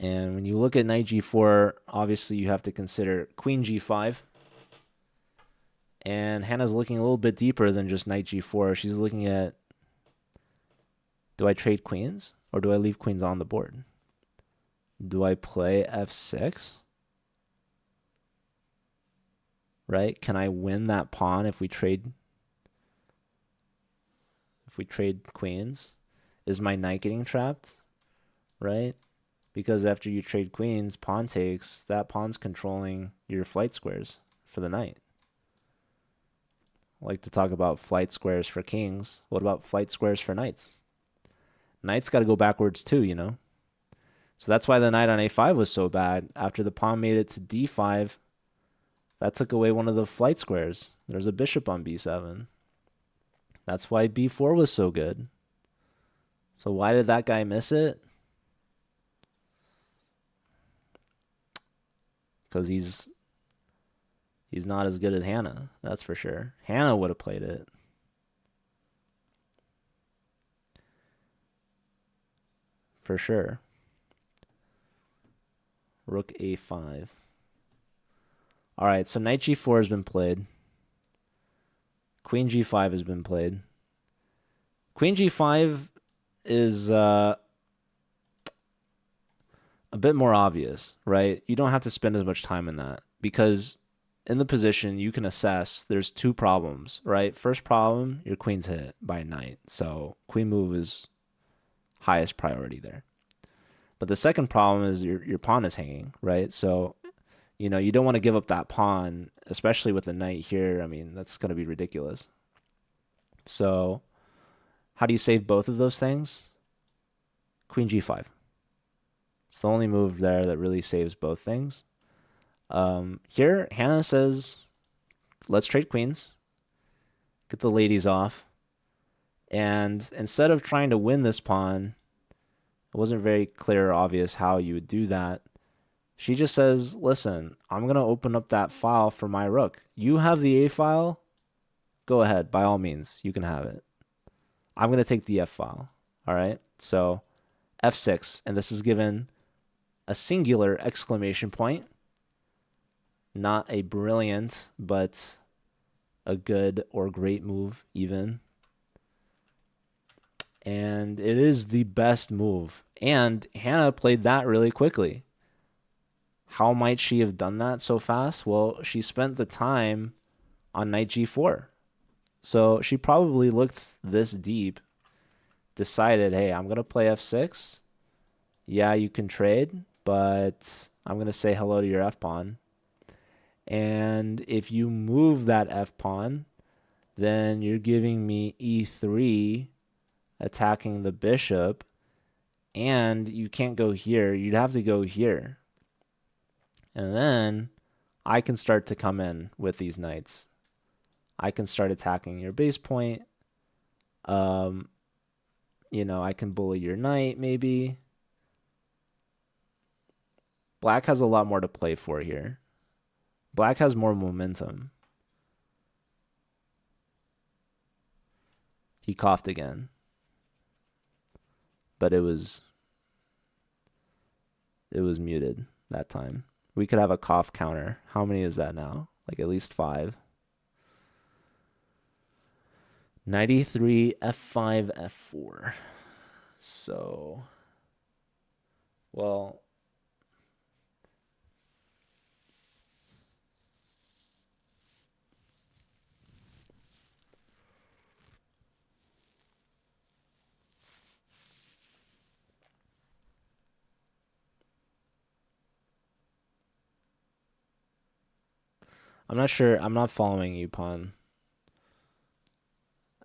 And when you look at knight g4, obviously you have to consider queen g5. And Hannah's looking a little bit deeper than just knight g4. She's looking at, do I trade queens or do I leave queens on the board? Do I play f6? Right? Can I win that pawn if we trade queens? Is my knight getting trapped? Right? Because after you trade queens, pawn takes, that pawn's controlling your flight squares for the knight. I like to talk about flight squares for kings. What about flight squares for knights? Knight's got to go backwards too, you know? So that's why the knight on a5 was so bad. After the pawn made it to d5, that took away one of the flight squares. There's a bishop on b7. That's why b4 was so good. So why did that guy miss it? Because he's not as good as Hannah, that's for sure. Hannah would have played it. For sure. Rook a5. All right, so knight g4 has been played. Queen g5 has been played. Queen g5 is a bit more obvious, right? You don't have to spend as much time in that because in the position you can assess there's two problems, right? First problem, your queen's hit by a knight. So queen move is highest priority there. But the second problem is your pawn is hanging, right? So, you don't want to give up that pawn, especially with the knight here. I mean, that's going to be ridiculous. So, how do you save both of those things? Queen g5. It's the only move there that really saves both things. Here, Hannah says, let's trade queens, get the ladies off. And instead of trying to win this pawn, it wasn't very clear or obvious how you would do that. She just says, listen, I'm going to open up that file for my rook. You have the A file. Go ahead. By all means, you can have it. I'm going to take the F file. All right. So F6, and this is given a singular exclamation point. Not a brilliant, but a good or great move even. And it is the best move. And Hannah played that really quickly. How might she have done that so fast? Well, she spent the time on knight g4. So she probably looked this deep, decided, hey, I'm going to play f6. Yeah, you can trade, but I'm going to say hello to your f-pawn. And if you move that f-pawn, then you're giving me e3, attacking the bishop, and you can't go here. You'd have to go here. And then I can start to come in with these knights. I can start attacking your base point. I can bully your knight maybe. Black has a lot more to play for here. Black has more momentum. He coughed again. But it was muted that time. We could have a cough counter. How many is that now? Like at least 5. 93, f5, f4. So, well, I'm not sure. I'm not following you, pawn.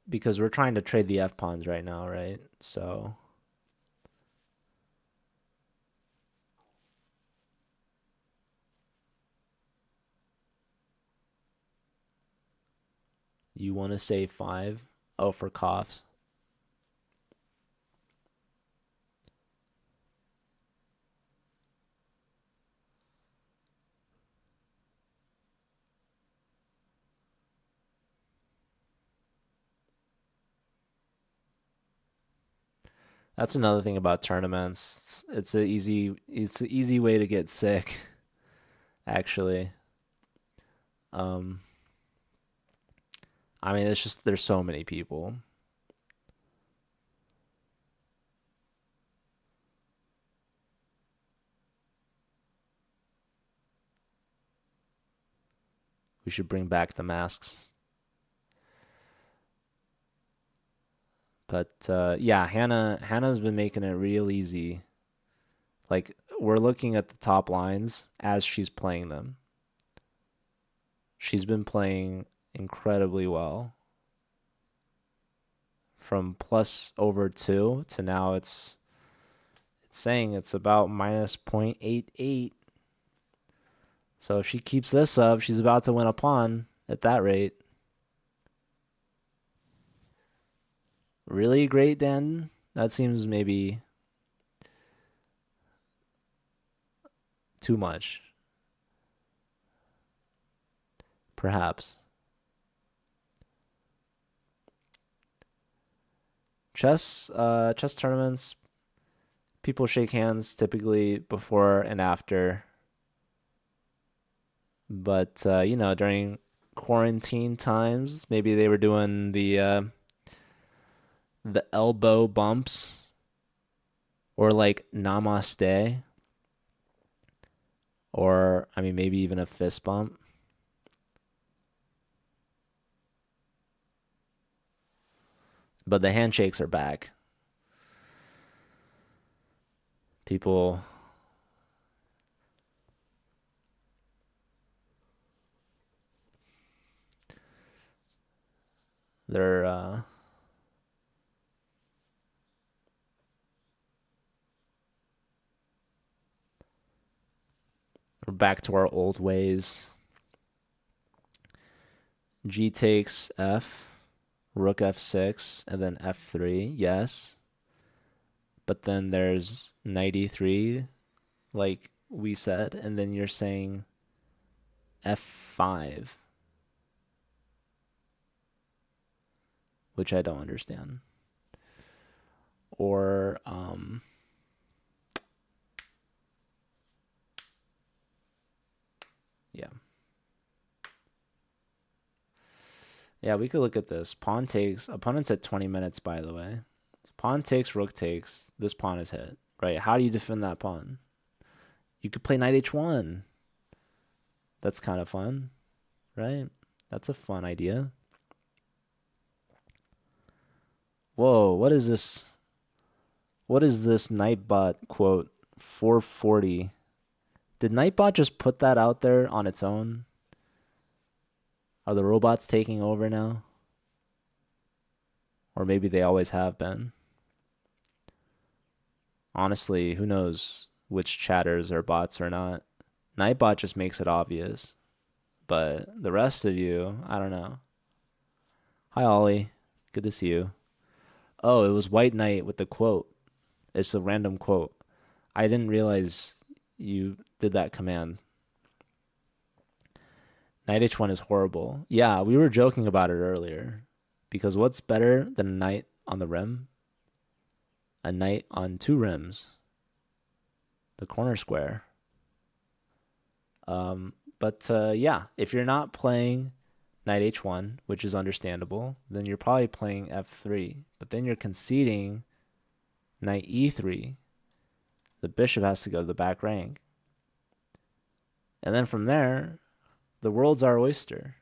Because we're trying to trade the f-pawns right now, right? So you want to say 5? Oh, for coughs. That's another thing about tournaments. It's an easy way to get sick, actually. Um, I mean, it's just there's so many people. We should bring back the masks. But yeah, Hannah's been making it real easy. Like we're looking at the top lines as she's playing them. She's been playing incredibly well. From plus over 2 to now it's saying it's about minus 0.88. So if she keeps this up, she's about to win a pawn at that rate. Really great, Dan? That seems maybe too much. Perhaps. Chess tournaments, people shake hands typically before and after. But during quarantine times, maybe they were doing the elbow bumps or like namaste. Or, I mean, maybe even a fist bump. But the handshakes are back. People, they're we're back to our old ways. G takes F, rook F6, and then F3. Yes. But then there's knight E3, like we said, and then you're saying F5, which I don't understand. Or yeah. Yeah, we could look at this. Pawn takes. Opponent's at 20 minutes, by the way. Pawn takes, rook takes. This pawn is hit. Right? How do you defend that pawn? You could play knight h1. That's kind of fun, right? That's a fun idea. Whoa, what is this? What is this Nightbot quote? 440. Did Nightbot just put that out there on its own? Are the robots taking over now? Or maybe they always have been. Honestly, who knows which chatters are bots or not. Nightbot just makes it obvious. But the rest of you, I don't know. Hi, Ollie. Good to see you. Oh, it was White Knight with the quote. It's a random quote. I didn't realize you did that command. Knight h1 is horrible. Yeah, we were joking about it earlier. Because what's better than a knight on the rim? A knight on two rims. The corner square. Yeah, if you're not playing knight h1, which is understandable, then you're probably playing f3. But then you're conceding knight e3. The bishop has to go to the back rank. And then from there, the world's our oyster.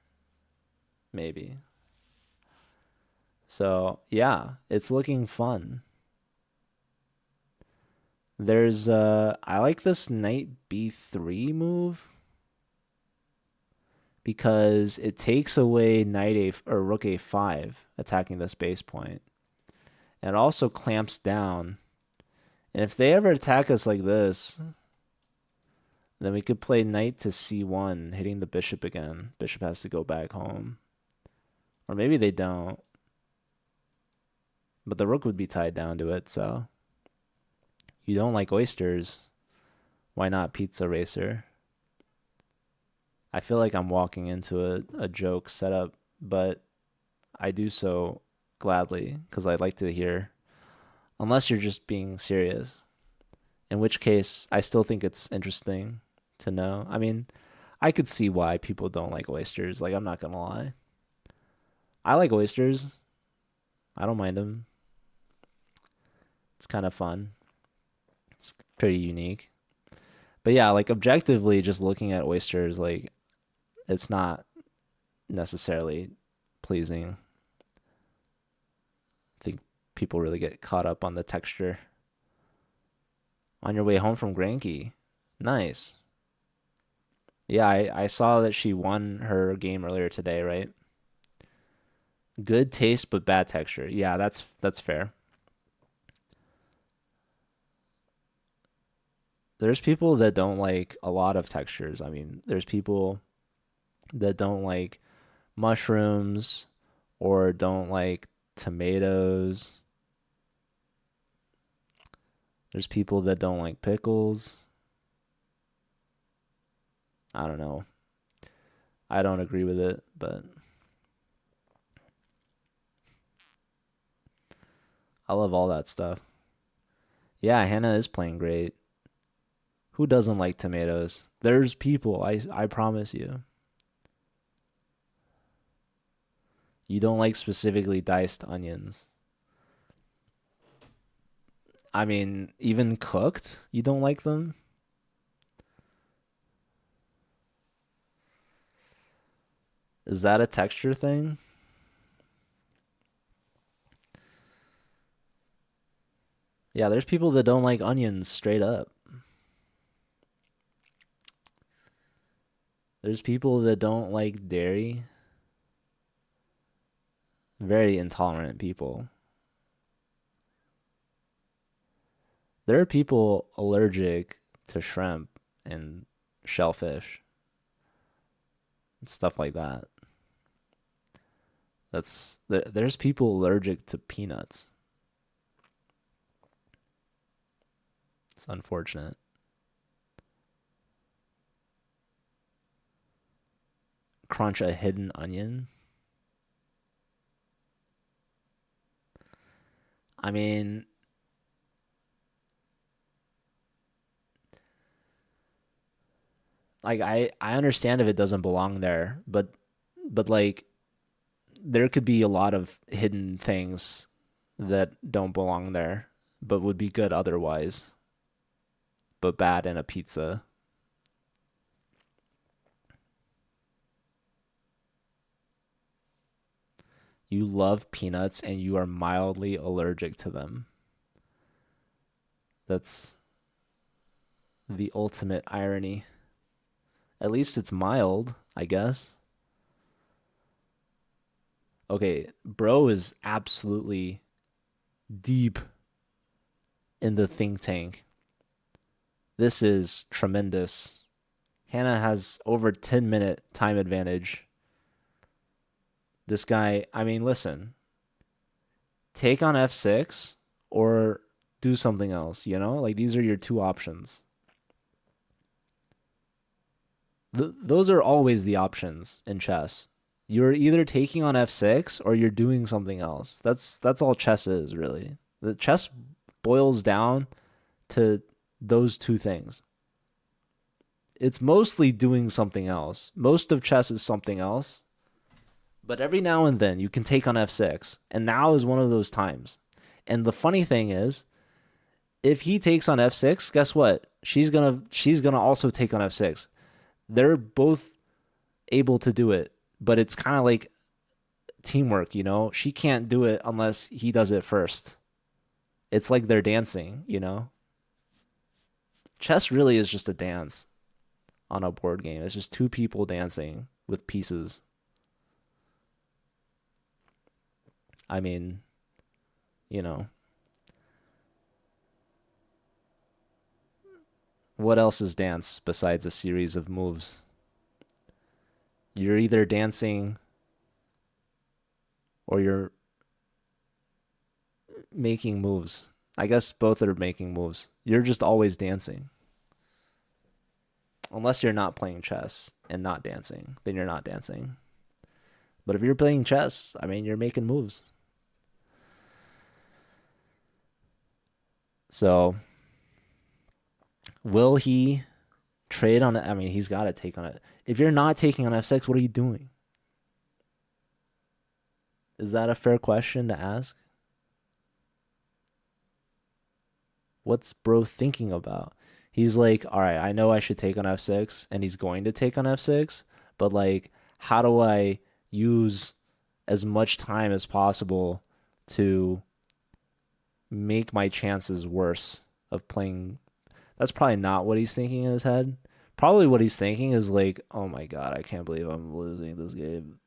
Maybe. So, yeah, it's looking fun. There's I like this knight b3 move because it takes away knight a or rook a5 attacking this base point. And it also clamps down. And if they ever attack us like this, then we could play knight to c1, hitting the bishop again. Bishop has to go back home. Or maybe they don't. But the rook would be tied down to it, so. You don't like oysters. Why not pizza racer? I feel like I'm walking into a joke setup, but I do so gladly because I'd like to hear. Unless you're just being serious. In which case, I still think it's interesting to know. I mean, I could see why people don't like oysters. Like, I'm not going to lie. I like oysters. I don't mind them. It's kind of fun. It's pretty unique. But yeah, like objectively, just looking at oysters, like it's not necessarily pleasing. I think people really get caught up on the texture. On your way home from Grenke. Nice. Yeah, I saw that she won her game earlier today, right? Good taste but bad texture. Yeah, that's fair. There's people that don't like a lot of textures. I mean, there's people that don't like mushrooms or don't like tomatoes. There's people that don't like pickles. I don't know. I don't agree with it, but I love all that stuff. Yeah, Hannah is playing great. Who doesn't like tomatoes? There's people, I promise you. You don't like specifically diced onions. I mean, even cooked, you don't like them? Is that a texture thing? Yeah, there's people that don't like onions straight up. There's people that don't like dairy. Very intolerant people. There are people allergic to shrimp and shellfish and stuff like that. There's people allergic to peanuts. It's unfortunate. Crunch a hidden onion. I mean, like I understand if it doesn't belong there, but like there could be a lot of hidden things that don't belong there, but would be good otherwise, but bad in a pizza. You love peanuts and you are mildly allergic to them. That's the ultimate irony. At least it's mild, I guess. Okay, bro is absolutely deep in the think tank. This is tremendous. Hannah has over 10-minute time advantage. This guy, I mean, listen, take on F6 or do something else, you know? Like these are your two options. Those are always the options in chess. You're either taking on F6 or you're doing something else. That's all chess is, really. The chess boils down to those two things. It's mostly doing something else. Most of chess is something else. But every now and then you can take on F6, and now is one of those times. And the funny thing is, if he takes on F6, guess what? She's gonna also take on F6. They're both able to do it, but it's kind of like teamwork, you know? She can't do it unless he does it first. It's like they're dancing, you know? Chess really is just a dance on a board game. It's just two people dancing with pieces. I mean, you know, what else is dance besides a series of moves? You're either dancing or you're making moves. I guess both are making moves. You're just always dancing. Unless you're not playing chess and not dancing, then you're not dancing. But if you're playing chess, I mean, you're making moves. So, will he trade on it? I mean, he's got to take on it. If you're not taking on F6, what are you doing? Is that a fair question to ask? What's bro thinking about? He's like, all right, I know I should take on F6, and he's going to take on F6, but like, how do I use as much time as possible to make my chances worse of playing? That's probably not what he's thinking in his head. Probably what he's thinking is like, oh my God, I can't believe I'm losing this game.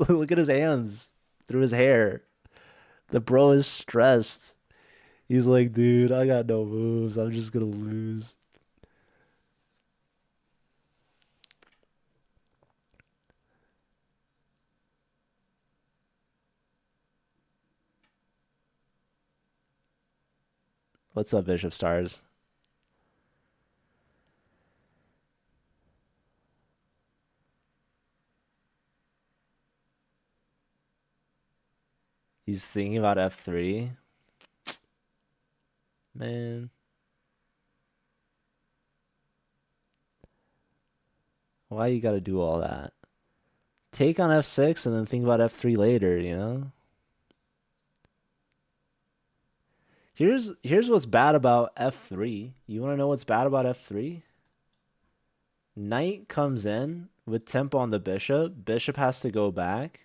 Look at his hands through his hair. The bro is stressed. He's like, dude, I got no moves. I'm just gonna lose. What's up, Bishop Stars? He's thinking about F3. Man, why you gotta do all that? Take on F6 and then think about F3 later, you know? Here's what's bad about F3. You want to know what's bad about F3? Knight comes in with tempo on the bishop. Bishop has to go back.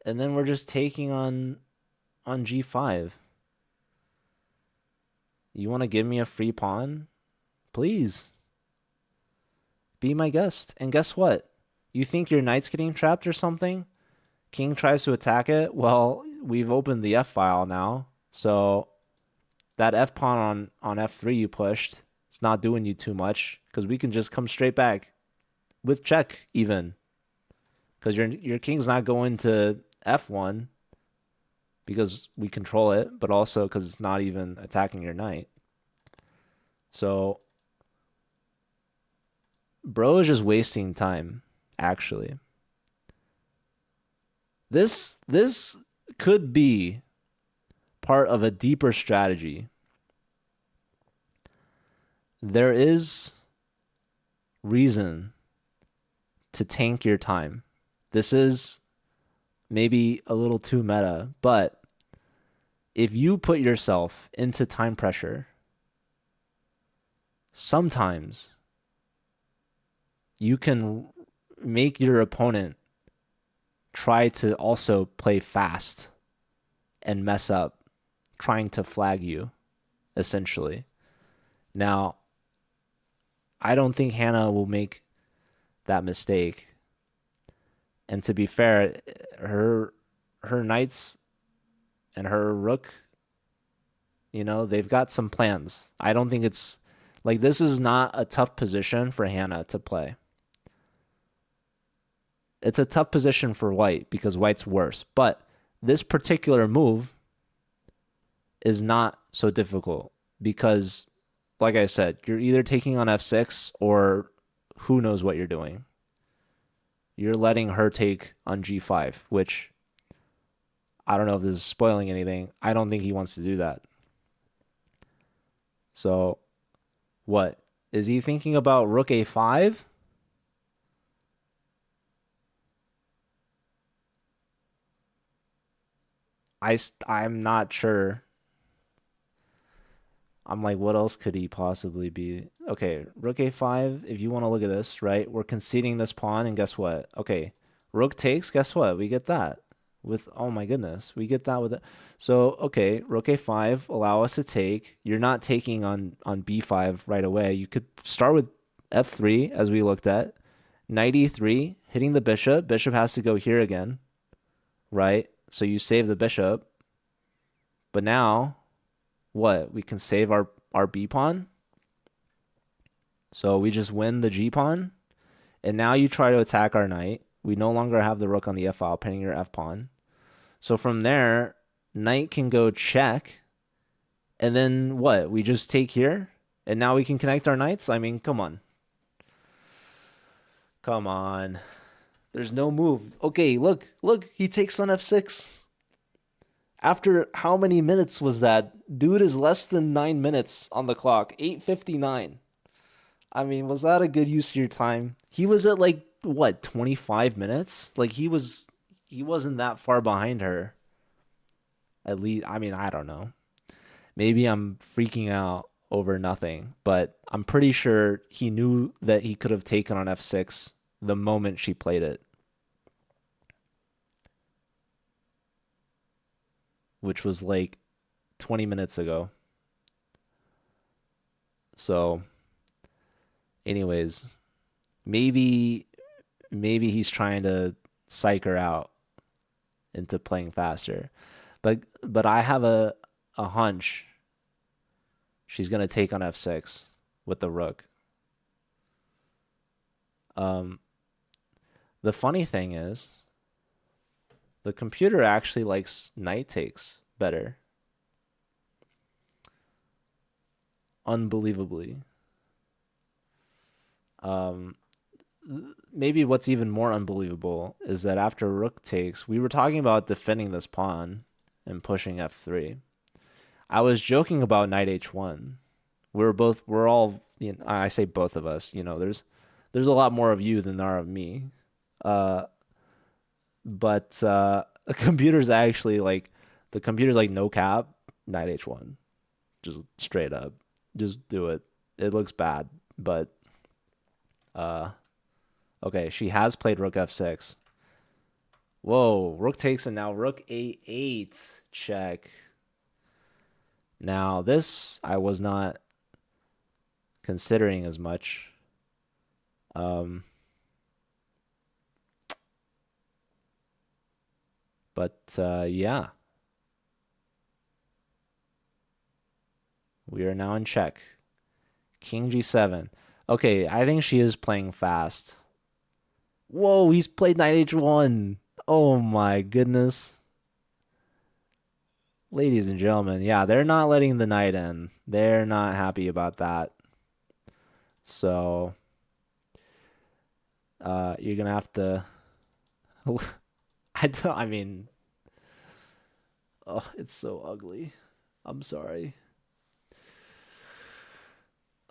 And then we're just taking on g5. You want to give me a free pawn? Please. Be my guest. And guess what? You think your knight's getting trapped or something? King tries to attack it. Well, we've opened the F file now. So that F pawn on F3 you pushed, it's not doing you too much because we can just come straight back with check even. Because your king's not going to F1 because we control it, but also because it's not even attacking your knight. So bro is just wasting time, actually. This could be part of a deeper strategy. There is reason to tank your time. This is maybe a little too meta, but if you put yourself into time pressure, sometimes you can make your opponent try to also play fast and mess up, trying to flag you, essentially. Now, I don't think Hannah will make that mistake. And to be fair, her knights and her rook, they've got some plans. I don't think it's like this is not a tough position for Hannah to play. It's a tough position for white because white's worse. But this particular move is not so difficult because, like I said, you're either taking on f6 or who knows what you're doing. You're letting her take on g5, which I don't know if this is spoiling anything. I don't think he wants to do that. So what? Is he thinking about rook a5? I'm not sure. I'm like, what else could he possibly be? Okay, rook a5, if you want to look at this, right? We're conceding this pawn, and guess what? Okay, rook takes, guess what? We get that with, oh my goodness, we get that with it. So, okay, rook a5, allow us to take. You're not taking on b5 right away. You could start with f3, as we looked at. Knight e3, hitting the bishop. Bishop has to go here again, right? So you save the bishop. But now, what? We can save our b pawn. So we just win the g pawn. And now you try to attack our knight. We no longer have the rook on the f file, pinning your f pawn. So from there, knight can go check. And then what? We just take here. And now we can connect our knights? I mean, come on. Come on. There's no move. Okay, look. He takes on f6. After how many minutes was that? Dude is less than 9 minutes on the clock. 8:59. I mean, was that a good use of your time? He was at like, what, 25 minutes? Like he wasn't that far behind her. At least, I mean, I don't know. Maybe I'm freaking out over nothing, but I'm pretty sure he knew that he could have taken on f6 the moment she played it. Which was like 20 minutes ago. So, anyways, maybe he's trying to psych her out into playing faster. But I have a hunch she's gonna take on f6 with the rook. The funny thing is, the computer actually likes knight takes better. Unbelievably. Maybe what's even more unbelievable is that after rook takes, we were talking about defending this pawn and pushing f3. I was joking about knight h1. We're all, I say both of us, there's a lot more of you than there are of me. But the computer's like no cap, knight h1. Just straight up. Just do it. It looks bad, but Uh, okay, she has played rook f6. Whoa, rook takes and now rook a8. Check. Now this I was not considering as much. Um, but yeah, we are now in check. King g7. Okay, I think she is playing fast. Whoa, he's played knight h1. Oh my goodness. Ladies and gentlemen, yeah, they're not letting the knight in. They're not happy about that. So, you're gonna have to. I mean, oh, it's so ugly. I'm sorry.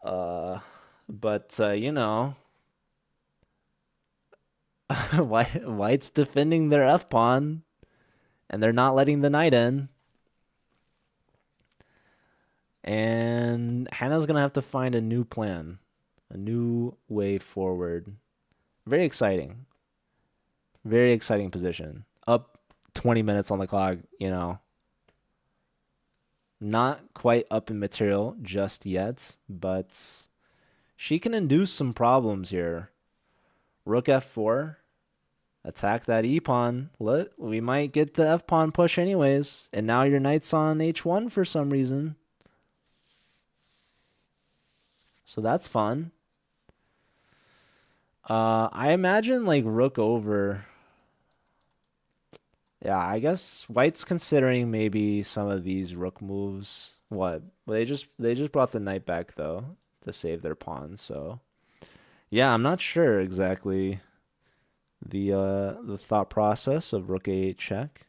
Uh, but you know, White's defending their f pawn, and they're not letting the knight in. And Hannah's gonna have to find a new plan, a new way forward. Very exciting. Very exciting position. Up 20 minutes on the clock, you know. Not quite up in material just yet, but she can induce some problems here. Rook f4. Attack that e pawn. We might get the f pawn push anyways. And now your knight's on h1 for some reason. So that's fun. I imagine like rook over. Yeah, I guess White's considering maybe some of these rook moves. What? Well, they just brought the knight back though to save their pawn. So yeah, I'm not sure exactly the thought process of rook a8 check.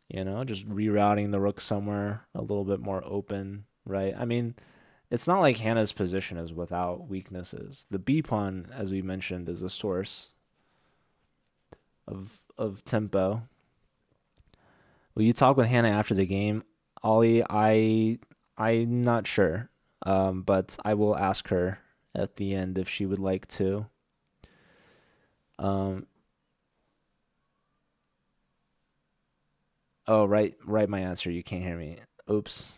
You know, just rerouting the rook somewhere a little bit more open, right? I mean, it's not like Hannah's position is without weaknesses. The b pawn, as we mentioned, is a source of tempo. Will you talk with Hannah after the game, Ollie? I'm not sure, but I will ask her at the end if she would like to. Um, oh, write my answer. You can't hear me. Oops.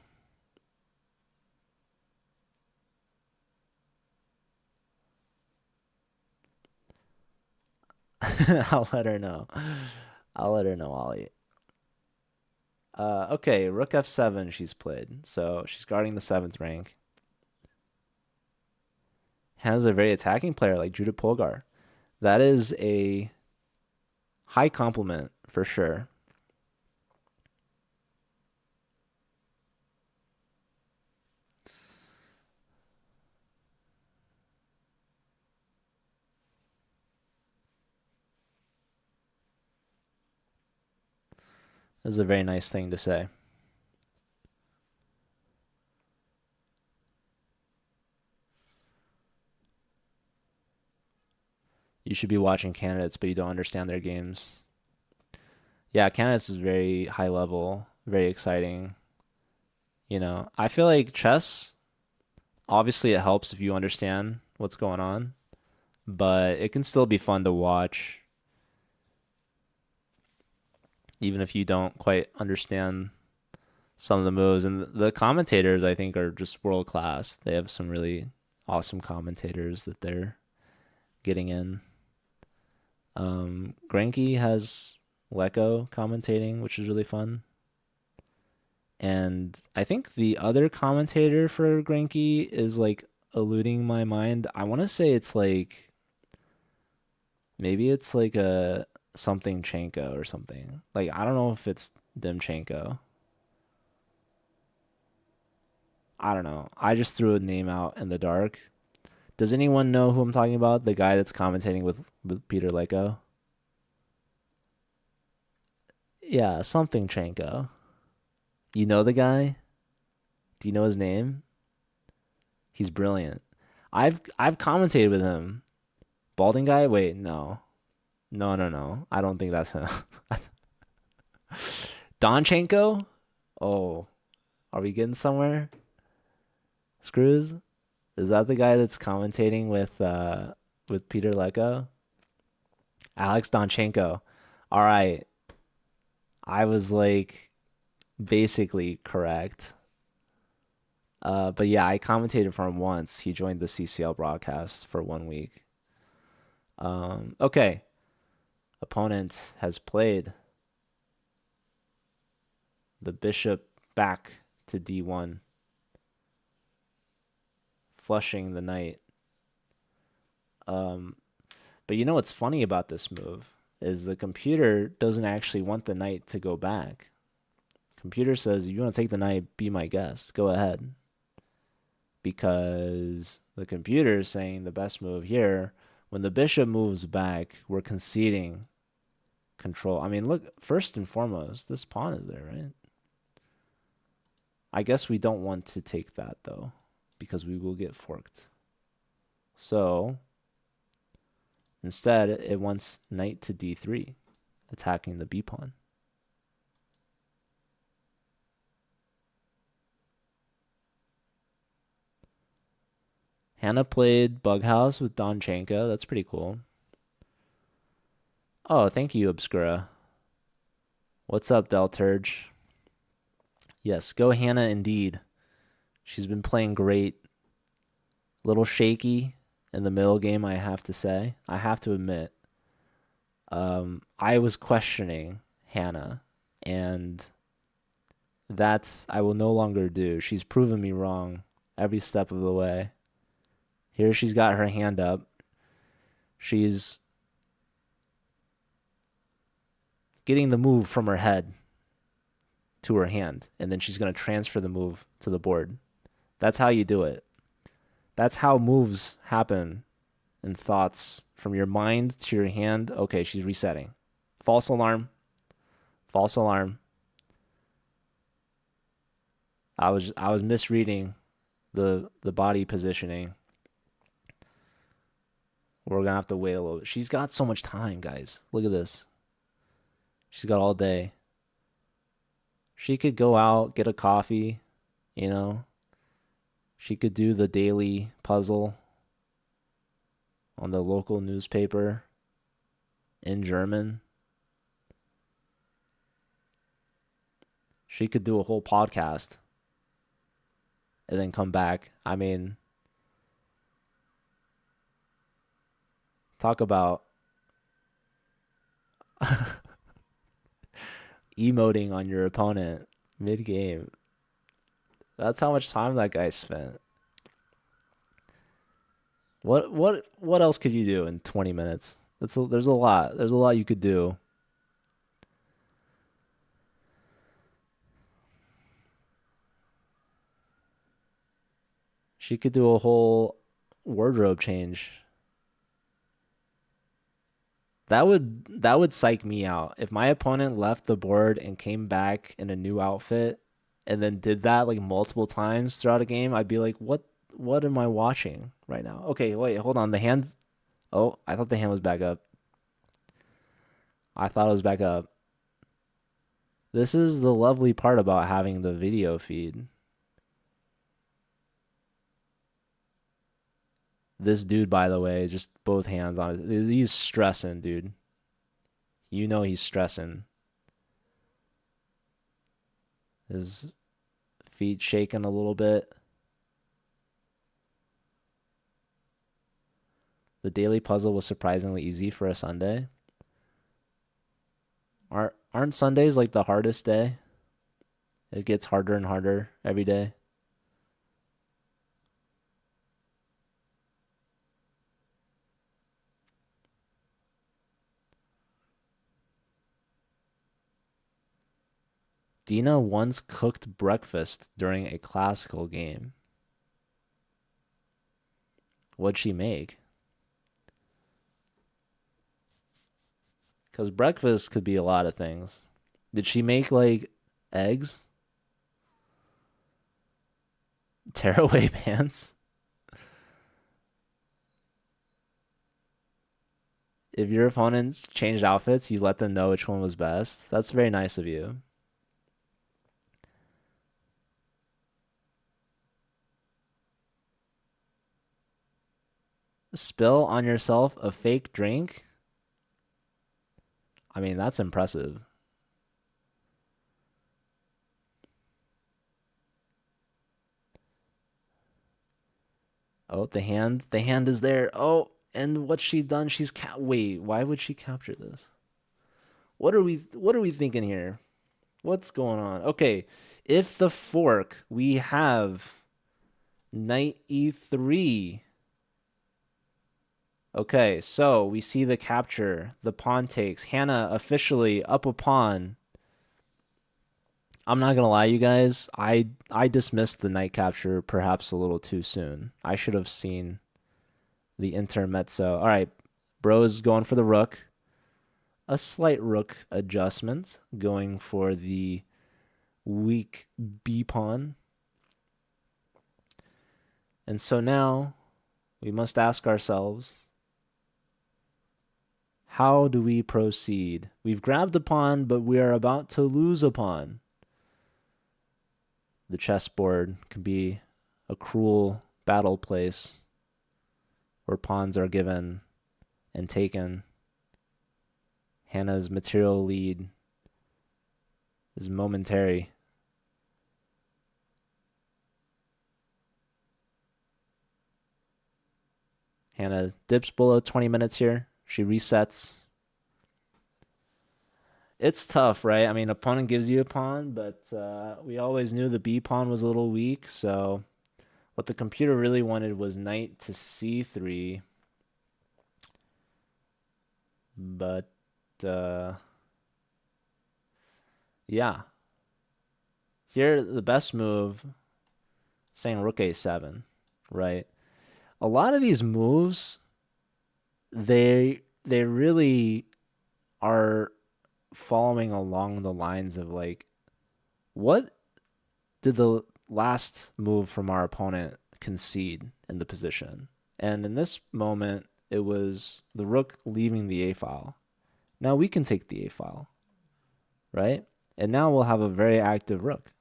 I'll let her know. I'll let her know, Ollie. Okay, Rook f7 she's played. So she's guarding the seventh rank. Hannah's a very attacking player like Judith Polgar. That is a high compliment for sure. This is a very nice thing to say. You should be watching candidates, but you don't understand their games. Yeah, candidates is very high level, very exciting. You know, I feel like chess, obviously it helps if you understand what's going on, but it can still be fun to watch, even if you don't quite understand some of the moves. And the commentators, I think, are just world class. They have some really awesome commentators that they're getting in. Grenke has Leko commentating, which is really fun. And I think the other commentator for Grenke is like eluding my mind. I want to say it's like maybe it's like a something Chenko or something. Like I don't know if it's Demchenko. I don't know. I just threw a name out in the dark. Does anyone know who I'm talking about? The guy that's commentating with Peter Leko? Yeah, something Chenko. You know the guy? Do you know his name? He's brilliant. I've commentated with him. Balding guy? Wait, no. No, no, no. I don't think that's him. Donchenko? Oh, are we getting somewhere? Screws? Is that the guy that's commentating with Peter Lecco? Alex Donchenko. All right. I was like basically correct. But yeah, I commentated for him once. He joined the CCL broadcast for 1 week. Okay. Opponent has played the bishop back to D1, flushing the knight. But you know what's funny about this move is the computer doesn't actually want the knight to go back. Computer says, you want to take the knight, be my guest, go ahead. Because the computer is saying the best move here, when the bishop moves back, we're conceding control. I mean, look, first and foremost, this pawn is there, right? I guess we don't want to take that, though, because we will get forked. So instead, it wants knight to d3, attacking the b pawn. Hannah played Bughouse with Donchenko. That's pretty cool. Oh, thank you, Obscura. What's up, Delturge? Yes, go Hannah indeed. She's been playing great. Little shaky in the middle game, I have to say. I have to admit. I was questioning Hannah, and that's I will no longer do. She's proven me wrong every step of the way. Here she's got her hand up. She's getting the move from her head to her hand, and then she's going to transfer the move to the board. That's how you do it. That's how moves happen in thoughts from your mind to your hand. Okay, she's resetting. False alarm. False alarm. I was misreading the body positioning. We're going to have to wait a little bit. She's got so much time, guys. Look at this. She's got all day. She could go out, get a coffee, you know. She could do the daily puzzle on the local newspaper in German. She could do a whole podcast and then come back. I mean, talk about emoting on your opponent mid-game. That's how much time that guy spent. What else could you do in 20 minutes? There's a lot. There's a lot you could do. She could do a whole wardrobe change. That would psych me out. If my opponent left the board and came back in a new outfit and then did that like multiple times throughout a game, I'd be like, what am I watching right now? Okay, wait, hold on. The hand. Oh, I thought the hand was back up. I thought it was back up. This is the lovely part about having the video feed. This dude, by the way, just both hands on it. He's stressing, dude. You know he's stressing. His feet shaking a little bit. The daily puzzle was surprisingly easy for a Sunday. Aren't Sundays like the hardest day? It gets harder and harder every day. Dina once cooked breakfast during a classical game. What'd she make? Because breakfast could be a lot of things. Did she make, like, eggs? Tearaway pants? If your opponents changed outfits, you let them know which one was best. That's very nice of you. Spill on yourself a fake drink? I mean, that's impressive. Oh, the hand is there. Oh, and what she's done, wait, why would she capture this? What are we thinking here? What's going on? Okay, if the fork, we have knight e3. Okay, so we see the capture. The pawn takes. Hannah officially up a pawn. I'm not gonna lie, you guys. I dismissed the knight capture perhaps a little too soon. I should have seen the intermezzo. All right, bro's going for the rook. A slight rook adjustment, going for the weak b pawn. And so now we must ask ourselves, how do we proceed? We've grabbed a pawn, but we are about to lose a pawn. The chessboard can be a cruel battle place where pawns are given and taken. Hannah's material lead is momentary. Hannah dips below 20 minutes here. She resets. It's tough, right? I mean, opponent gives you a pawn, but we always knew the b pawn was a little weak, so what the computer really wanted was knight to c3. But, yeah. Here, the best move, saying rook a7, right? A lot of these moves, they really are following along the lines of like, what did the last move from our opponent concede in the position? And in this moment, it was the rook leaving the a file. Now we can take the a file, right? And now we'll have a very active rook.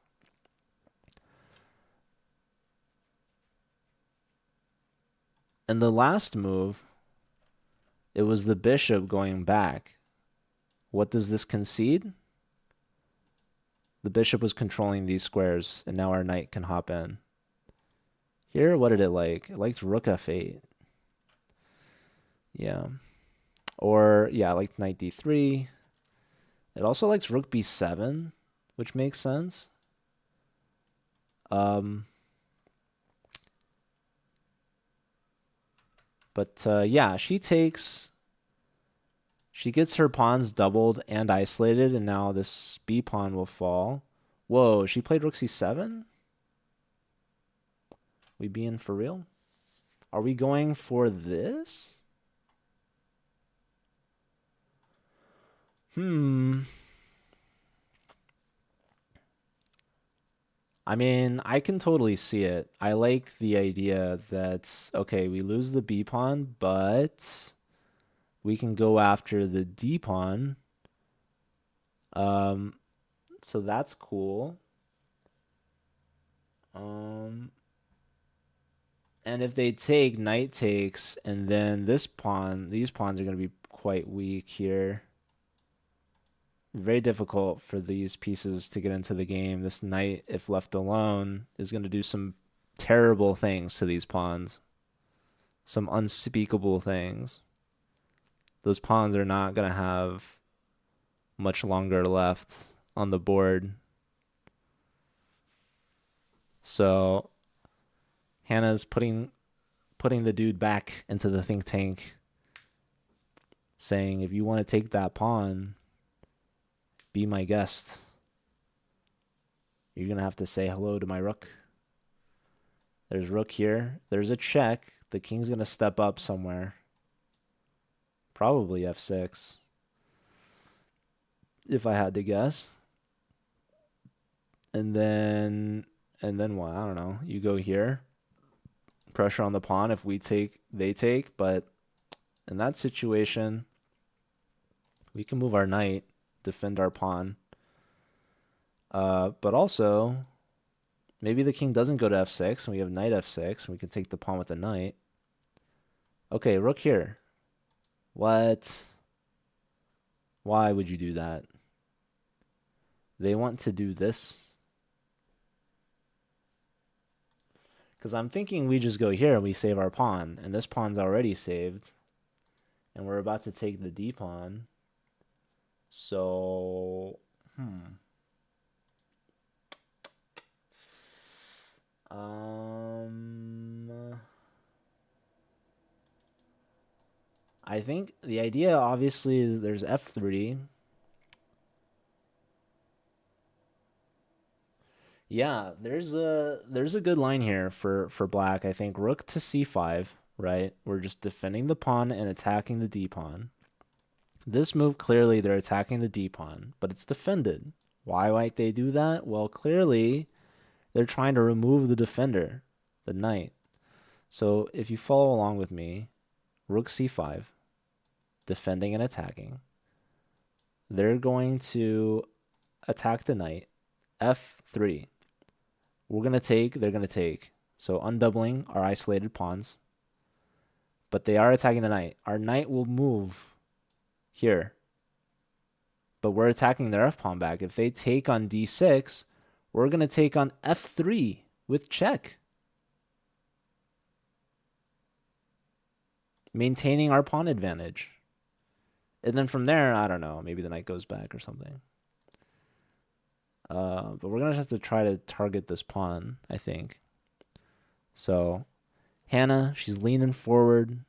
And the last move, it was the bishop going back. What does this concede? The bishop was controlling these squares, and now our knight can hop in. Here, what did it like? It liked rook f8. Yeah. Or, yeah, I liked knight d3. It also likes rook b7, which makes sense. Yeah, she gets her pawns doubled and isolated, and now this b pawn will fall. Whoa, she played rook c7? We being for real? Are we going for this? I mean, I can totally see it. I like the idea that, okay, we lose the b pawn, but we can go after the d pawn. So that's cool. And if they take, knight takes, and then this pawn, these pawns are going to be quite weak here. Very difficult for these pieces to get into the game. This knight, if left alone, is going to do some terrible things to these pawns. Some unspeakable things. Those pawns are not going to have much longer left on the board. So Hannah's putting the dude back into the think tank, saying, if you want to take that pawn, be my guest. You're going to have to say hello to my rook. There's rook here. There's a check. The king's going to step up somewhere. Probably f6, if I had to guess. And then what? I don't know. You go here. Pressure on the pawn. If we take, they take. But in that situation, we can move our knight, defend our pawn. But also, maybe the king doesn't go to f6, and we have knight f6, and we can take the pawn with the knight. Okay, rook here. What? Why would you do that? They want to do this. Because I'm thinking we just go here and we save our pawn. And this pawn's already saved. And we're about to take the d pawn. So, I think the idea, obviously, is there's f3. Yeah, there's a good line here for black. I think rook to c5, right? We're just defending the pawn and attacking the d pawn. This move, clearly they're attacking the d pawn, but it's defended. Why might they do that? Well, clearly they're trying to remove the defender, the knight. So if you follow along with me, rook c5, defending and attacking. They're going to attack the knight, f3. We're going to take, they're going to take. So undoubling our isolated pawns. But they are attacking the knight. Our knight will move here. But we're attacking their f-pawn back. If they take on d6, we're going to take on f3 with check. Maintaining our pawn advantage. And then from there, I don't know, maybe the knight goes back or something. But we're going to have to try to target this pawn, I think. So Hannah, she's leaning forward.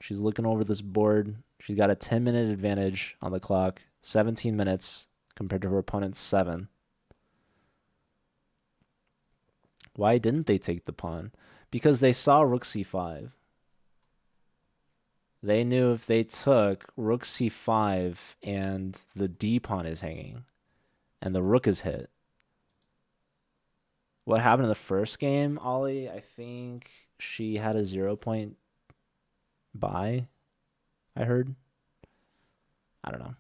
She's looking over this board. She's got a 10-minute advantage on the clock. 17 minutes compared to her opponent's 7. Why didn't they take the pawn? Because they saw rook c5. They knew if they took rook c5 and the d pawn is hanging and the rook is hit. What happened in the first game, Ollie? I think she had a 0-point buy, I heard. I don't know.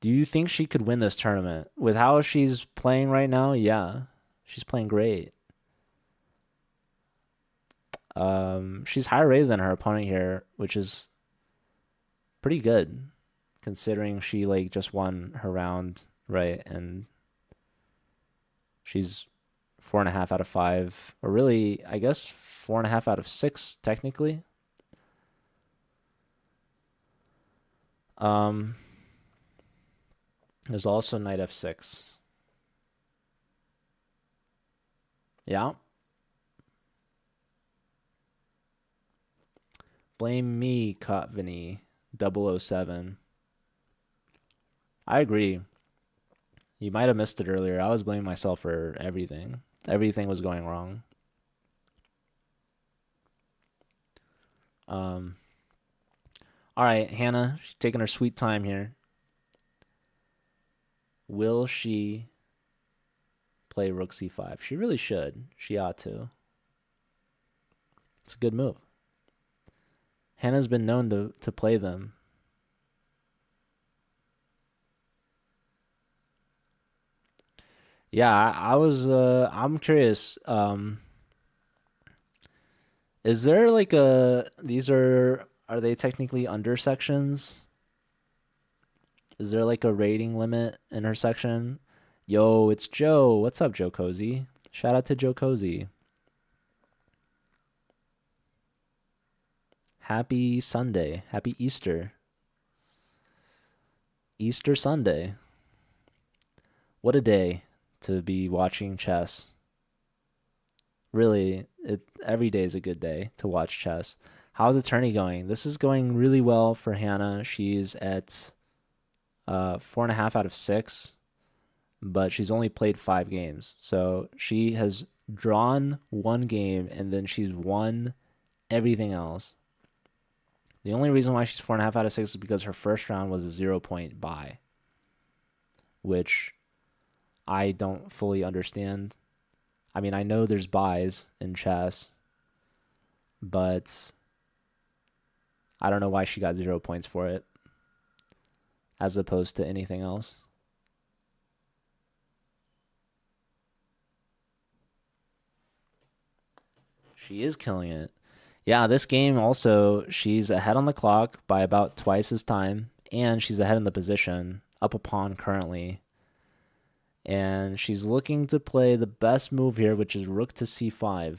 Do you think she could win this tournament? With how she's playing right now, yeah. She's playing great. She's higher rated than her opponent here, which is pretty good, considering she like just won her round, right? And she's 4.5 out of 5, or really, I guess 4.5 out of 6 technically. There's also knight f6. Yeah. Blame me, Kotvini 007. I agree. You might have missed it earlier. I was blaming myself for everything. Everything was going wrong. All right, Hannah, she's taking her sweet time here. Will she play rook c5? She really should. She ought to. It's a good move. Hannah's been known to play them. Yeah, I'm curious. Is there like are they technically under sections? Is there like a rating limit in her section? Yo, it's Joe. What's up, Joe Cozy? Shout out to Joe Cozy. Happy Sunday. Happy Easter. Easter Sunday. What a day to be watching chess. Really, every day is a good day to watch chess. How's the tourney going? This is going really well for Hannah. She's at 4.5 out of 6, but she's only played 5 games. So she has drawn 1 game and then she's won everything else. The only reason why she's 4.5 out of 6 is because her first round was a 0-point bye, which I don't fully understand. I mean, I know there's buys in chess, but I don't know why she got 0 points for it as opposed to anything else. She is killing it. Yeah, this game also, she's ahead on the clock by about twice as time, and she's ahead in the position, up a pawn currently. And she's looking to play the best move here, which is rook to c5.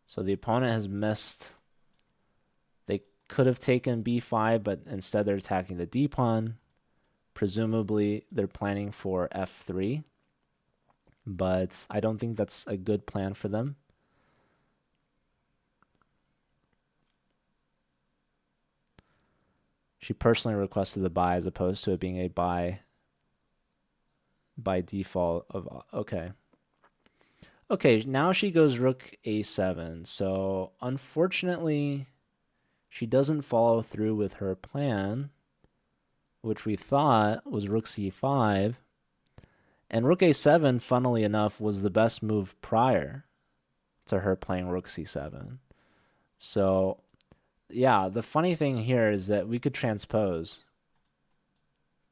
So the opponent has missed. They could have taken b5, but instead they're attacking the d pawn. Presumably they're planning for f3, but I don't think that's a good plan for them. She personally requested the buy as opposed to it being a buy by default of okay. Okay, now she goes rook a7. So unfortunately, she doesn't follow through with her plan, which we thought was rook c5. And rook a7, funnily enough, was the best move prior to her playing rook c7. So yeah, the funny thing here is that we could transpose,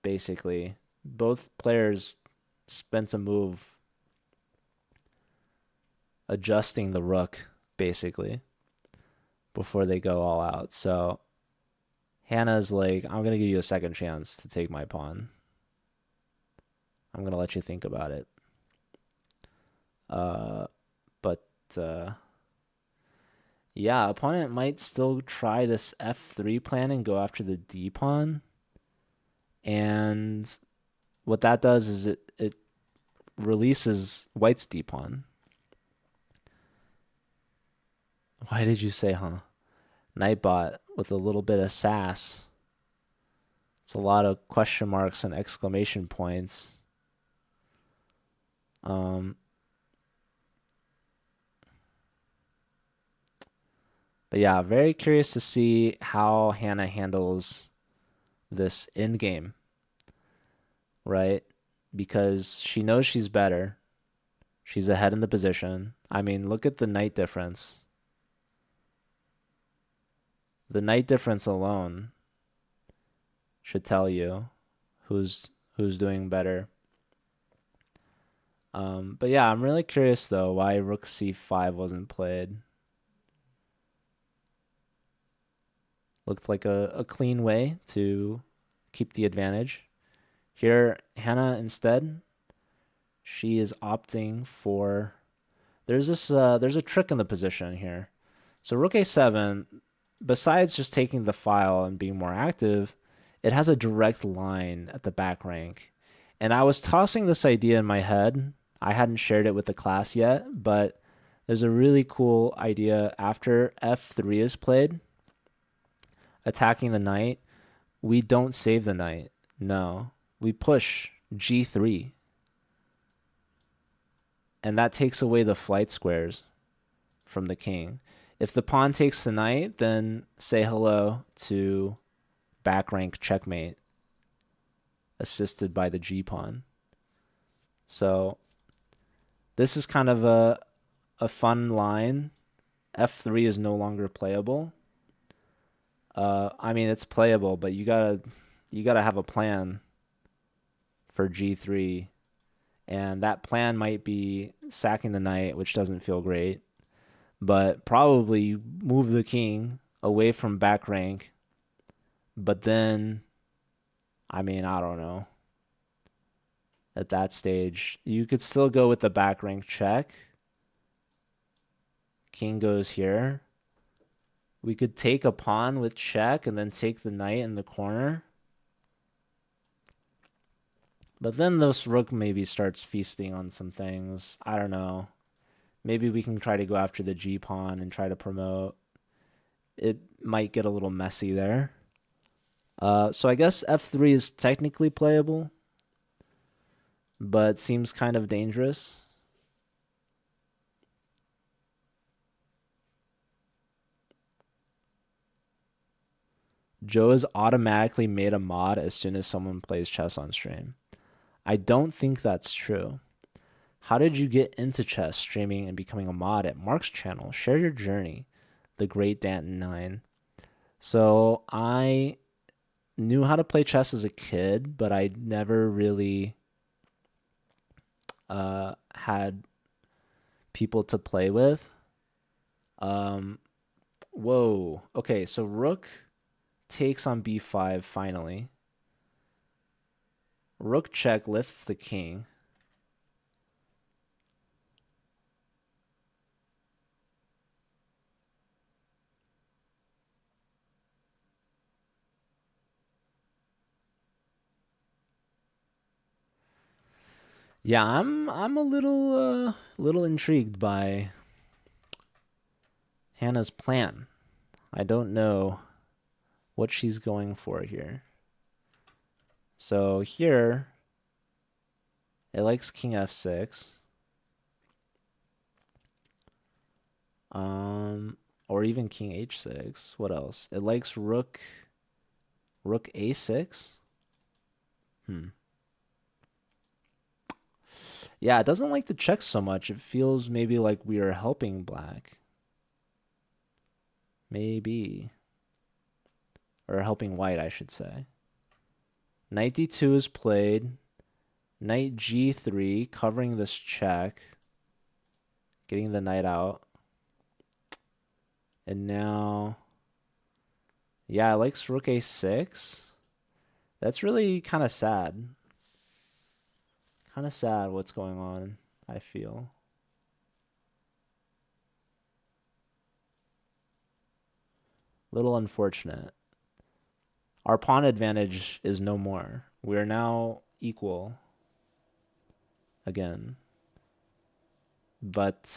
basically. Both players spent a move adjusting the rook, basically, before they go all out. So Hannah's like, I'm going to give you a second chance to take my pawn. I'm going to let you think about it. But yeah, opponent might still try this f3 plan and go after the d pawn. And what that does is it releases white's d pawn. Why did you say, huh? Nightbot with a little bit of sass. It's a lot of question marks and exclamation points. But yeah, very curious to see how Hannah handles this in game, right? Because she knows she's better. She's ahead in the position. I mean, look at the knight difference. The knight difference alone should tell you who's doing better. But yeah, I'm really curious though why rook c5 wasn't played. Looked like a clean way to keep the advantage. Here, Hannah instead, she is opting for. There's a trick in the position here. So rook a7, besides just taking the file and being more active, it has a direct line at the back rank. And I was tossing this idea in my head. I hadn't shared it with the class yet, but there's a really cool idea after f3 is played, attacking the knight. We don't save the knight. No, we push g3. And that takes away the flight squares from the king. If the pawn takes the knight, then say hello to back rank checkmate, assisted by the g pawn. So this is kind of a fun line. f3 is no longer playable. I mean, it's playable, but you gotta have a plan for g3, and that plan might be sacking the knight, which doesn't feel great, but probably move the king away from back rank. But then, I mean, I don't know. At that stage, you could still go with the back rank check. King goes here. We could take a pawn with check and then take the knight in the corner. But then this rook maybe starts feasting on some things. I don't know. Maybe we can try to go after the g pawn and try to promote. It might get a little messy there. So I guess f3 is technically playable, but seems kind of dangerous. Joe is automatically made a mod as soon as someone plays chess on stream. I don't think that's true. How did you get into chess, streaming, and becoming a mod at Mark's channel? Share your journey, the great Danton9. So I knew how to play chess as a kid, but I never really had people to play with. Whoa. Okay, so rook takes on b5 finally. Rook check lifts the king. Yeah, I'm a little intrigued by Hannah's plan. I don't know what she's going for here. So here it likes king f6. Or even king h6. What else? It likes rook a6. Hmm. Yeah, it doesn't like the check so much. It feels maybe like we are helping black. Maybe. Or helping white, I should say. Knight d2 is played. Knight g3, covering this check. Getting the knight out. And now... Yeah, it likes rook a6. That's really kind of sad. Kind of sad what's going on, I feel. Little unfortunate. Our pawn advantage is no more. We are now equal again. But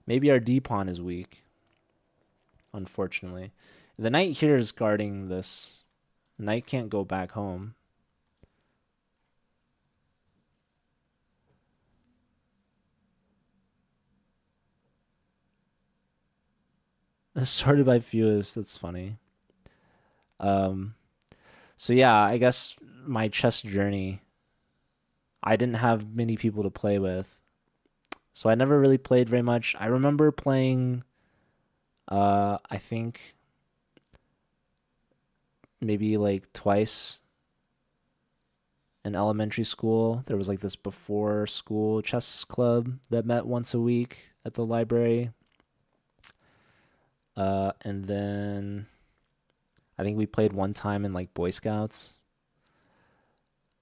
maybe our d pawn is weak, unfortunately. The knight here is guarding this. Knight can't go back home. Sorted by fewest. That's funny. So yeah, I guess my chess journey, I didn't have many people to play with. So I never really played very much. I remember playing I think maybe like twice in elementary school. There was like this before school chess club that met once a week at the library. And then I think we played one time in like Boy Scouts.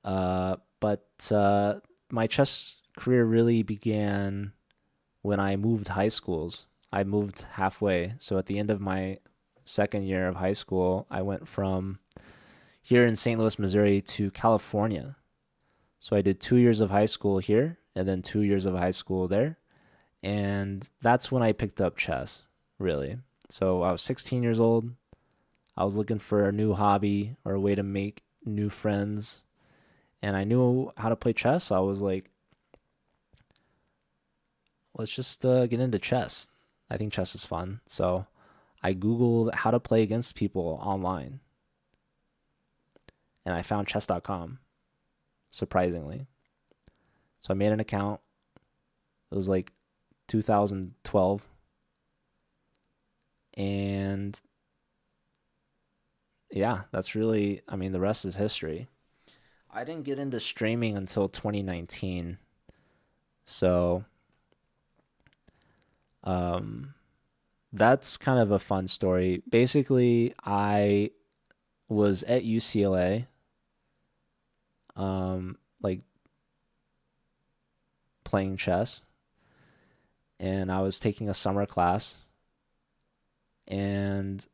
But my chess career really began when I moved high schools. I moved halfway. So at the end of my second year of high school, I went from here in St. Louis, Missouri to California. So I did 2 years of high school here and then 2 years of high school there. And that's when I picked up chess, really. So I was 16 years old. I was looking for a new hobby or a way to make new friends. And I knew how to play chess. I was like, let's just get into chess. I think chess is fun. So I Googled how to play against people online. And I found chess.com, surprisingly. So I made an account. It was like 2012. And yeah, that's really, I mean, the rest is history. I didn't get into streaming until 2019. So that's kind of a fun story. Basically, I was at UCLA, like playing chess, and I was taking a summer class, and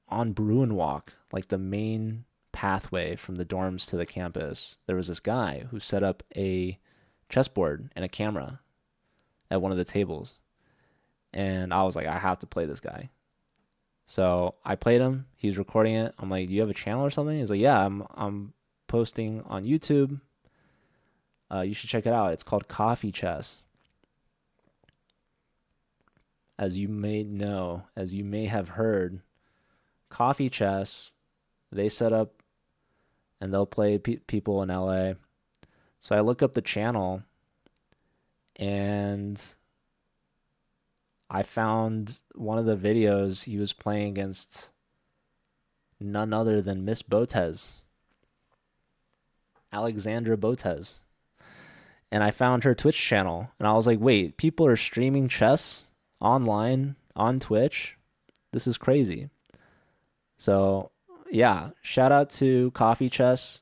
on Bruin Walk, like the main pathway from the dorms to the campus, there was this guy who set up a chessboard and a camera at one of the tables. And I was like, I have to play this guy. So I played him. He's recording it. I'm like, do you have a channel or something? He's like, yeah, I'm posting on YouTube. You should check it out. It's called Coffee Chess. As you may know, as you may have heard, Coffee Chess, they set up and they'll play people in LA. So I look up the channel and I found one of the videos he was playing against none other than Miss Botez, Alexandra Botez. And I found her Twitch channel and I was like, wait, people are streaming chess online on Twitch. This is crazy. So, yeah, shout out to Coffee Chess,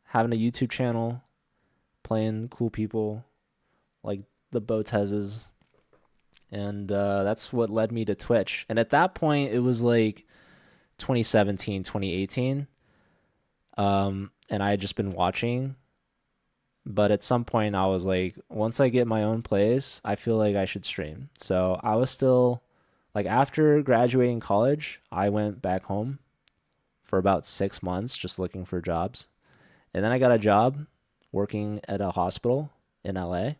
having a YouTube channel, playing cool people like the Botezes. And that's what led me to Twitch. And at that point, it was like 2017, 2018. And I had just been watching. But at some point, I was like, once I get my own place, I feel like I should stream. So I was still, like, after graduating college, I went back home for about 6 months just looking for jobs. And then I got a job working at a hospital in LA.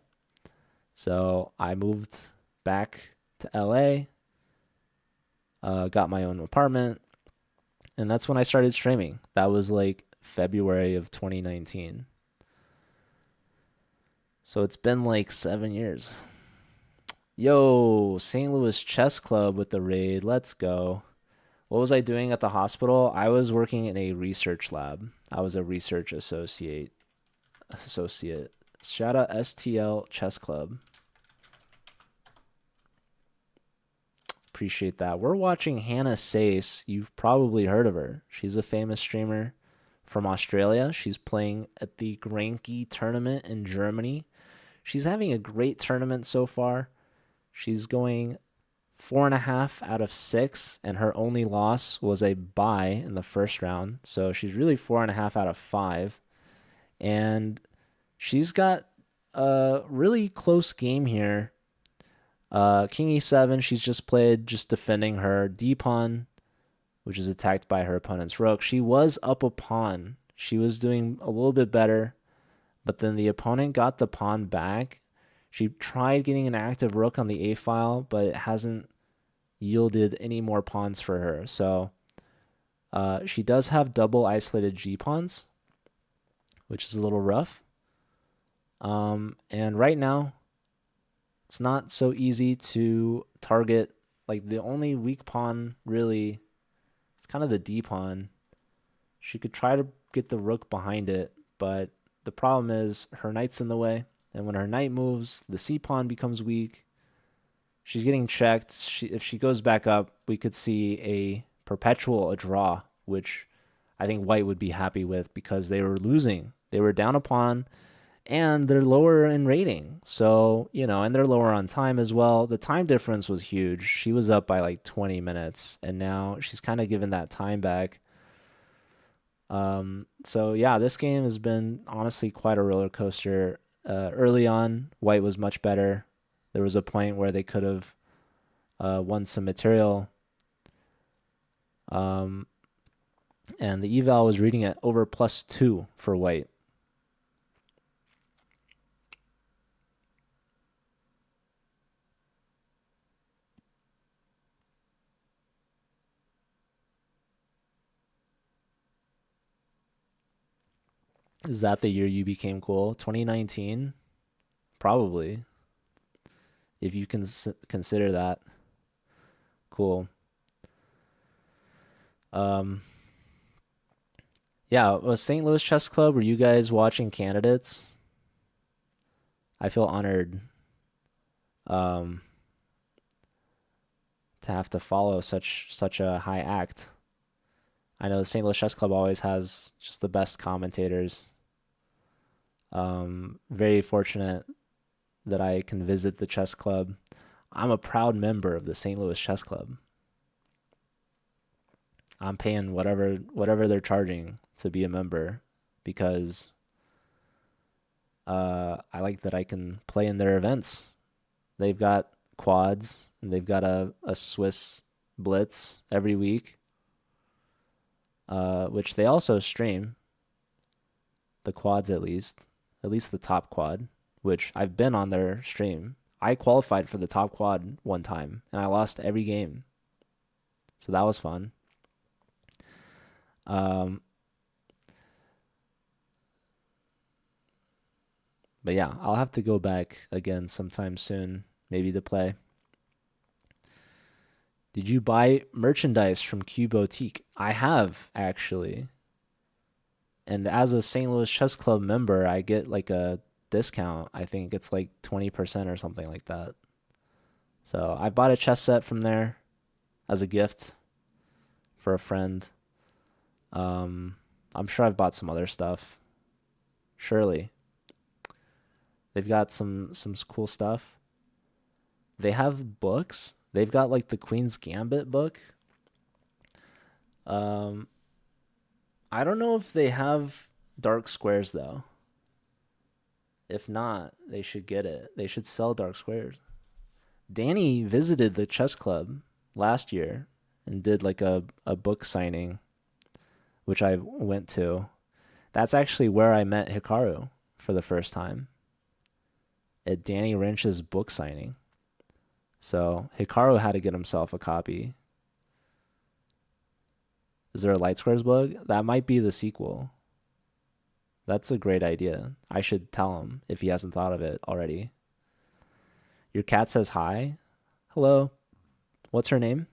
So I moved back to LA, got my own apartment, and that's when I started streaming. That was like February of 2019. So it's been like 7 years. Yo, St. Louis Chess Club with the raid. Let's go. What was I doing at the hospital? I was working in a research lab. I was a research associate. Shout out STL Chess Club. Appreciate that. We're watching Hannah Sayce. You've probably heard of her. She's a famous streamer from Australia. She's playing at the Grenke tournament in Germany. She's having a great tournament so far. She's going 4.5 out of 6, and her only loss was a bye in the first round. So she's really 4.5 out of 5. And she's got a really close game here. King e7, she's just played, just defending her d-pawn, which is attacked by her opponent's rook. She was up a pawn. She was doing a little bit better, but then the opponent got the pawn back. She tried getting an active rook on the a file, but it hasn't yielded any more pawns for her. So she does have double isolated g-pawns, which is a little rough. And right now, it's not so easy to target. Like, the only weak pawn really is kind of the d pawn. She could try to get the rook behind it, but the problem is her knight's in the way. And when her knight moves, the c pawn becomes weak. She's getting checked. If she goes back up, we could see a draw, which I think white would be happy with because they were losing. They were down a pawn. And they're lower in rating. So, and they're lower on time as well. The time difference was huge. She was up by like 20 minutes, and now she's kind of given that time back. So yeah, this game has been honestly quite a roller coaster. Early on, white was much better. There was a point where they could have won some material. And the eval was reading at over +2 for white. Is that the year you became cool? 2019? Probably. If you can consider that. Cool. Yeah, was St. Louis Chess Club, were you guys watching candidates? I feel honored to have to follow such a high act. I know the St. Louis Chess Club always has just the best commentators. Very fortunate that I can visit the chess club. I'm a proud member of the St. Louis Chess Club. I'm paying whatever they're charging to be a member because I like that I can play in their events. They've got quads and they've got a Swiss blitz every week, which they also stream. The quads at least the top quad, which I've been on their stream. I qualified for the top quad one time and I lost every game. So that was fun. But yeah, I'll have to go back again sometime soon, maybe to play. Did you buy merchandise from Q Boutique? I have, actually. And as a St. Louis Chess Club member, I get like a discount. I think it's like 20% or something like that So I bought a chess set from there as a gift for a friend. Um, I'm sure I've bought some other stuff. Surely they've got some cool stuff. They have books. They've got like the Queen's Gambit book. Um, I don't know if they have Dark Squares though. If not, they should get it. They should sell Dark Squares. Danny visited the chess club last year and did like a book signing, which I went to. That's actually where I met Hikaru for the first time, at Danny Wrench's book signing. So Hikaru had to get himself a copy. Is there a Light Squares book? That might be the sequel. That's a great idea. I should tell him if he hasn't thought of it already. Your cat says hi. Hello. What's her name?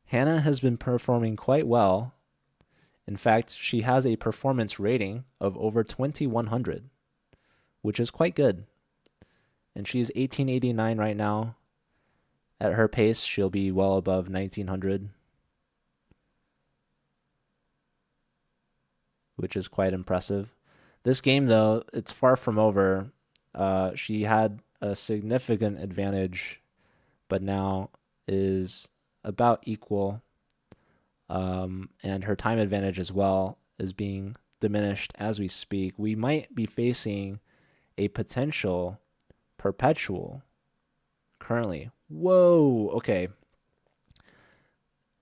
Hannah has been performing quite well. In fact, she has a performance rating of over 2100, which is quite good. And she's 1889 right now. At her pace, she'll be well above 1900, which is quite impressive. This game, though, it's far from over. She had a significant advantage, but now is about equal. And her time advantage as well is being diminished as we speak. We might be facing a potential perpetual currently. Whoa, okay.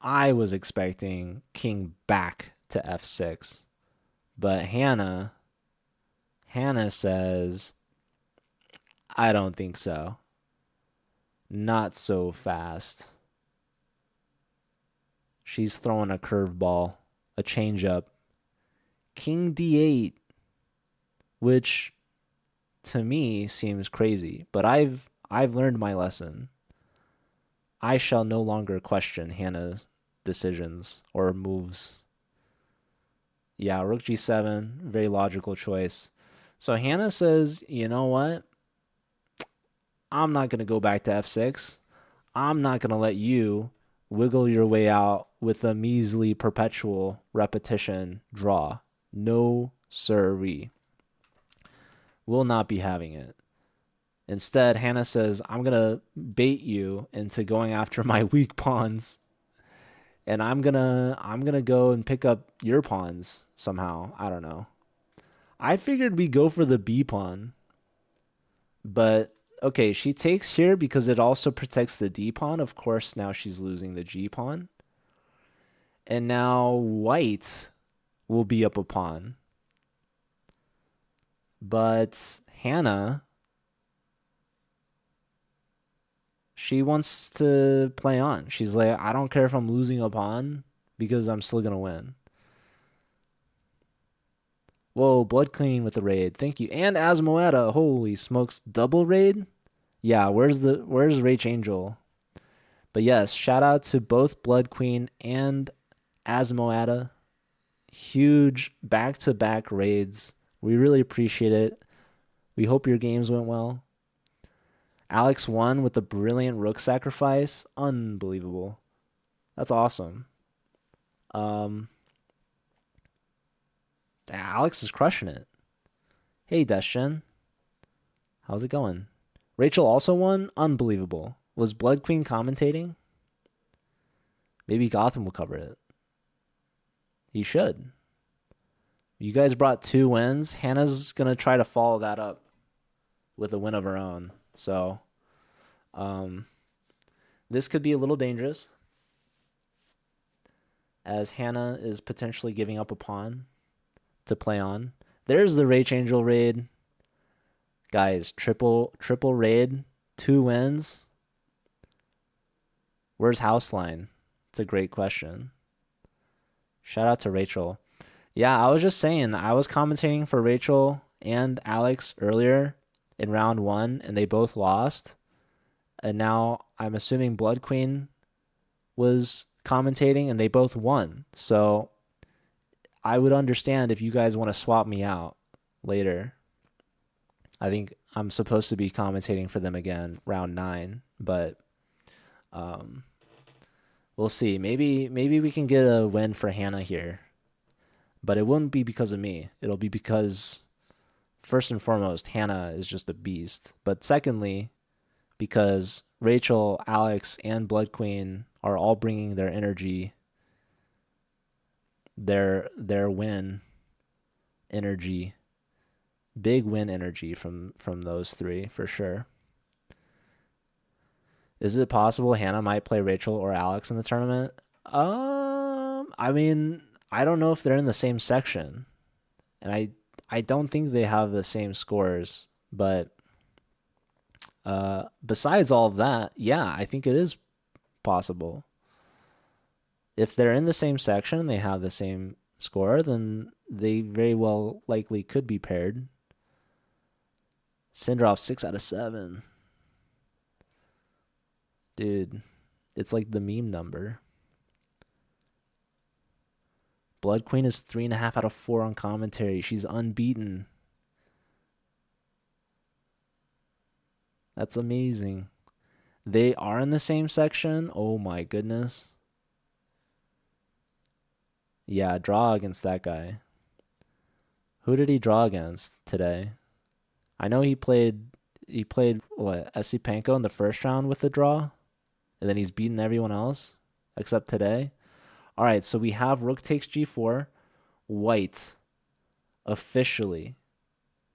I was expecting king back to f6, but Hannah says, I don't think so. Not so fast. She's throwing a curveball, a changeup. King d8, which to me seems crazy, but I've learned my lesson. I shall no longer question Hannah's decisions or moves. Yeah, rook g7, very logical choice. So Hannah says, you know what? I'm not going to go back to f6. I'm not going to let you wiggle your way out with a measly perpetual repetition draw. No siree. Will not be having it. Instead, Hannah says, I'm going to bait you into going after my weak pawns. And I'm going to go and pick up your pawns somehow. I don't know. I figured we go for the B pawn. But okay, she takes here because it also protects the D pawn. Of course, now she's losing the G pawn. And now white will be up a pawn. But Hannah, she wants to play on. She's like, I don't care if I'm losing a pawn because I'm still going to win. Whoa, Blood Clean with the raid. Thank you. And Asmoetta. Holy smokes. Double raid? Yeah, where's Rach Angel? But yes, shout out to both Blood Queen and Asmoetta. Huge back-to-back raids. We really appreciate it. We hope your games went well. Alex won with a brilliant rook sacrifice. Unbelievable. That's awesome. Alex is crushing it. Hey, Destin. How's it going? Rachel also won? Unbelievable. Was Blood Queen commentating? Maybe Gotham will cover it. He should. You guys brought 2 wins. Hannah's going to try to follow that up with a win of her own. So, this could be a little dangerous, as Hannah is potentially giving up a pawn to play on. There's the Rach Angel raid. Guys, triple raid, 2 wins. Where's Houseline? It's a great question. Shout out to Rachel. Yeah, I was just saying, I was commentating for Rachel and Alex earlier in round 1, and they both lost. And now I'm assuming Blood Queen was commentating, and they both won. So I would understand if you guys want to swap me out later. I think I'm supposed to be commentating for them again round 9, but um, we'll see. Maybe we can get a win for Hannah here, but it wouldn't be because of me. It'll be because first and foremost, Hannah is just a beast. But secondly, because Rachel, Alex, and Blood Queen are all bringing their energy, their win energy, big win energy from those three for sure. Is it possible Hannah might play Rachel or Alex in the tournament? I mean, I don't know if they're in the same section, and I don't think they have the same scores, but besides all of that, yeah, I think it is possible. If they're in the same section and they have the same score, then they very well likely could be paired. Syndrov 6 out of 7. Dude, it's like the meme number. Blood Queen is 3.5 out of 4 on commentary. She's unbeaten. That's amazing. They are in the same section. Oh my goodness. Yeah, draw against that guy. Who did he draw against today? I know he played what, Esipenko in the first round with the draw, and then he's beaten everyone else except today. All right, so we have rook takes g4, white officially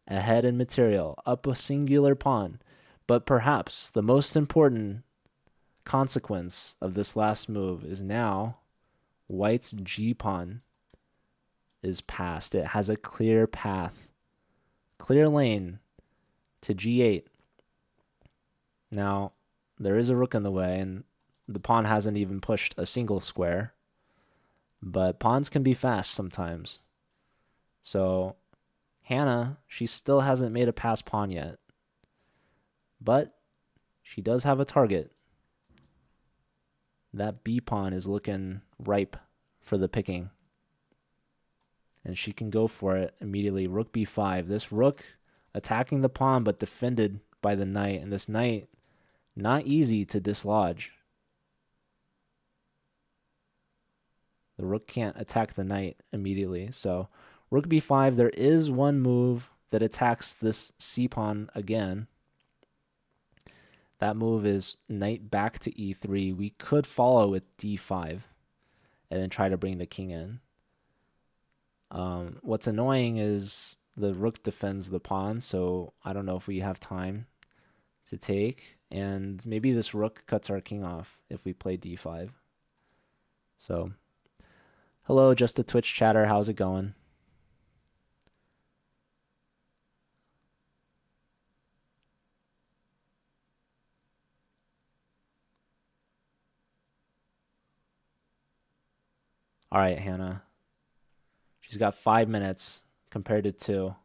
ahead in material, up a singular pawn. But perhaps the most important consequence of this last move is now white's g-pawn is passed. It has a clear path, clear lane to g8. Now, there is a rook in the way, and the pawn hasn't even pushed a single square. But pawns can be fast sometimes. So, Hannah, she still hasn't made a pass pawn yet. But she does have a target. That b pawn is looking ripe for the picking. And she can go for it immediately. Rook b5. This rook attacking the pawn but defended by the knight. And this knight, not easy to dislodge. The rook can't attack the knight immediately. So rook b5, there is one move that attacks this c-pawn again. That move is knight back to e3. We could follow with d5 and then try to bring the king in. What's annoying is the rook defends the pawn, so I don't know if we have time to take. And maybe this rook cuts our king off if we play d5. So, hello, just a Twitch chatter. How's it going? All right, Hannah. She's got 5 minutes compared to 2.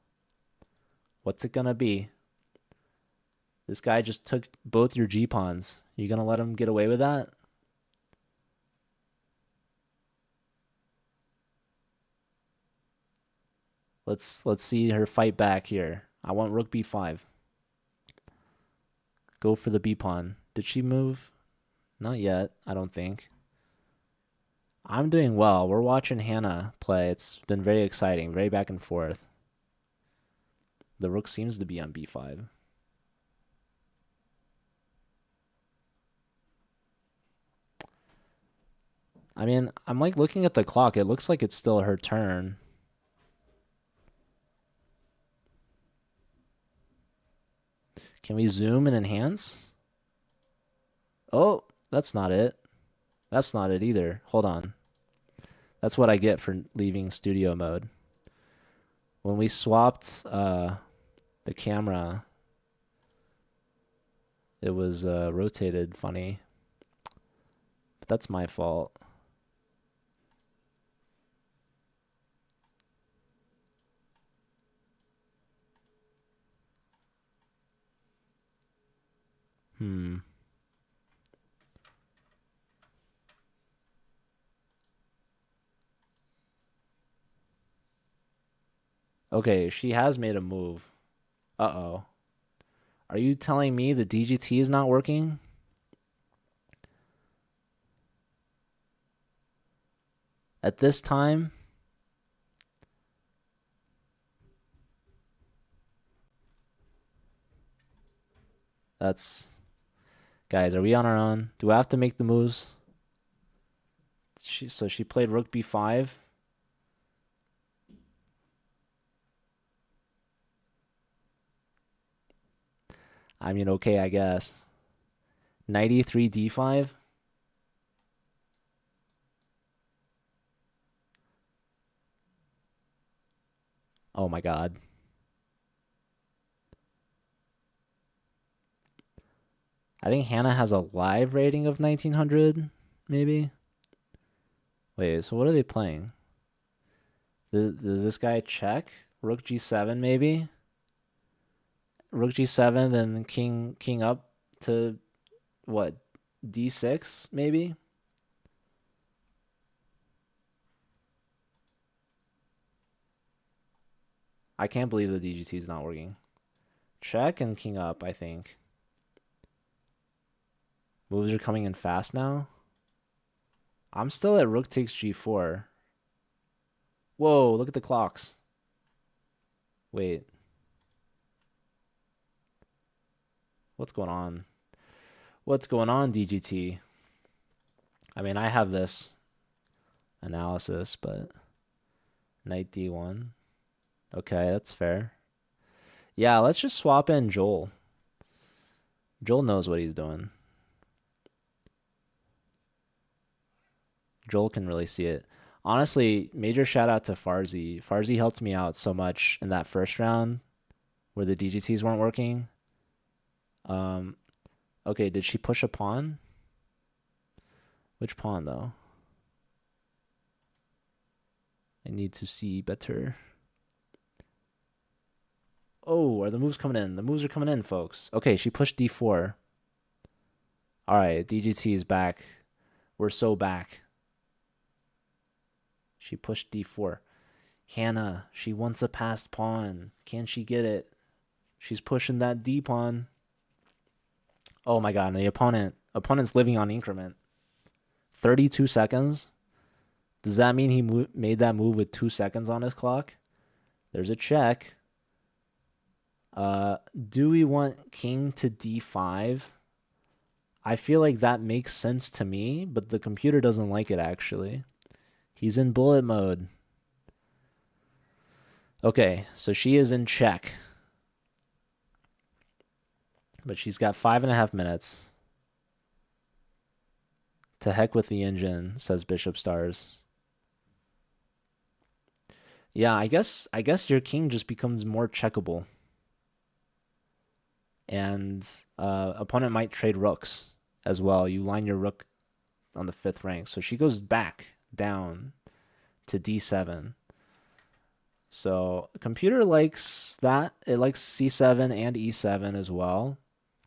What's it gonna be? This guy just took both your g-pawns. You gonna let him get away with that? Let's see her fight back here. I want rook b5. Go for the b-pawn. Did she move? Not yet, I don't think. I'm doing well. We're watching Hannah play. It's been very exciting, very back and forth. The rook seems to be on b5. I mean, I'm like looking at the clock. It looks like it's still her turn. Can we zoom and enhance? Oh, that's not it. That's not it either. Hold on. That's what I get for leaving studio mode. When we swapped the camera, it was rotated funny. But that's my fault. Okay, she has made a move. Uh-oh. Are you telling me the DGT is not working? At this time? That's... Guys, are we on our own? Do I have to make the moves? So she played rook b5. I mean, okay, I guess. Knight e3 d5. Oh my god. I think Hannah has a live rating of 1900, maybe. Wait, so what are they playing? Did this guy check? Rook g7, maybe? Rook g7, then king up to what? d6, maybe? I can't believe the DGT is not working. Check and king up, I think. Moves are coming in fast now. I'm still at rook takes g4. Whoa, look at the clocks. Wait. What's going on? What's going on, DGT? I mean, I have this analysis, but knight d1. Okay, that's fair. Yeah, let's just swap in Joel. Joel knows what he's doing. Joel can really see it. Honestly, major shout out to Farzi. Farzi helped me out so much in that first round where the DGTs weren't working. Okay, did she push a pawn? Which pawn, though? I need to see better. Oh, are the moves coming in? The moves are coming in, folks. Okay, she pushed d4. All right, DGT is back. We're so back. She pushed d4. Hannah, she wants a passed pawn. Can she get it? She's pushing that d pawn. Oh my god, and the opponent's living on increment. 32 seconds? Does that mean he made that move with 2 seconds on his clock? There's a check. Do we want king to d5? I feel like that makes sense to me, but the computer doesn't like it, actually. He's in bullet mode. Okay, so she is in check. But she's got 5.5 minutes. To heck with the engine, says Bishop Stars. Yeah, I guess your king just becomes more checkable. And opponent might trade rooks as well. You line your rook on the 5th rank. So she goes back down to d7. So the computer likes that. It likes c7 and e7 as well.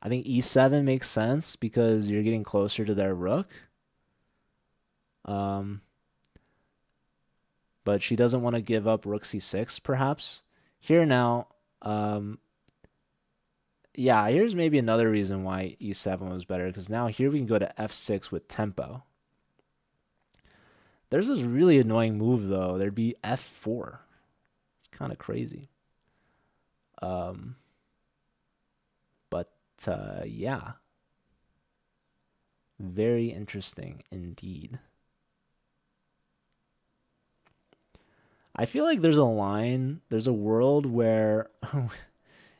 I think e7 makes sense because you're getting closer to their rook. But she doesn't want to give up rook c6, perhaps. Here now, yeah, here's maybe another reason why e7 was better, because now here we can go to f6 with tempo. There's this really annoying move, though. There'd be f4. It's kind of crazy. But yeah. Very interesting indeed. I feel like there's a world where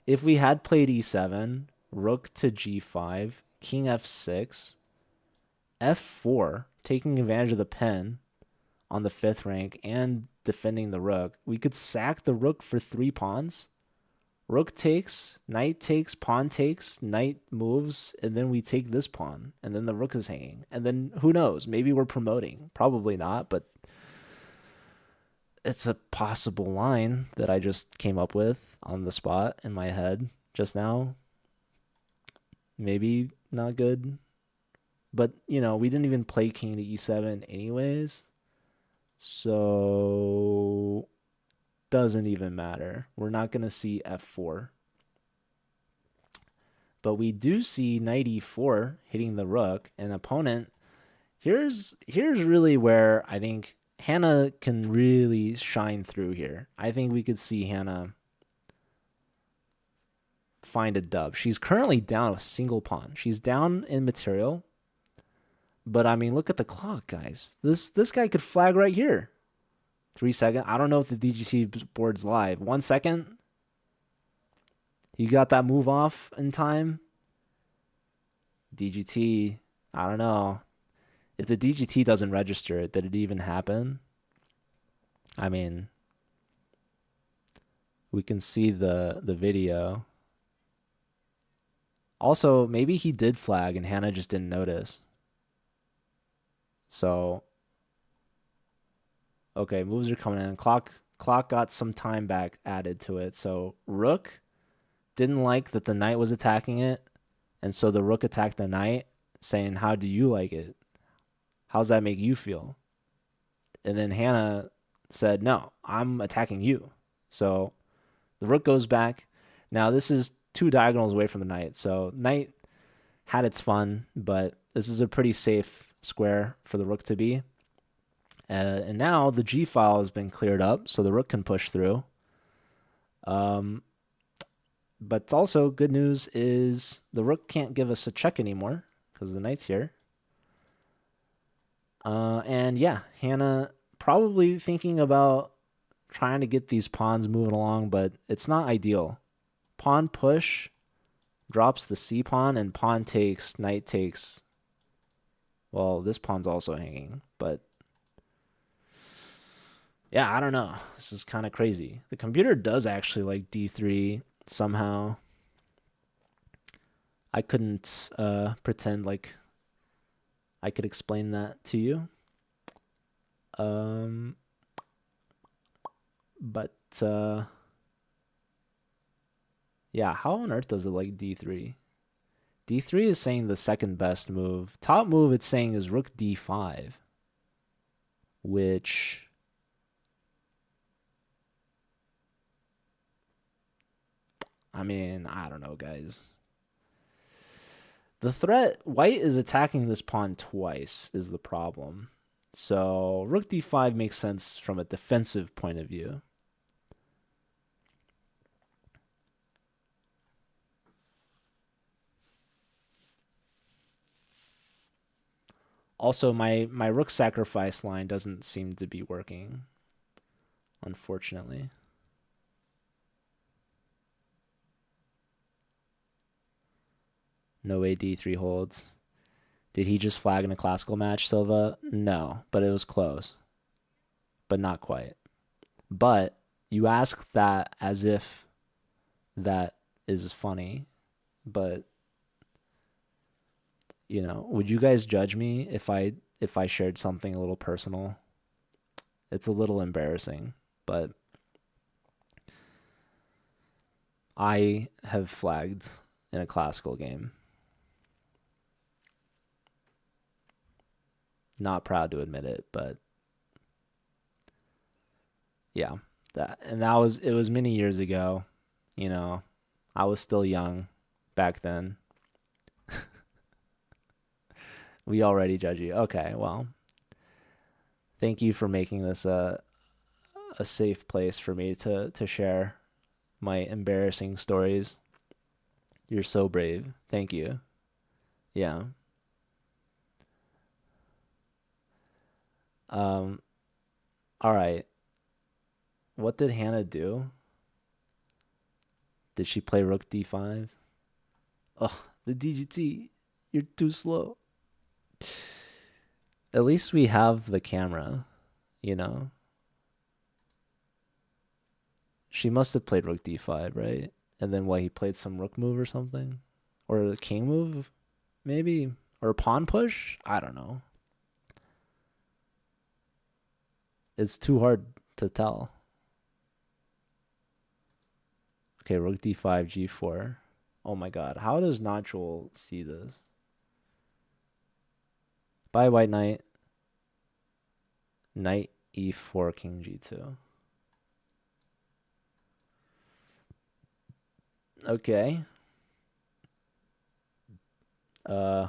if we had played e7, rook to g5, king f6, f4, taking advantage of the pen on the 5th rank and defending the rook, we could sack the rook for 3 pawns. Rook takes, knight takes, pawn takes, knight moves, and then we take this pawn, and then the rook is hanging. And then who knows? Maybe we're promoting. Probably not, but it's a possible line that I just came up with on the spot in my head just now. Maybe not good. But, you know, we didn't even play king to e7 anyways. So doesn't even matter. We're not going to see f4. but we do see knight e4 hitting the rook, and opponent. Here's really where I think Hannah can really shine through here. I think we could see Hannah find a dub. She's currently down a single pawn. She's down in material, but I mean, look at the clock, guys. This guy could flag right here. 3 seconds. I don't know if the DGC board's live. 1 second. You got that move off in time. DGT. I don't know. If the DGT doesn't register it, did it even happen? I mean, we can see the video. Also, maybe he did flag and Hannah just didn't notice. So, okay, moves are coming in. Clock got some time back added to it. So rook didn't like that the knight was attacking it, and so the rook attacked the knight, saying, "How do you like it? How's that make you feel?" And then Hannah said, "No, I'm attacking you." So the rook goes back. Now this is 2 diagonals away from the knight. So knight had its fun, but this is a pretty safe square for the rook to be. And now the G file has been cleared up, so the rook can push through. But also good news is the rook can't give us a check anymore because the knight's here. And yeah, Hannah probably thinking about trying to get these pawns moving along, but it's not ideal. Pawn push drops the C pawn, and pawn takes, knight takes. Well, this pawn's also hanging, but yeah, I don't know. This is kind of crazy. The computer does actually like D3 somehow. I couldn't pretend like I could explain that to you. But yeah, how on earth does it like D3? D3 is saying the second best move. Top move it's saying is rook D5, which I mean, I don't know, guys. The threat, white is attacking this pawn twice is the problem. So rook d5 makes sense from a defensive point of view. Also, my rook sacrifice line doesn't seem to be working, unfortunately. No way d3 holds. Did he just flag in a classical match, Silva? No, but it was close. But not quite. But you ask that as if that is funny, but you know, would you guys judge me if I shared something a little personal? It's a little embarrassing, but I have flagged in a classical game. Not proud to admit it, but yeah, it was many years ago, you know. I was still young back then. We already judge you. Okay, well, thank you for making this a safe place for me to share my embarrassing stories. You're so brave. Thank you. Yeah. Um all right. What did Hannah do? Did she play rook d5? Oh, the DGT. You're too slow. At least we have the camera, you know. She must have played rook d5, right? And then what, he played some rook move or something? Or a king move, maybe? Or a pawn push? I don't know. It's too hard to tell. Okay, rook d5, g4. Oh my god, how does Nigel see this? Bye, white knight. Knight e4, king g2. Okay. Uh,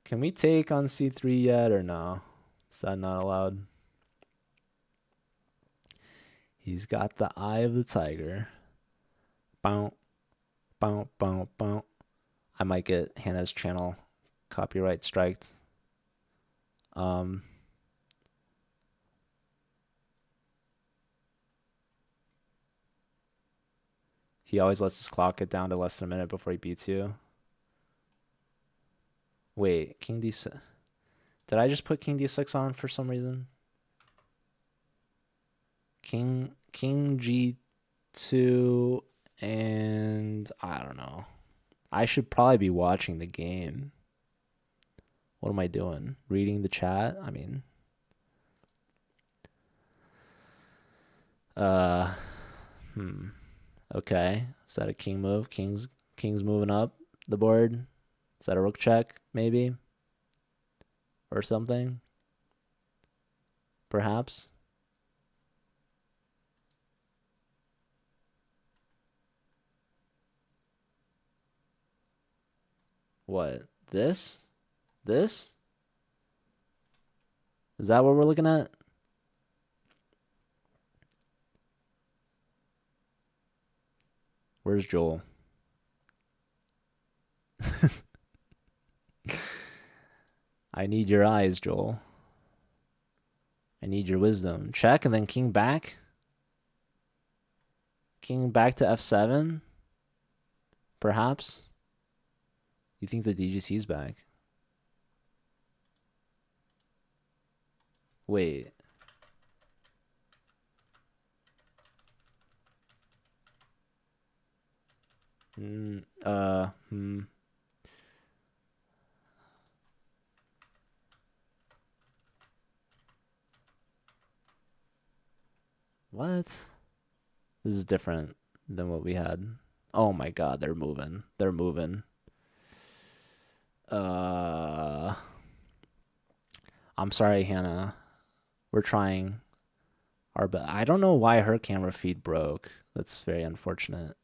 can we take on c3 yet or no? Is that not allowed? He's got the eye of the tiger. Bow, bow, bow, bow. I might get Hannah's channel copyright striked. He always lets his clock get down to less than a minute before he beats you. Wait, King D6. Did I just put King D6 on for some reason? King G2 and I don't know. I should probably be watching the game. What am I doing? Reading the chat? I mean, okay. Is that a king move? King's moving up the board. Is that a rook check maybe? Or something? Perhaps. What? This? This? Is that what we're looking at? Where's Joel? I need your eyes, Joel. I need your wisdom. Check and then king back. King back to f7? Perhaps? You think the DGC's back? Wait. What? This is different than what we had. Oh my god, they're moving. They're moving. I'm sorry, Hannah. We're trying our best. I don't know why her camera feed broke. That's very unfortunate.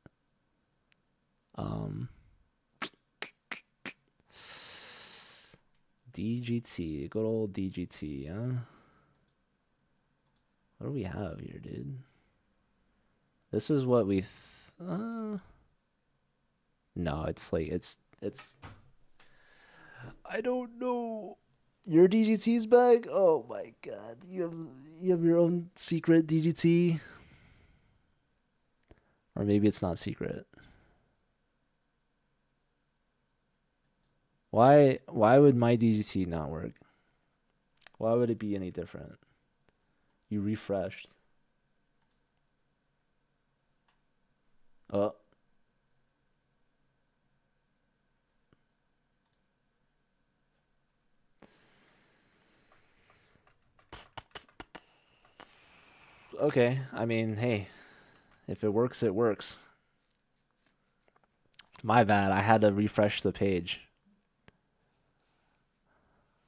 DGT, good old DGT, huh? What do we have here, dude? This is what we no, it's like it's I don't know. Your DGT's back? Oh my god. You have your own secret DGT? Or maybe it's not secret. Why would my DGT not work? Why would it be any different? You refreshed. Oh. Okay, I mean, hey, if it works, it works. My bad, I had to refresh the page.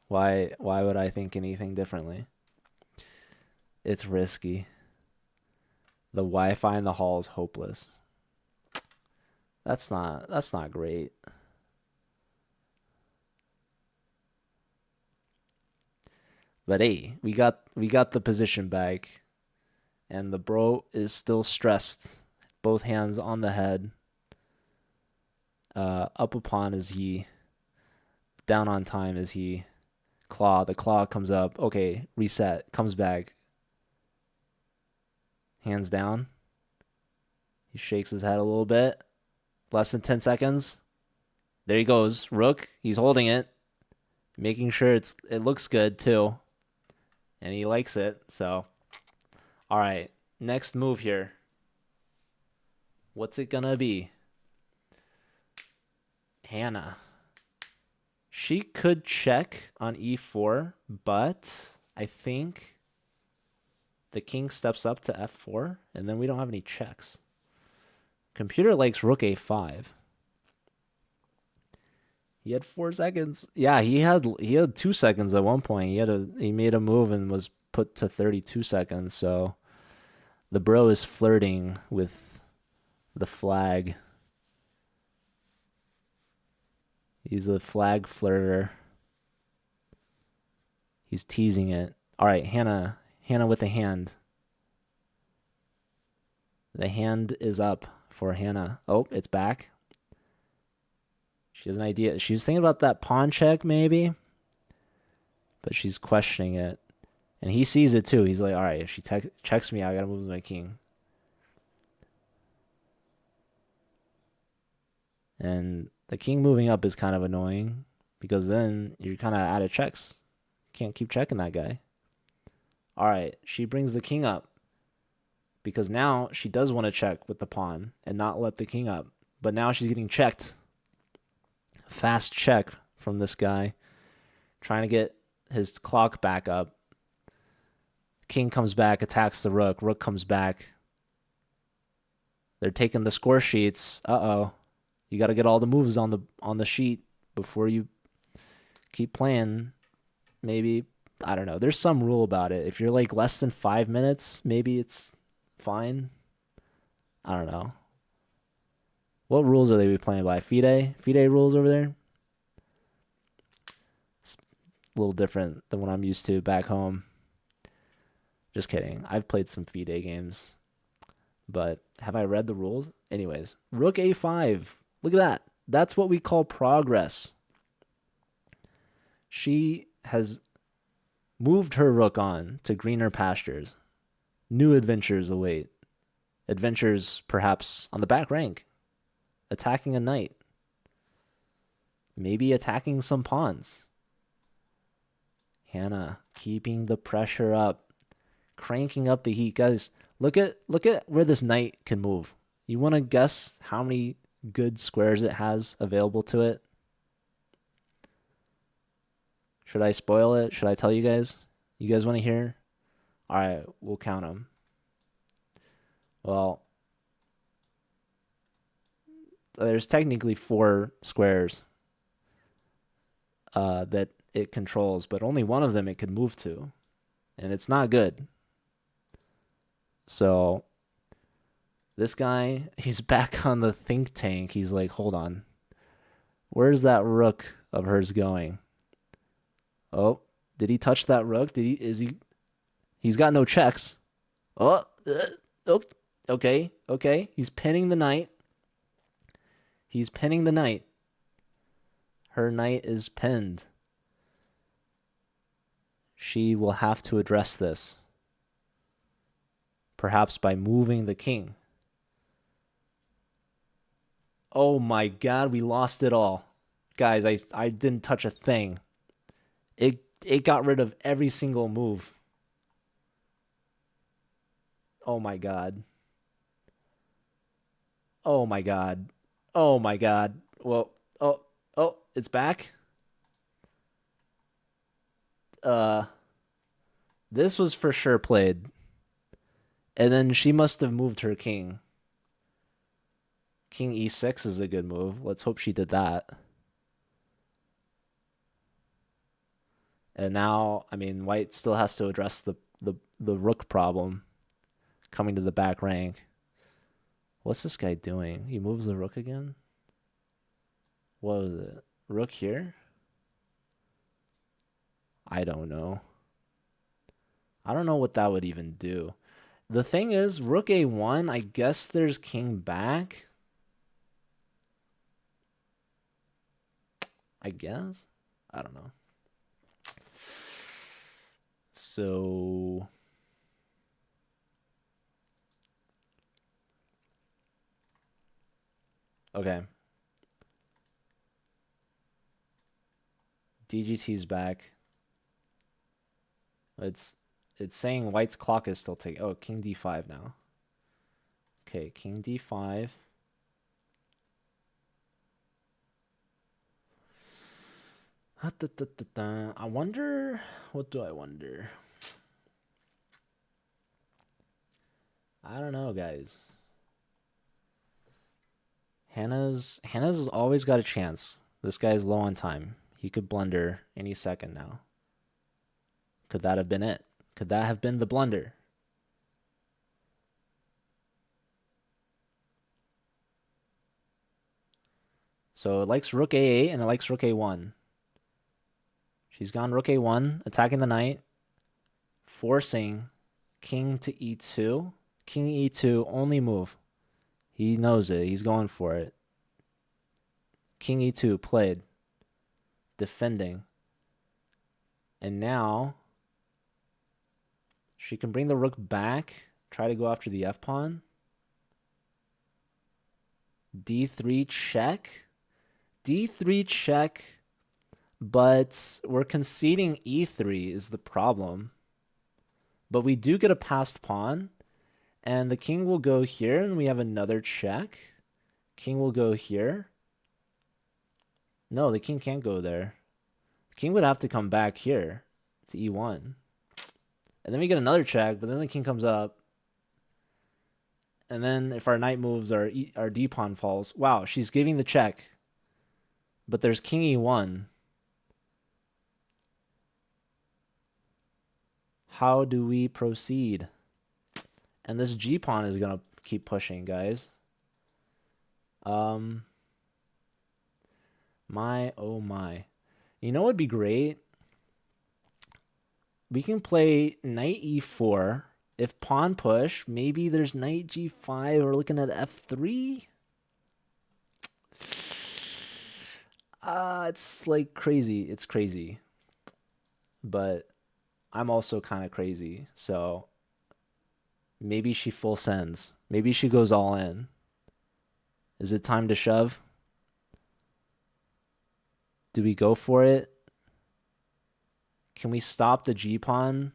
Why would I think anything differently? It's risky. The Wi-Fi in the hall is hopeless. That's not great. But hey, we got the position back. And the bro is still stressed. Both hands on the head. Up a pawn is he. Down on time is he. Claw. The claw comes up. Okay, reset. Comes back. Hands down. He shakes his head a little bit. Less than 10 seconds. There he goes. Rook. He's holding it. Making sure it looks good too. And he likes it. So, all right. Next move here. What's it gonna be? Hannah. She could check on e4, but I think the king steps up to f4, and then we don't have any checks. Computer likes rook a5. He had 4 seconds. Yeah, he had 2 seconds at one point. He made a move and was put to 32 seconds. So the bro is flirting with The flag. He's a flag flirter. He's teasing it. All right, Hannah. Hannah with the hand. The hand is up for Hannah. Oh, it's back. She has an idea. She's thinking about that pawn check, maybe. But she's questioning it. And he sees it too. He's like, all right, if she checks me, I gotta move my king. And the king moving up is kind of annoying because then you're kind of out of checks. Can't keep checking that guy. All right, she brings the king up because now she does want to check with the pawn and not let the king up. But now she's getting checked. Fast check from this guy, trying to get his clock back up. King comes back, attacks the rook. Rook comes back. They're taking the score sheets. Uh-oh. You got to get all the moves on the sheet before you keep playing. Maybe, I don't know. There's some rule about it. If you're like less than 5 minutes, maybe it's fine. I don't know. What rules are they playing by? FIDE? FIDE rules over there? It's a little different than what I'm used to back home. Just kidding. I've played some FIDE games. But have I read the rules? Anyways, rook a5. Look at that. That's what we call progress. She has moved her rook on to greener pastures. New adventures await. Adventures perhaps on the back rank. Attacking a knight. Maybe attacking some pawns. Hannah keeping the pressure up. Cranking up the heat. Guys, look at where this knight can move. You want to guess how many good squares it has available to it? Should I spoil it? Should I tell you guys? You guys want to hear? All right, we'll count them. Well, there's technically 4 squares that it controls, but only one of them it can move to, and it's not good. So this guy, he's back on the think tank. He's like, hold on. Where's that rook of hers going? Oh, did he touch that rook? He's got no checks. Oh, okay. He's pinning the knight. Her knight is pinned. She will have to address this. Perhaps by moving the king. Oh my god, we lost it all. Guys, I didn't touch a thing. It got rid of every single move. Oh my god. Oh my god. Oh my god. Well, oh, it's back. This was for sure played. And then she must have moved her king. King e6 is a good move. Let's hope she did that. And now, I mean, white still has to address the rook problem coming to the back rank. What's this guy doing? He moves the rook again? What was it? Rook here? I don't know. I don't know what that would even do. The thing is, rook a1, I guess there's king back. I guess? I don't know. So okay. DGT's back. It's saying white's clock is still ticking. Oh, king d5 now. Okay, king d5. I wonder, what do I wonder? I don't know, guys. Hannah's always got a chance. This guy's low on time. He could blunder any second now. Could that have been it? Could that have been the blunder? So it likes rook a8 and it likes rook a1. She's gone rook a1, attacking the knight, forcing king to e2. King e2, only move. He knows it. He's going for it. King e2 played, defending. And now she can bring the rook back, try to go after the f pawn. d3 check. d3 check, but we're conceding e3 is the problem. But we do get a passed pawn, and the king will go here, and we have another check. King will go here. No, the king can't go there. The king would have to come back here to e1. And then we get another check, but then the king comes up. And then if our knight moves, our d pawn falls. Wow, she's giving the check. But there's king e1. How do we proceed? And this g pawn is going to keep pushing, guys. My, oh my. You know what would be great? We can play knight e4. If pawn push, maybe there's knight g5. We're looking at f3. It's like crazy. It's crazy. But I'm also kind of crazy. So maybe she full sends. Maybe she goes all in. Is it time to shove? Do we go for it? Can we stop the G pawn?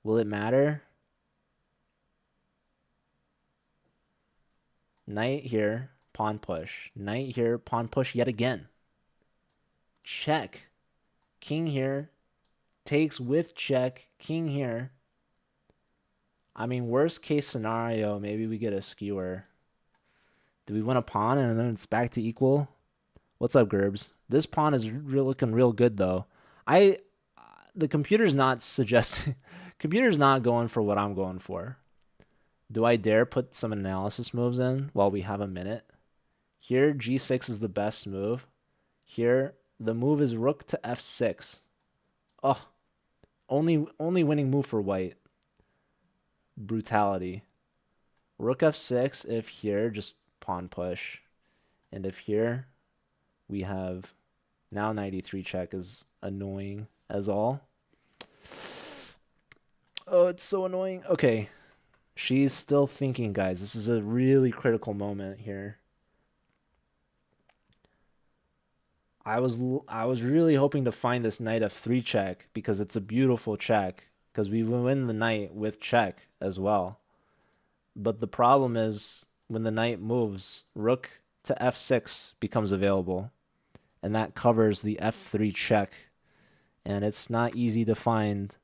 Will it matter? Knight here, pawn push. Knight here, pawn push yet again. Check. King here. Takes with check. King here. I mean, worst case scenario, maybe we get a skewer. Do we win a pawn and then it's back to equal? What's up, Gerbs? This pawn is looking real good, though. The computer's not suggesting... computer's not going for what I'm going for. Do I dare put some analysis moves in while we have a minute? Here, g6 is the best move. Here, the move is rook to f6. Oh, only winning move for white. Brutality. Rook f6 if here, just pawn push. And if here, we have... Now 93 check is annoying as all. Oh, it's so annoying. Okay. She's still thinking, guys. This is a really critical moment here. I was really hoping to find this knight f3 check because it's a beautiful check because we win the knight with check as well. But the problem is when the knight moves, rook to f6 becomes available, and that covers the f3 check. And it's not easy to find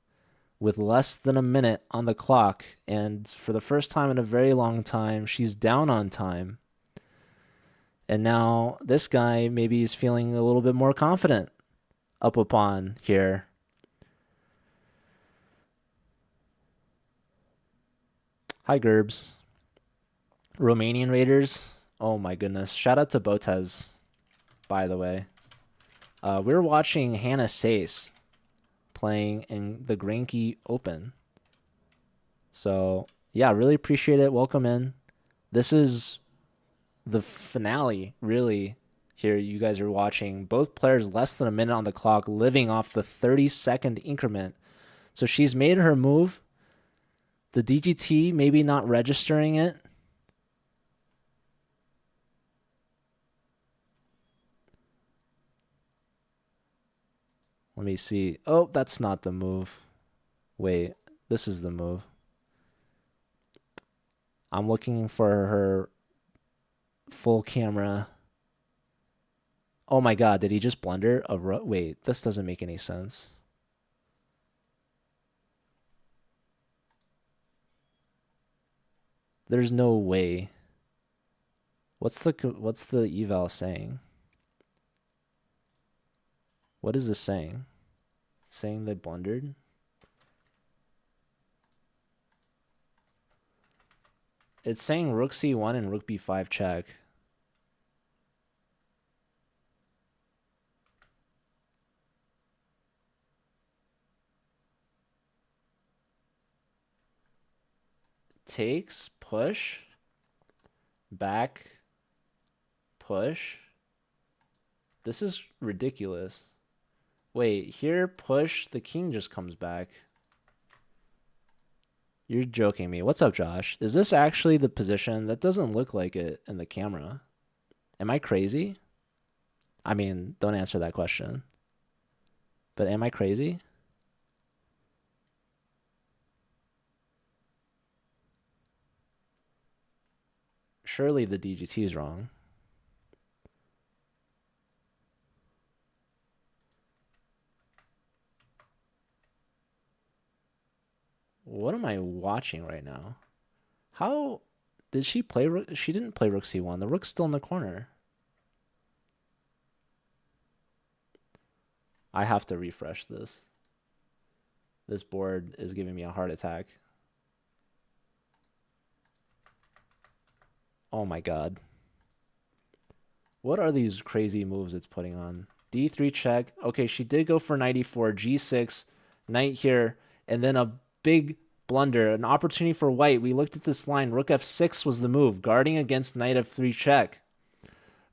with less than a minute on the clock. And for the first time in a very long time, she's down on time. And now this guy maybe is feeling a little bit more confident up a pawn here. Hi, Gerbs. Romanian Raiders. Oh my goodness. Shout out to Botez, by the way. We're watching Hannah Sayce playing in the Grenke Open. So, yeah, really appreciate it. Welcome in. This is the finale, really, here you guys are watching. Both players less than a minute on the clock, living off the 30-second increment. So she's made her move. The DGT maybe not registering it. Let me see. Oh, that's not the move. Wait, this is the move. I'm looking for her full camera. Oh my god, did he just blunder a rook? Wait, this doesn't make any sense. There's no way. What's the eval saying? What is this saying? It's saying they blundered? It's saying rook c1 and rook b5 check. takes, push, back, push. This is ridiculous. Wait, here, push, the king just comes back. You're joking me. What's up, Josh? Is this actually the position? That doesn't look like it in the camera. Am I crazy? I mean, don't answer that question. But am I crazy? Surely the DGT is wrong. What am I watching right now? How did she play rook? She didn't play rook c1. The rook's still in the corner. I have to refresh this. This board is giving me a heart attack. Oh my god. What are these crazy moves it's putting on? D3 check. Okay, she did go for knight e4, g6, knight here, and then a big blunder, an opportunity for white. We looked at this line. Rook f6 was the move, guarding against knight f3 check.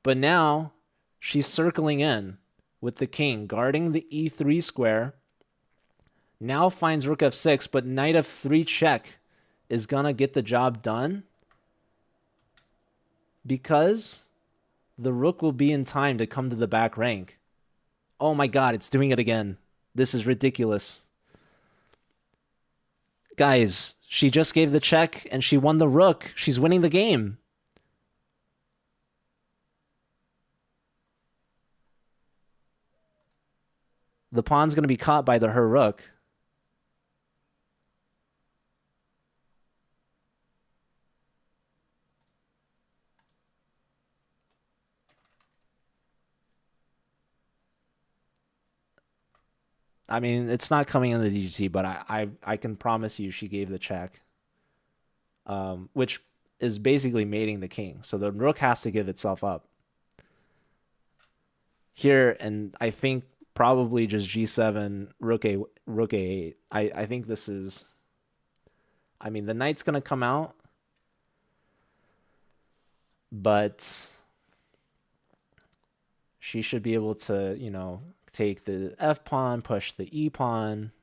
But now she's circling in with the king, guarding the e3 square. Now finds rook f6, but knight f3 check is going to get the job done because the rook will be in time to come to the back rank. Oh my god, it's doing it again. This is ridiculous. Guys, she just gave the check and she won the rook. She's winning the game. The pawn's going to be caught by her rook. I mean, it's not coming in the DGT, but I can promise you she gave the check, which is basically mating the king. So the rook has to give itself up here, and I think probably just g7, rook a8. I think this is. I mean, the knight's gonna come out, but she should be able to, take the f pawn, push the e pawn.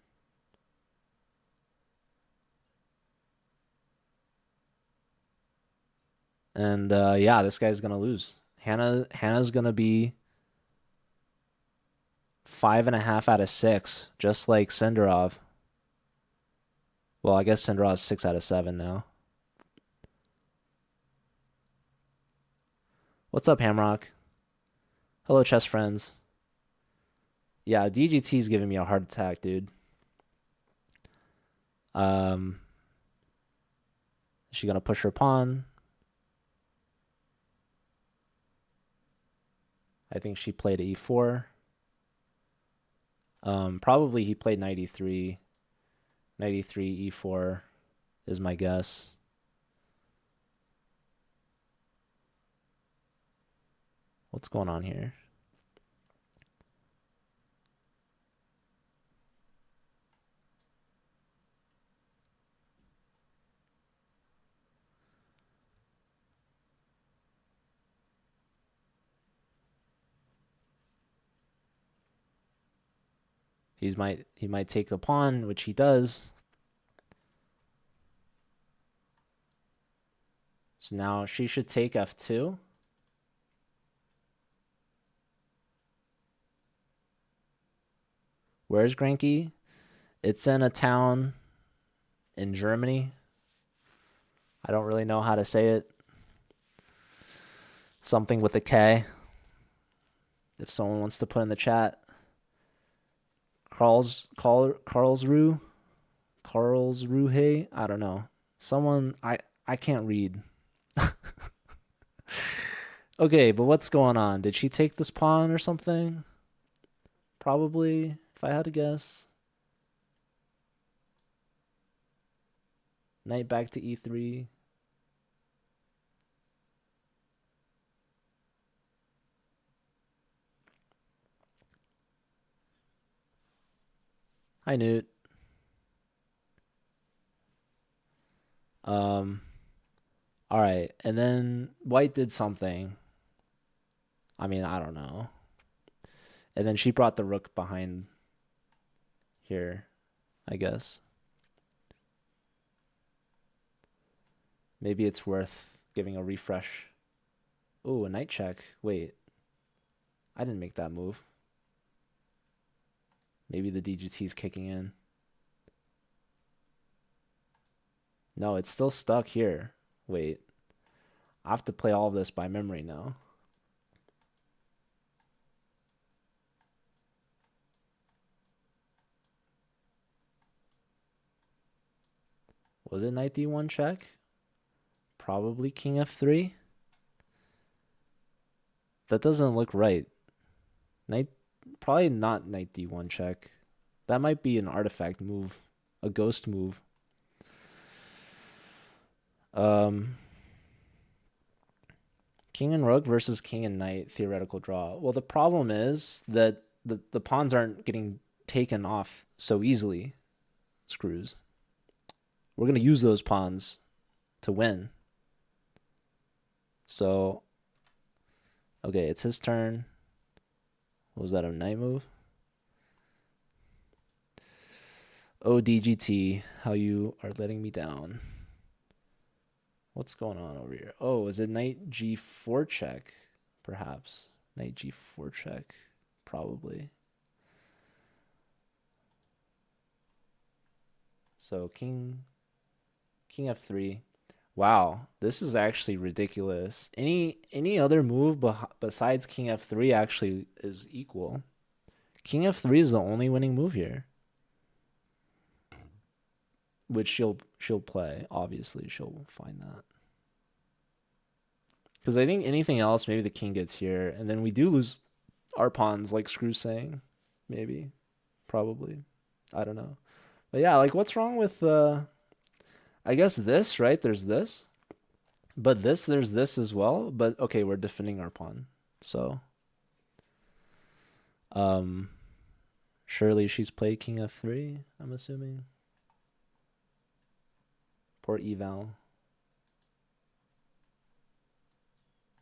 And yeah, this guy's gonna lose. Hannah's gonna be 5.5 out of 6, just like Sindarov. Well, I guess Sindarov's 6 out of 7 now. What's up, Hamrock? Hello, chess friends. Yeah, DGT's giving me a heart attack, dude. Is she gonna push her pawn? I think she played e4. Probably he played knight e3. Knight e3, e4 is my guess. What's going on here? He might take the pawn, which he does. So now she should take f2. Where's Grenke? It's in a town in Germany. I don't really know how to say it. Something with a K. If someone wants to put in the chat. Karlsruhe? I don't know. Someone, I can't read. Okay, but what's going on? Did she take this pawn or something? Probably, if I had to guess. Knight back to e3. Hi, Newt. Um, all right, and then white did something. I mean, I don't know. And then she brought the rook behind here, I guess. Maybe it's worth giving a refresh. Ooh, a knight check. Wait, I didn't make that move. Maybe the DGT is kicking in. No, it's still stuck here. Wait, I have to play all of this by memory now. Was it knight d1 check? Probably king f3. That doesn't look right. Knight, probably not knight d1 check. That might be an artifact move, a ghost move. King and rook versus king and knight, theoretical draw. Well, the problem is that the pawns aren't getting taken off so easily. Screws. We're going to use those pawns to win. So, okay, it's his turn. What was that, a knight move? Oh, DGT, how you are letting me down. What's going on over here? Oh, is it knight g4 check? Perhaps. Knight g4 check. Probably. So king f3. Wow, this is actually ridiculous. Any other move besides king f3 actually is equal. King f3 is the only winning move here. Which she'll play. Obviously, she'll find that. Because I think anything else, maybe the king gets here, and then we do lose our pawns, like Screw's saying. Maybe. Probably. I don't know. But yeah, like what's wrong with I guess this, right? There's this. But there's this as well. But okay, we're defending our pawn. So surely she's played king f3, I'm assuming. Poor eval.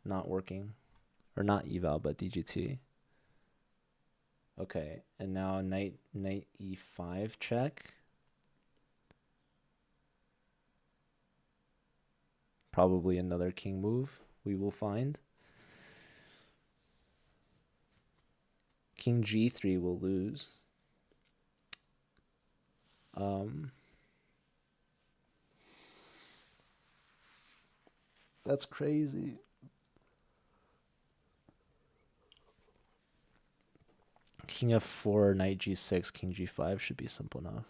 Not working. Or not eval, but DGT. Okay, and now knight e5 check. Probably another king move, we will find. King g3 will lose. That's crazy. King f4, knight g6, king g5 should be simple enough.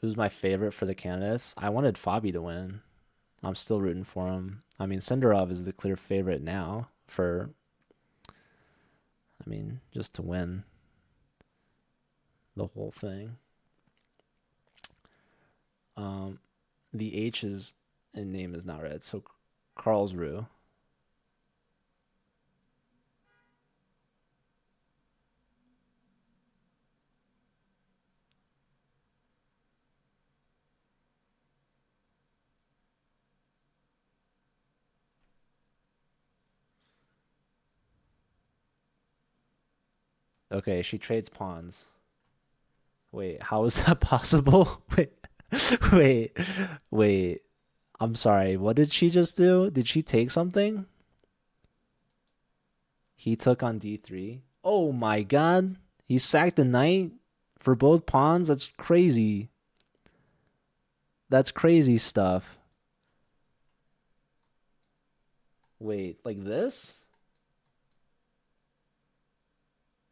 Who's my favorite for the candidates? I wanted Fabi to win. I'm still rooting for him. I mean, Senderov is the clear favorite now for, I mean, just to win the whole thing. The H is in name is not read, so Karlsruhe. Okay, she trades pawns. Wait, how is that possible? Wait, wait. I'm sorry. What did she just do? Did she take something? He took on d3. Oh my god. He sacked the knight for both pawns? That's crazy. That's crazy stuff. Wait, like this?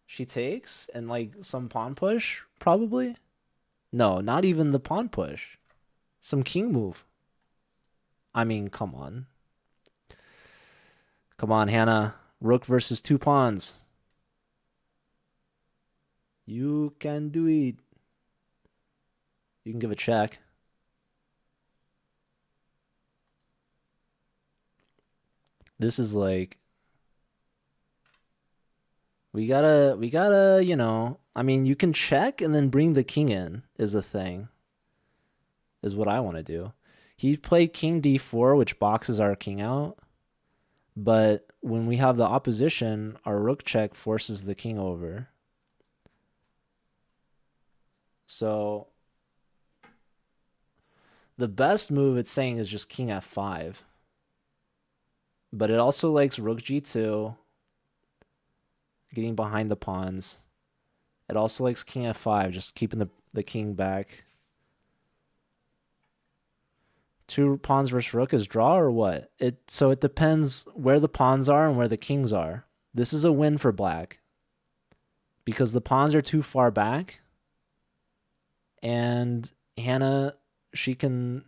She takes and like some pawn push, probably? No, not even the pawn push. Some king move. I mean, come on. Come on, Hannah. Rook versus two pawns. You can do it. You can give a check. This is like... We gotta, I mean, you can check and then bring the king in is the thing, is what I want to do. He played king d4, which boxes our king out, but when we have the opposition, our rook check forces the king over. So the best move it's saying is just king f5, but it also likes rook g2, getting behind the pawns. It also likes king f5, just keeping the king back. Two pawns versus rook is draw or what? So it depends where the pawns are and where the kings are. This is a win for black because the pawns are too far back, and Hannah, she can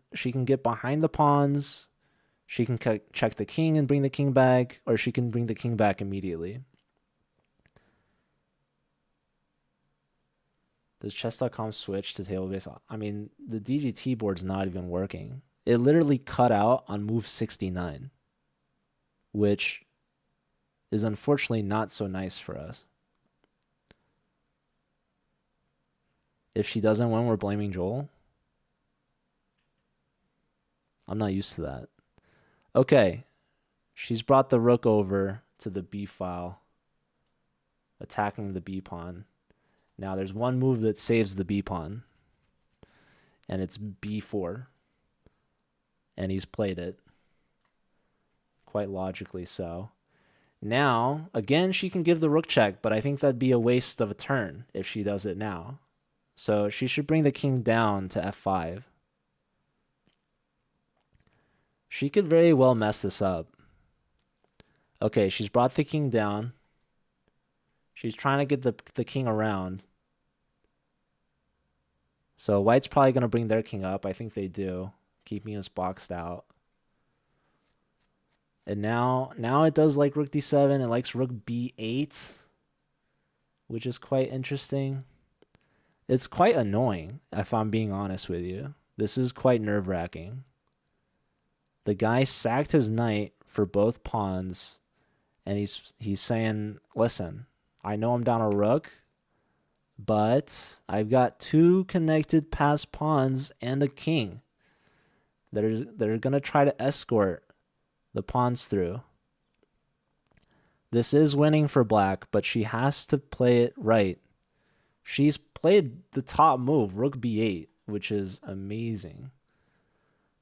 get behind the pawns. She can check the king and bring the king back, or she can bring the king back immediately. Does chess.com switch to table based? I mean, the DGT board's not even working. It literally cut out on move 69, which is unfortunately not so nice for us. If she doesn't win, we're blaming Joel. I'm not used to that. Okay. She's brought the rook over to the B file, attacking the B pawn. Now there's one move that saves the B pawn, and it's B4. And he's played it. Quite logically so. Now, again, she can give the rook check, but I think that'd be a waste of a turn if she does it now. So she should bring the king down to f5. She could very well mess this up. Okay, she's brought the king down. She's trying to get the king around. So white's probably going to bring their king up. I think they do, keeping us boxed out. And now it does like rook d7. It likes rook b8, which is quite interesting. It's quite annoying, if I'm being honest with you. This is quite nerve-wracking. The guy sacked his knight for both pawns, and he's saying, listen, I know I'm down a rook, but I've got two connected passed pawns and a king that are going to try to escort the pawns through. This is winning for black, but she has to play it right. She's played the top move, rook b8, which is amazing.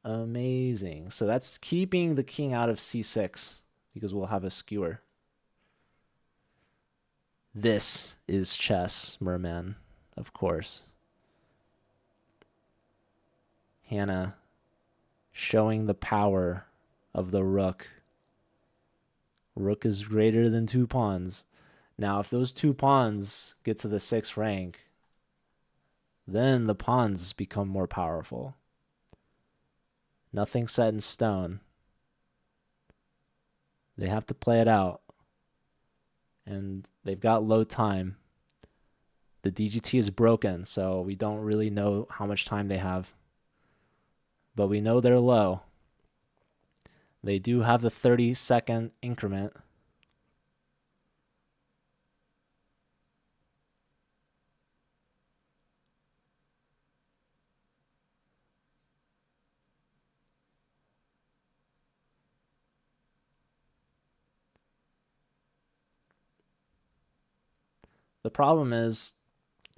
Amazing. So that's keeping the king out of c6 because we'll have a skewer. This is chess, merman, of course. Hannah showing the power of the rook. Rook is greater than two pawns. Now, if those two pawns get to the 6th rank, then the pawns become more powerful. Nothing set in stone. They have to play it out. And they've got low time. The DGT is broken, so we don't really know how much time they have. But we know they're low. They do have the 30-second increment. The problem is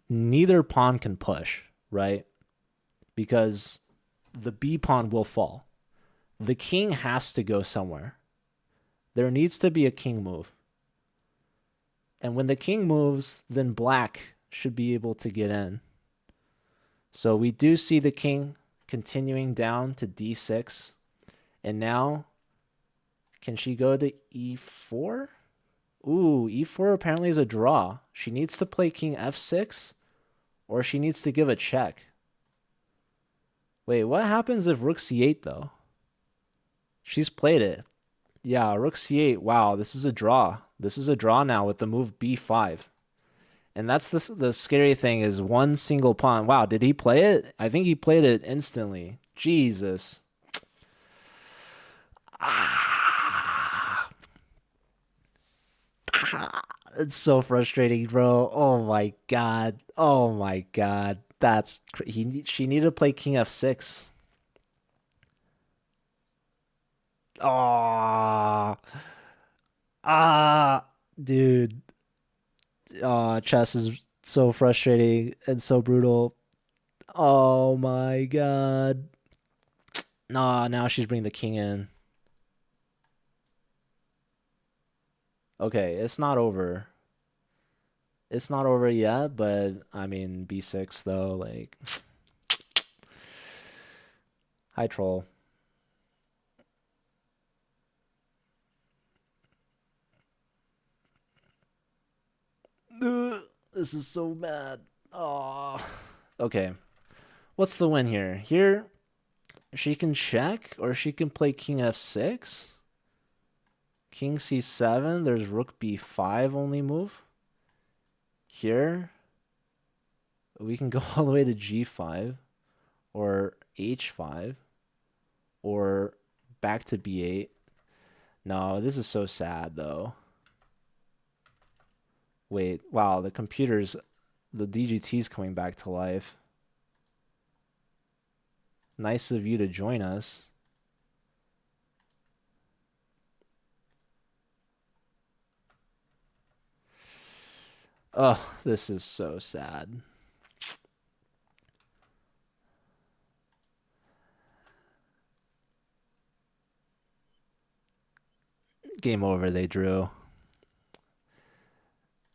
neither pawn can push, right? Because the B pawn will fall. The king has to go somewhere. There needs to be a king move. And when the king moves, then black should be able to get in. So we do see the king continuing down to d6. And now, can she go to e4? Ooh, e4 apparently is a draw. She needs to play king f6, or she needs to give a check. Wait, what happens if rook c8, though? She's played it. Yeah, rook c8. Wow, this is a draw. This is a draw now with the move b5. And that's the scary thing is one single pawn. Wow, did he play it? I think he played it instantly. Jesus. It's so frustrating, bro. Oh my god. Oh my god. She needed to play King F6. Oh, dude. Oh, chess is so frustrating and so brutal. Oh my god. Nah, now she's bringing the king in. Okay, it's not over. It's not over yet, but I mean, B6 though, like, hi troll. Ugh, this is so bad. Oh, okay. What's the win here? Here, she can check, or she can play King F6. King C7. There's Rook B5 only move. Here, we can go all the way to G5, or H5, or back to B8. No, this is so sad though. Wait, wow, the DGT's coming back to life. Nice of you to join us. Oh, this is so sad. Game over, they drew.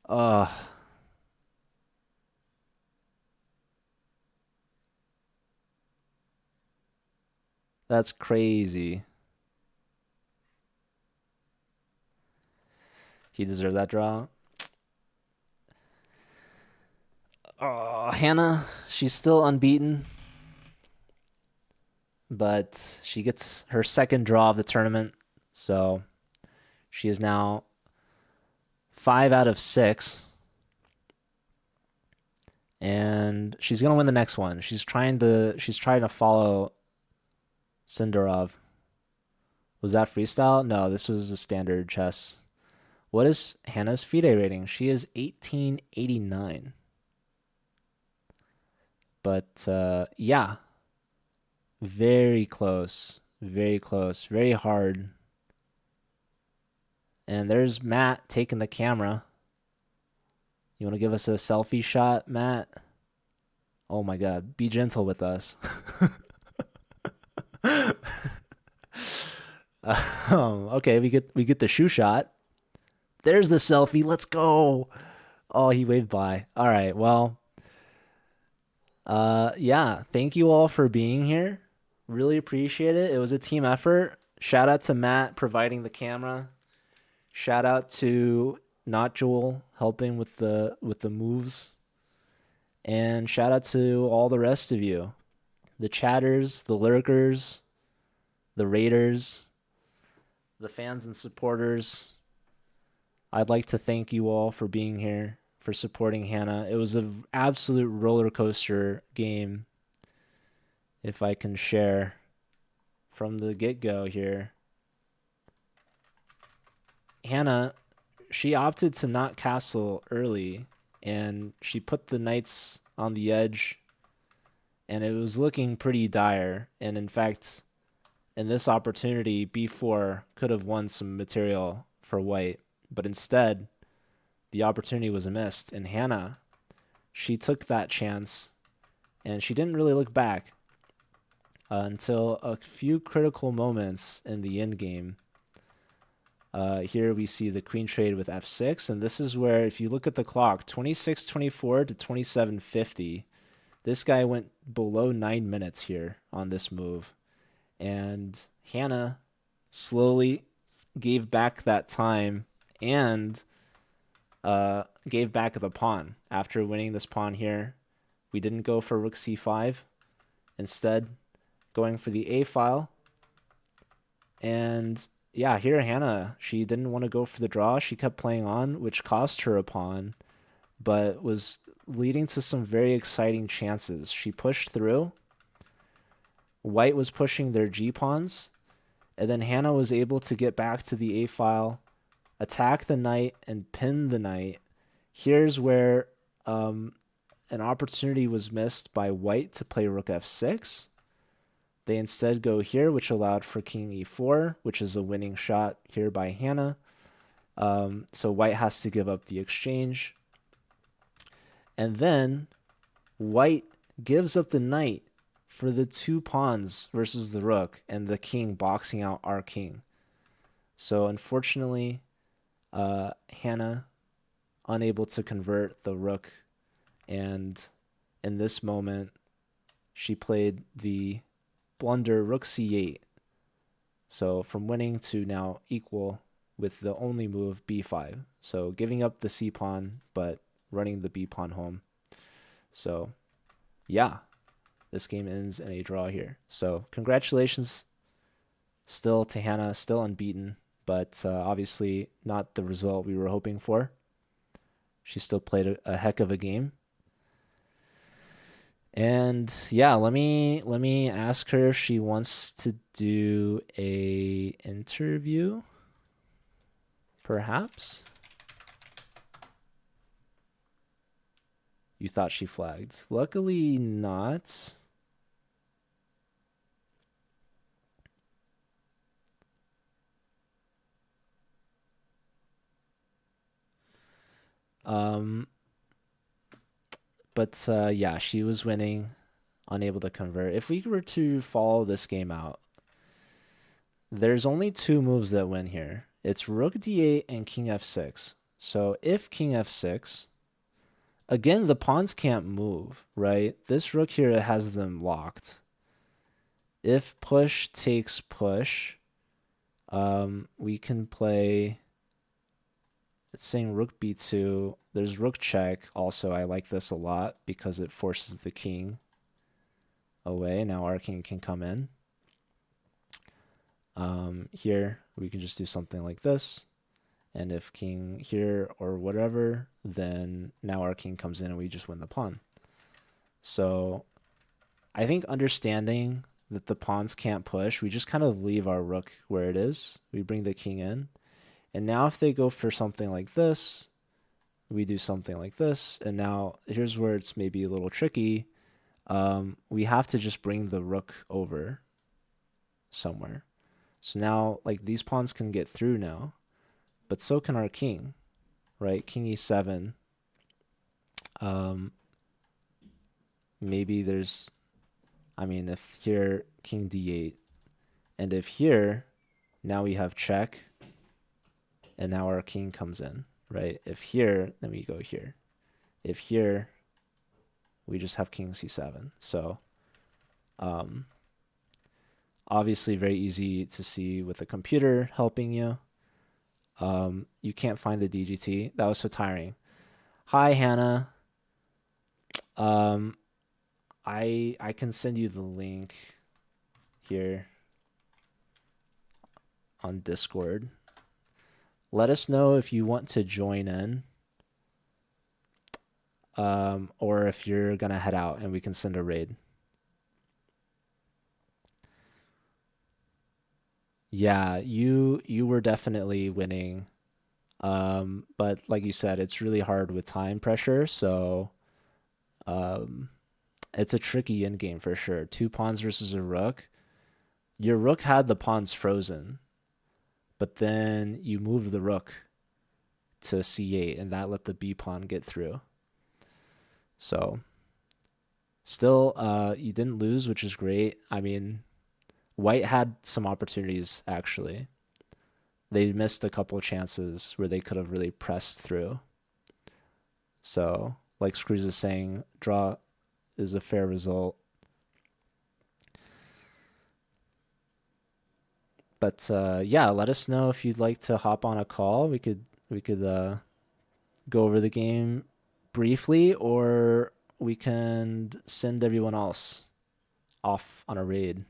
Oh, that's crazy. He deserved that draw. Oh, Hannah, she's still unbeaten, but she gets her second draw of the tournament. So she is now 5 out of 6. And she's gonna win the next one. She's trying to follow Sindarov. Was that freestyle? No, this was a standard chess. What is Hannah's FIDE rating? She is 1889. But yeah, very close. Very close. Very hard. And there's Matt taking the camera. You want to give us a selfie shot, Matt? Oh my God. Be gentle with us. Okay, we get the shoe shot. There's the selfie. Let's go. Oh, he waved by. All right. Well, yeah. Thank you all for being here. Really appreciate it. It was a team effort. Shout out to Matt providing the camera. Shout out to Not Joel helping with the moves. And shout out to all the rest of you. The chatters, the lurkers, the raiders, the fans and supporters. I'd like to thank you all for being here, for supporting Hannah. It was an absolute roller coaster game, if I can share from the get-go here. Hannah, she opted to not castle early, and she put the knights on the edge, and it was looking pretty dire. And in fact, in this opportunity, B4 could have won some material for white, but instead, the opportunity was missed. And Hannah, she took that chance, and she didn't really look back until a few critical moments in the end game. Here we see the queen trade with f6, and this is where, if you look at the clock, 26:24 to 27:50, this guy went below 9 minutes here on this move. And Hannah slowly gave back that time and gave back the pawn. After winning this pawn here, we didn't go for rook c5. Instead, going for the a file. And yeah, here Hannah, she didn't want to go for the draw. She kept playing on, which cost her a pawn, but was leading to some very exciting chances. She pushed through. White was pushing their g pawns, and then Hannah was able to get back to the a file attack the knight and pin the knight. Here's where an opportunity was missed by white to play rook f6. They instead go here, which allowed for king e4, which is a winning shot here by Hannah. So white has to give up the exchange. And then white gives up the knight for the 2 pawns versus the rook, and the king boxing out our king. So unfortunately, Hannah unable to convert the rook, and in this moment, she played the blunder rook c8. So from winning to now equal with the only move b5. So giving up the c pawn, but running the b pawn home. So yeah, this game ends in a draw here. So congratulations still to Hannah, still unbeaten, but obviously not the result we were hoping for. She still played a heck of a game. And yeah, let me ask her if she wants to do a interview, perhaps. You thought she flagged. Luckily not. But yeah, she was winning, unable to convert. If we were to follow this game out, there's only 2 moves that win here. It's rook d8 and king f6. So if king f6, again, the pawns can't move, right? This rook here has them locked. If push takes push, we can play, it's saying rook b2. There's rook check. Also, I like this a lot because it forces the king away. Now our king can come in. Here, we can just do something like this. And if king here or whatever, then now our king comes in and we just win the pawn. So I think understanding that the pawns can't push, we just kind of leave our rook where it is. We bring the king in. And now if they go for something like this, we do something like this. And now here's where it's maybe a little tricky. We have to just bring the rook over somewhere. So now, like, these pawns can get through now, but so can our king, right? King e7. Maybe there's, I mean, if here, king d8, and if here, now we have check, and now our king comes in, right? If here, then we go here. If here, we just have king c7. So, obviously very easy to see with the computer helping you. You can't find the DGT. That was so tiring. Hi, Hannah. I can send you the link here on Discord. Let us know if you want to join in, or if you're gonna head out and we can send a raid. Yeah, you were definitely winning. But like you said, it's really hard with time pressure, so it's a tricky end game for sure. 2 pawns versus a rook. Your rook had the pawns frozen, but then you moved the rook to c8, and that let the b pawn get through. So still, you didn't lose, which is great. I mean, white had some opportunities, actually. They missed a couple chances where they could have really pressed through. So, like Screws is saying, draw is a fair result. But yeah, let us know if you'd like to hop on a call. We could go over the game briefly, or we can send everyone else off on a raid.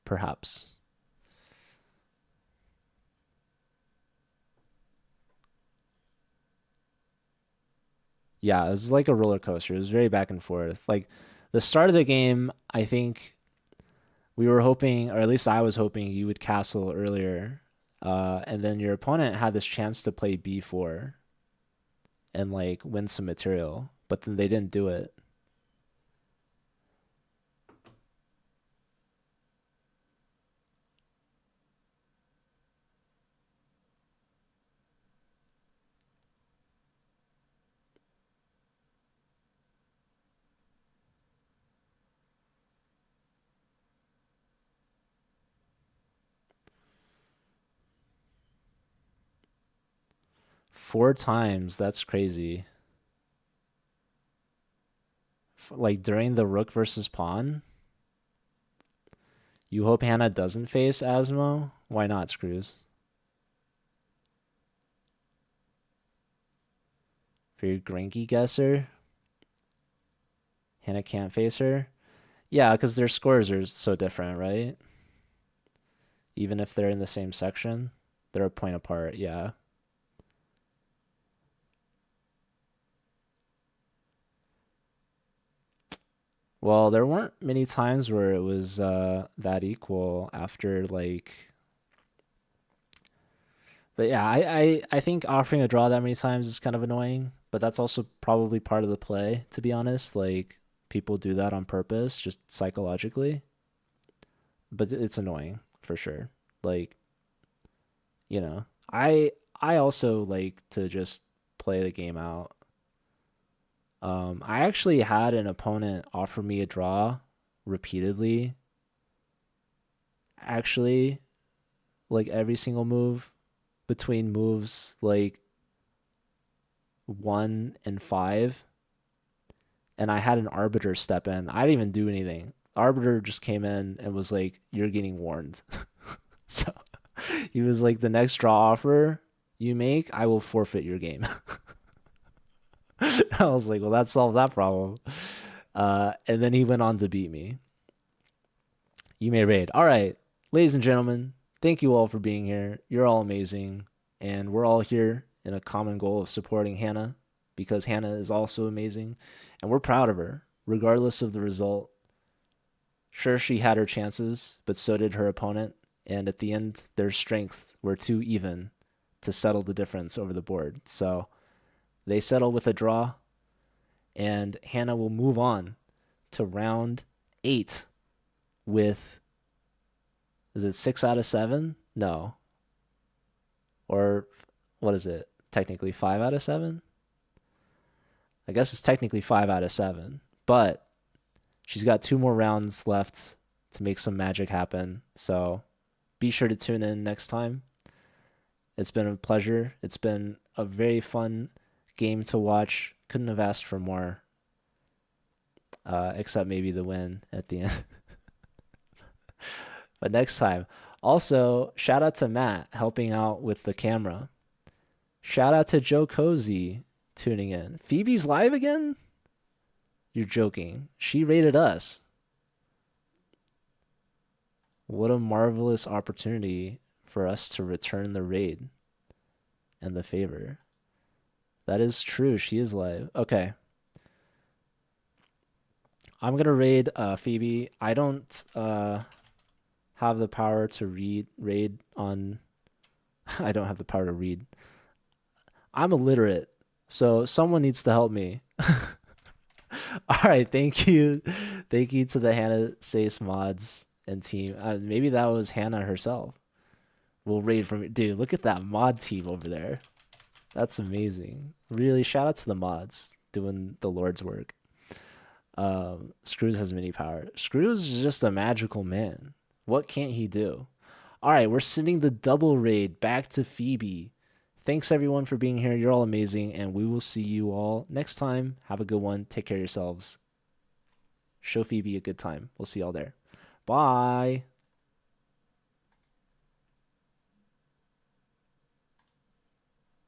Perhaps. Yeah, it was like a roller coaster. It was very back and forth. Like the start of the game, I think We were hoping, or at least I was hoping, you would castle earlier, and then your opponent had this chance to play b4 and like win some material, but then they didn't do it. 4 times, that's crazy. Like during the rook versus pawn, you hope Hannah doesn't face Asmo? Why not, Screws? For your Grenke guesser, Hannah can't face her? Yeah, because their scores are so different, right? Even if they're in the same section, they're a point apart, yeah. Well, there weren't many times where it was that equal after like. But yeah, I think offering a draw that many times is kind of annoying, but that's also probably part of the play, to be honest. Like people do that on purpose, just psychologically. But it's annoying for sure. Like, you know, I also like to just play the game out. I actually had an opponent offer me a draw repeatedly. Actually, like every single move between moves like 1 and 5, and I had an arbiter step in. I didn't even do anything. Arbiter just came in and was like, "You're getting warned." So he was like, "The next draw offer you make, I will forfeit your game." I was like, "Well, that solved that problem." And then he went on to beat me. You may raid. All right, ladies and gentlemen, thank you all for being here. You're all amazing, and we're all here in a common goal of supporting Hannah because Hannah is also amazing, and we're proud of her, regardless of the result. Sure, she had her chances, but so did her opponent, and at the end, their strength were too even to settle the difference over the board. So they settle with a draw, and Hannah will move on to round 8 with, is it 6 out of 7? No. Or what is it? Technically 5 out of 7? I guess it's technically 5 out of 7. But she's got 2 more rounds left to make some magic happen. So be sure to tune in next time. It's been a pleasure. It's been a very fun game to watch. Couldn't have asked for more, except maybe the win at the end. But next time. Also, shout out to Matt helping out with the camera. Shout out to Joe Cozy tuning in. Phoebe's live again? You're joking. She rated us. What a marvelous opportunity for us to return the raid and the favor. That is true. She is live. Okay. I'm going to raid Phoebe. I don't have the power to raid on. I don't have the power to read. I'm illiterate, so someone needs to help me. All right, thank you, thank you to the Hannah Sayce mods and team. Maybe that was Hannah herself. We'll raid from, dude. Look at that mod team over there. That's amazing. Really, shout out to the mods doing the Lord's work. Screws has mini power. Screws is just a magical man. What can't he do? All right, we're sending the double raid back to Phoebe. Thanks everyone for being here. You're all amazing, and we will see you all next time. Have a good one. Take care of yourselves. Show Phoebe a good time. We'll see y'all there. Bye.